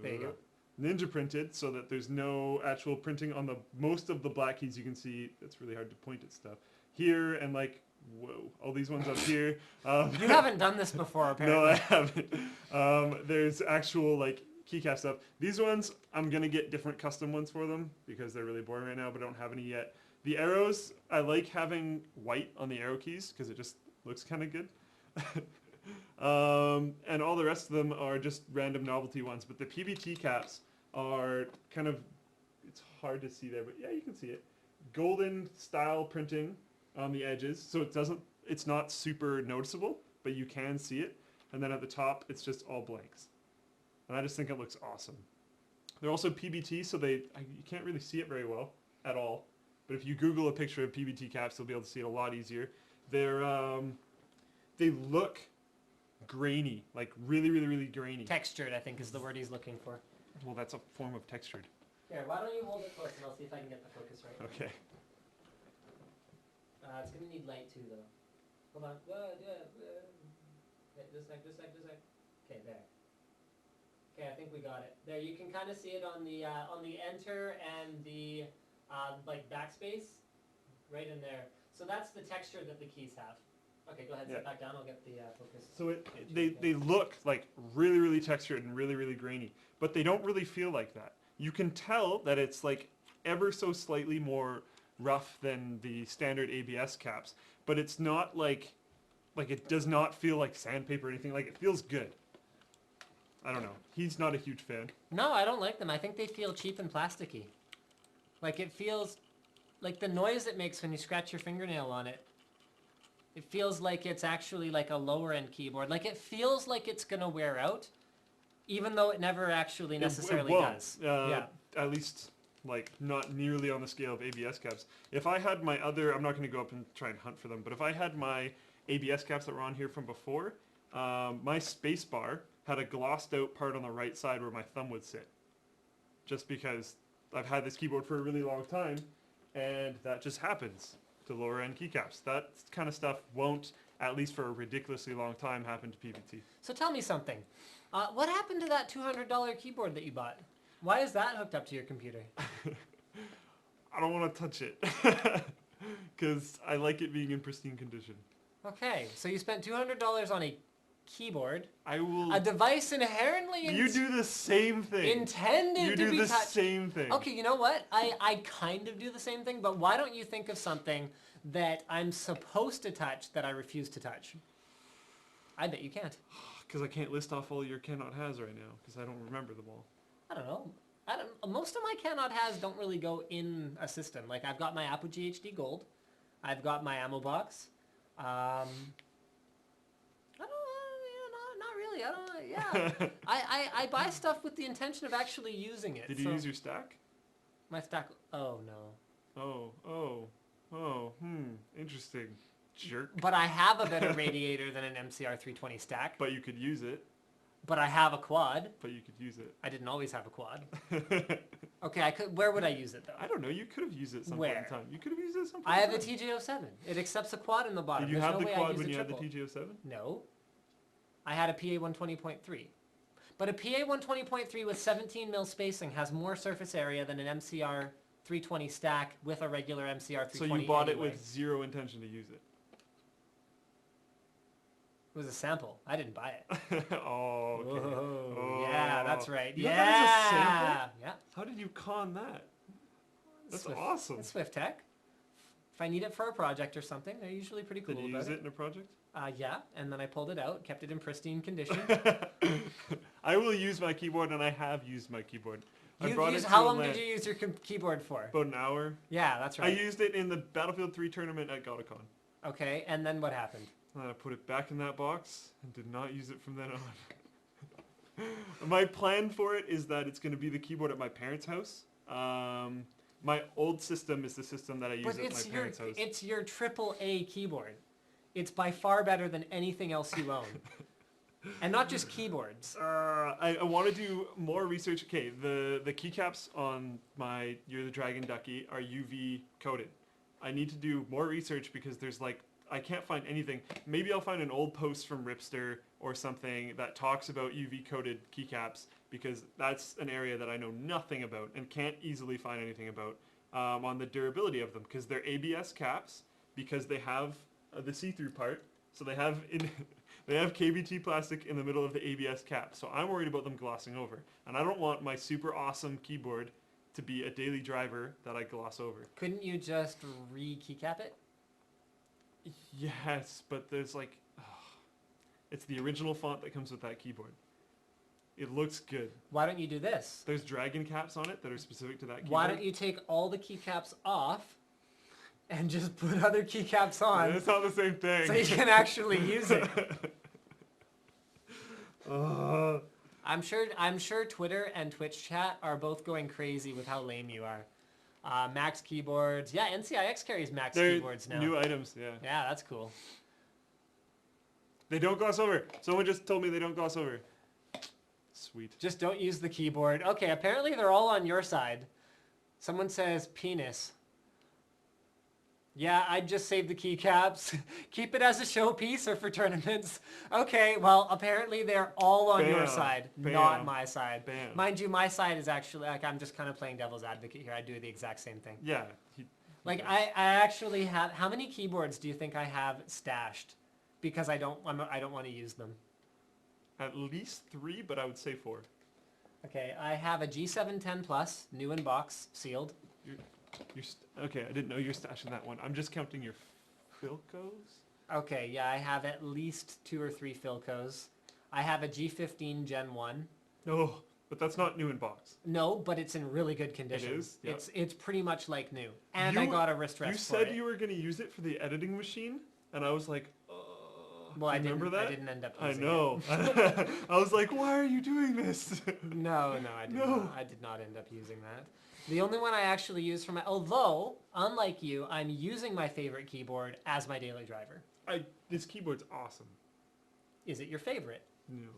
There you go. Ninja printed so that there's no actual printing on the most of the black keys. You can see it's really hard to point at stuff here and like whoa, all these ones up here. You haven't done this before, apparently. No, I haven't. There's actual like keycap stuff. These ones I'm gonna get different custom ones for them because they're really boring right now, but I don't have any yet. The arrows, I like having white on the arrow keys because it just looks kind of good. And all the rest of them are just random novelty ones, but the PBT caps are kind of, it's hard to see there, but yeah, you can see it. Golden style printing on the edges, so it's not super noticeable, but you can see it. And then at the top, it's just all blanks. And I just think it looks awesome. They're also PBT, so you can't really see it very well at all. But if you Google a picture of PBT caps, you'll be able to see it a lot easier. They look grainy, like really, really, really grainy. Textured, I think, is the word he's looking for. Well, that's a form of textured. Here, why don't you hold it close and I'll see if I can get the focus right. Okay. It's going to need light too, though. Hold on. Just a sec. Okay, there. Okay, I think we got it. There, you can kind of see it on the enter and the like backspace, right in there. So that's the texture that the keys have. Okay, go ahead, sit back down. I'll get the focus. So they look like really, really textured and really, really grainy, but they don't really feel like that. You can tell that it's like ever so slightly more rough than the standard ABS caps, but it's not like it does not feel like sandpaper or anything. Like it feels good. I don't know. He's not a huge fan. No, I don't like them. I think they feel cheap and plasticky. Like it feels like the noise it makes when you scratch your fingernail on it. It feels like it's actually like a lower end keyboard. Like it feels like it's gonna wear out, even though it never actually necessarily does. Yeah. At least like not nearly on the scale of ABS caps. If I had my other, I'm not gonna go up and try and hunt for them, but if I had my ABS caps that were on here from before, my space bar had a glossed out part on the right side where my thumb would sit. Just because I've had this keyboard for a really long time, and that just happens to lower end keycaps. That kind of stuff won't, at least for a ridiculously long time, happen to PBT. So tell me something. What happened to that $200 keyboard that you bought? Why is that hooked up to your computer? I don't want to touch it because I like it being in pristine condition. Okay, so you spent $200 on a keyboard. I will. A device inherently. You do the same thing. Intended to be You do the same thing. Okay, you know what? I kind of do the same thing, but why don't you think of something that I'm supposed to touch that I refuse to touch? I bet you can't. Because I can't list off all your cannot has right now because I don't remember them all. I don't know. Most of my cannot has don't really go in a system. Like I've got my Apogee HD Gold. I've got my ammo box. I buy stuff with the intention of actually using it. Did you use your stack? My stack. Oh no. Interesting. Jerk. But I have a better radiator than an MCR 320 stack. But you could use it. But I have a quad. But you could use it. I didn't always have a quad. Okay, I could. Where would I use it though? I don't know. You could have used it some point in time. You could have used it some point I have a TJ07. It accepts a quad in the bottom. Did you have the quad when you had the TJ07? No. I had a PA 120.3. But a PA 120.3 with 17 mil spacing has more surface area than an MCR 320 stack with a regular MCR 320. So you bought it with zero intention to use it? It was a sample. I didn't buy it. Oh, okay. Whoa. Yeah, that's right. You got that as a sample? Yeah. How did you con that? That's Swift, awesome. It's Swift Tech. If I need it for a project or something, they're usually pretty cool. Did you use it in a project? Yeah, and then I pulled it out, kept it in pristine condition. I will use my keyboard, and I have used my keyboard. How long did you use your keyboard for? About an hour. Yeah, that's right. I used it in the Battlefield 3 tournament at GotaCon. Okay, and then what happened? I put it back in that box and did not use it from then on. My plan for it is that it's going to be the keyboard at my parents' house. My old system is the system that I use at my parents' house. It's your AAA keyboard. It's by far better than anything else you own. And not just keyboards. I want to do more research. Okay, the keycaps on my You're the Dragon Ducky are UV coated. I need to do more research because there's like, I can't find anything. Maybe I'll find an old post from Ripster or something that talks about UV coated keycaps, because that's an area that I know nothing about and can't easily find anything about on the durability of them, because they're ABS caps, because they have the see-through part. So they have they have KBT plastic in the middle of the ABS cap. So I'm worried about them glossing over. And I don't want my super awesome keyboard to be a daily driver that I gloss over. Couldn't you just re-keycap it? Yes, but there's like, it's the original font that comes with that keyboard. It looks good. Why don't you do this? There's dragon caps on it that are specific to that keyboard. Why don't you take all the keycaps off and just put other keycaps on? It's not the same thing. So you can actually use it. I'm sure Twitter and Twitch chat are both going crazy with how lame you are. Max keyboards. Yeah, NCIX carries Max keyboards now. New items, yeah. Yeah, that's cool. They don't gloss over. Someone just told me they don't gloss over. Sweet. Just don't use the keyboard. Okay, apparently they're all on your side. Someone says penis. Yeah, I'd just save the keycaps. Keep it as a showpiece or for tournaments. Okay, well, apparently they're all on your side, not my side. Bam. Mind you, my side is actually, like, I'm just kind of playing devil's advocate here. I do the exact same thing. Yeah. Like, I actually have, how many keyboards do you think I have stashed? Because I don't want to use them. At least 3, but I would say 4. Okay, I have a G710 Plus, new in box, sealed. Okay, I didn't know you're stashing that one. I'm just counting your Philcos. Okay, yeah, I have at least 2 or 3 Philcos. I have a G15 Gen 1. Oh, but that's not new in box. No, but it's in really good condition. It is? Yeah. It's pretty much like new. And I got a wrist rest for it. You said you were going to use it for the editing machine, and I was like, well, I remember that? I didn't end up using it. I know. I was like, why are you doing this? No, I did not. I did not end up using that. The only one I actually use for my... Although, unlike you, I'm using my favorite keyboard as my daily driver. This keyboard's awesome. Is it your favorite? No.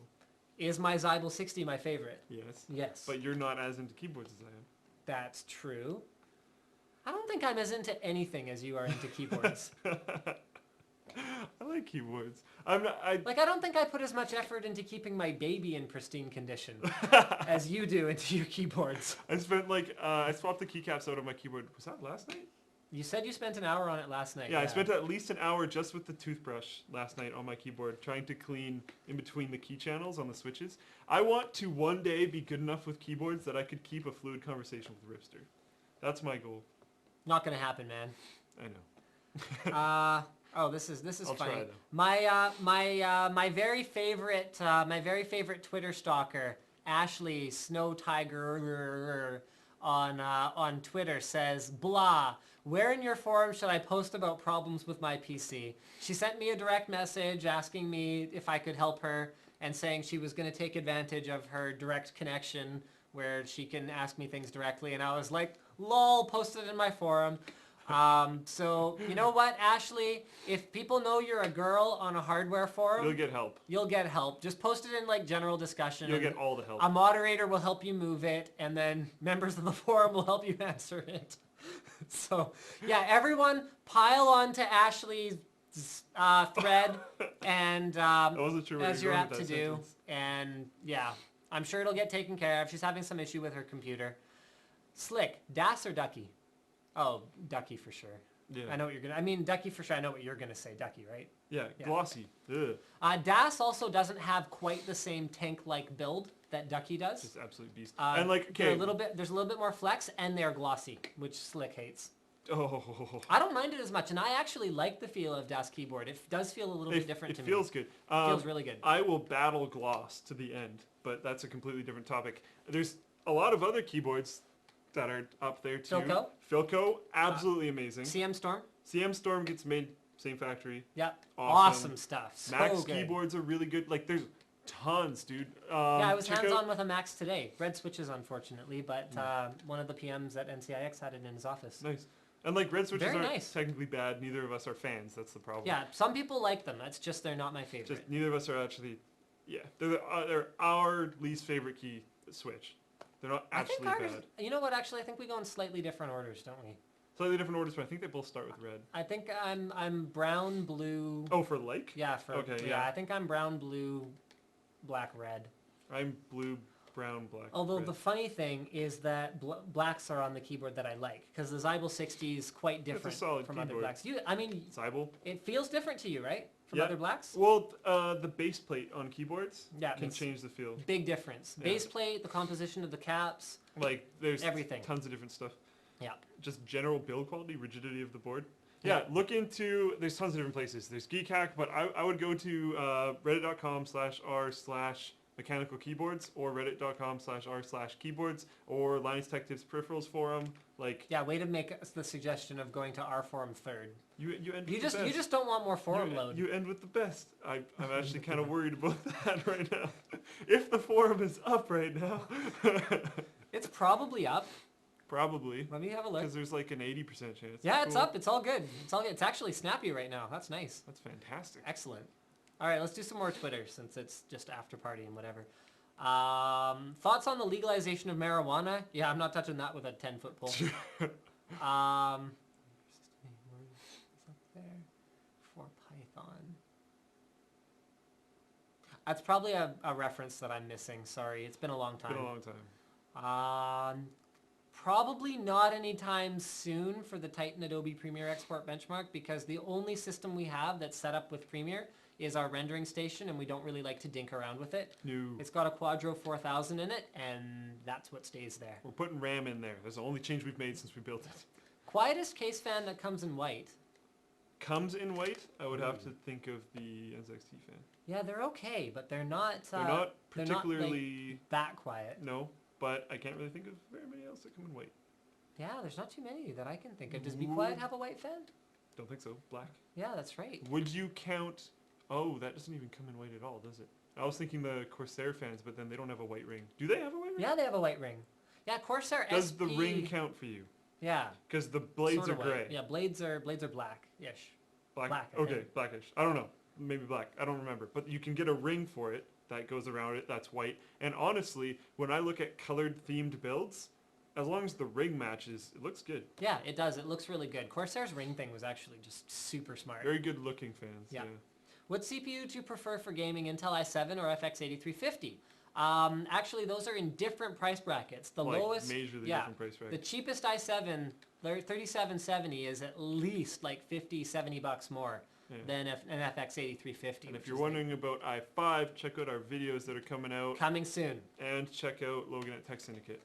Is my Zybel 60 my favorite? Yes. Yes. But you're not as into keyboards as I am. That's true. I don't think I'm as into anything as you are into keyboards. I like keyboards. I don't think I put as much effort into keeping my baby in pristine condition as you do into your keyboards. I spent I swapped the keycaps out of my keyboard. Was that last night? You said you spent an hour on it last night. Yeah, I spent at least an hour just with the toothbrush last night on my keyboard, trying to clean in between the key channels on the switches. I want to one day be good enough with keyboards that I could keep a fluid conversation with Ripster. That's my goal. Not gonna happen, man. I know. Oh, this is I'll funny. try, though. My very favorite Twitter stalker, Ashley Snow Tiger on Twitter says, blah, where in your forum should I post about problems with my PC? She sent me a direct message asking me if I could help her and saying she was going to take advantage of her direct connection where she can ask me things directly. And I was like, lol, post it in my forum. So, you know what, Ashley? If people know you're a girl on a hardware forum... You'll get help. You'll get help. Just post it in, general discussion. You'll get all the help. A moderator will help you move it, and then members of the forum will help you answer it. So, yeah, everyone pile on to Ashley's thread, and I wasn't sure as you're apt to do. Sentence. And, yeah, I'm sure it'll get taken care of. She's having some issue with her computer. Slick, Das or Ducky? Oh, Ducky for sure. Yeah. I know what you're gonna. I mean, Ducky for sure. I know what you're gonna say. Ducky, right? Yeah, glossy. Ugh. Das also doesn't have quite the same tank-like build that Ducky does. Just absolute beast. And There's a little bit more flex, and they're glossy, which Slick hates. Oh. I don't mind it as much, and I actually like the feel of Das keyboard. It does feel a little bit different to me. It feels good. It feels really good. I will battle gloss to the end, but that's a completely different topic. There's a lot of other keyboards that are up there too. Philco, absolutely amazing. CM Storm? CM Storm gets made, same factory. Yep. Awesome stuff. So Max good. keyboards are really good. There's tons, dude. Yeah, I was hands-on with a Max today. Red switches, unfortunately, but one of the PMs at NCIX had it in his office. Nice. And like red switches Very aren't nice. technically bad. Neither of us are fans. That's the problem. Yeah, some people like them. That's just they're not my favorite. Just neither of us are actually. Yeah, they're our least favorite key switch. They're not actually I think ours, bad. you know what? Actually, I think we go in slightly different orders, don't we? Slightly different orders, but I think they both start with red. I think I'm brown, blue. Oh, for like? Yeah, for Okay, yeah. yeah. I think I'm brown, blue, black, red. I'm blue, brown, black. Although red. the funny thing is that blacks are on the keyboard that I like because the Zybel 60 is quite different solid from other keyboard. blacks. I mean, Zybel. it feels different to you, right? From Yeah. other blacks? Well, the base plate on keyboards Yeah, can makes change the feel. big difference. Yeah. Base plate, the composition of the caps, Like there's everything. tons of different stuff. Yeah. Just general build quality, rigidity of the board. Yeah. Yeah, look into, there's tons of different places. There's Geekhack, but I would go to reddit.com/r/mechanical keyboards or reddit.com/r/keyboards or Linus Tech Tips Peripherals Forum. Like, Yeah, way to make the suggestion of going to our forum third. you end You with just the best. you just don't want more forum load. You end with the best. I'm actually kind of worried about that right now. If the forum is up right now. It's probably up. Probably. Let me have a look. Because there's like an 80% chance. Yeah, it's Cool. up. It's all good. It's all good. It's actually snappy right now. That's nice. That's fantastic. Excellent. All right, let's do some more Twitter since it's just after party and whatever. Thoughts on the legalization of marijuana? Yeah, I'm not touching that with a 10-foot pole. What's up there? For Python. That's probably a reference that I'm missing. Sorry, it's been a long time. Been a long time. Probably not anytime soon for the Titan Adobe Premiere Export Benchmark because the only system we have that's set up with Premiere is our rendering station and we don't really like to dink around with it. No. It's got a Quadro 4000 in it and that's what stays there. We're putting RAM in there. That's the only change we've made since we built it. Quietest case fan that comes in white. Comes in white, I would have to think of the NZXT fan. Yeah, they're okay, but they're not... They're not they're not, particularly... like, that quiet. No, but I can't really think of very many else that come in white. Yeah, there's not too many that I can think of. Does Be Quiet have a white fan? Don't think so. Black. Yeah, that's right. Would you count... Oh, that doesn't even come in white at all, does it? I was thinking the Corsair fans, but then they don't have a white ring. Do they have a white ring? Yeah, they have a white ring. Yeah, Corsair Does SP... the ring count for you? Yeah. Because the blades Sort of are gray. white. Yeah, blades are black-ish. Black. Black, I Okay, think. blackish. I don't know. Maybe black. I don't remember. But you can get a ring for it that goes around it that's white. And honestly, when I look at colored themed builds, as long as the ring matches, it looks good. Yeah, it does. It looks really good. Corsair's ring thing was actually just super smart. Very good looking fans. Yeah. Yeah. What CPU do you prefer for gaming, Intel i7 or FX 8350? Actually, those are in different price brackets. The Like, lowest, majorly yeah, different price the brackets. cheapest i7, 3770, is at least like 50, 70 bucks more Yeah. than an FX 8350. And which if you're is wondering about i5, check out our videos that are coming out. coming soon. And check out Logan at Tech Syndicate.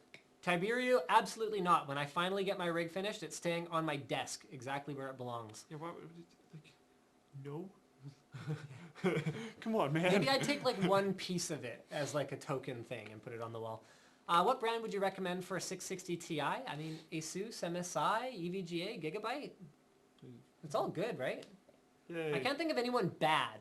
Tiberio, absolutely not. When I finally get my rig finished, it's staying on my desk, exactly where it belongs. Yeah, why would like, no? Come on, man. Maybe I'd take like one piece of it as like a token thing and put it on the wall. What brand would you recommend for a 660 Ti? I mean, Asus, MSI, EVGA, Gigabyte? It's all good, right? Yay. I can't think of anyone bad.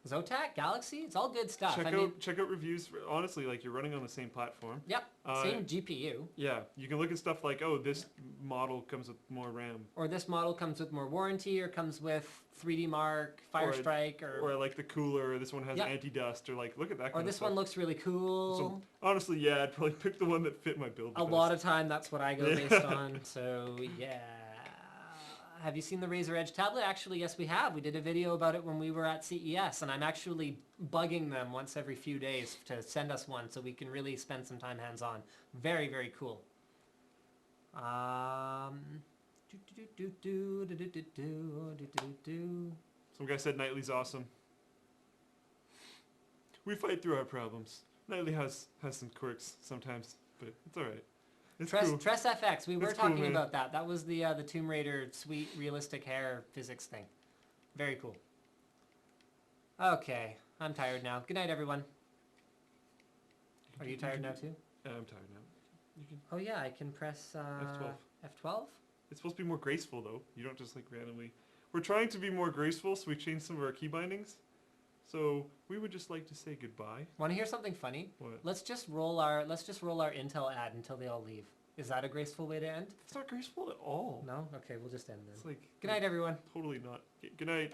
Zotac, Galaxy, it's all good stuff. Check out reviews. Honestly, like you're running on the same platform. Yep, same GPU. Yeah, you can look at stuff like, oh, this model comes with more RAM. Or this model comes with more warranty, or comes with 3D Mark, Firestrike, Or like the cooler, or this one has Yep. anti-dust, or like, look at that or kind of this stuff. one looks really cool. So, honestly, yeah, I'd probably pick the one that fit my build the A best. lot of time, that's what I go Yeah. based on. So yeah. Have you seen the Razer Edge tablet? Actually, yes, we have. We did a video about it when we were at CES, and I'm actually bugging them once every few days to send us one so we can really spend some time hands-on. Very, very cool. Some guy said Nightly's awesome. We fight through our problems. Nightly has some quirks sometimes, but it's all right. It's cool. Tress FX, we were It's cool, talking man. about that. That was the Tomb Raider sweet realistic hair physics thing. Very cool. Okay, I'm tired now. Good night, everyone. Are you tired now too? Yeah, I'm tired now. You can. Oh yeah, I can press F12. F12? It's supposed to be more graceful though. You don't just like randomly. We're trying to be more graceful, so we changed some of our key bindings. So we would just like to say goodbye. Want to hear something funny? What? Let's just roll our Intel ad until they all leave. Is that a graceful way to end? It's not graceful at all. No? Okay, we'll just end then. It's like Good night, everyone. totally not. Good night.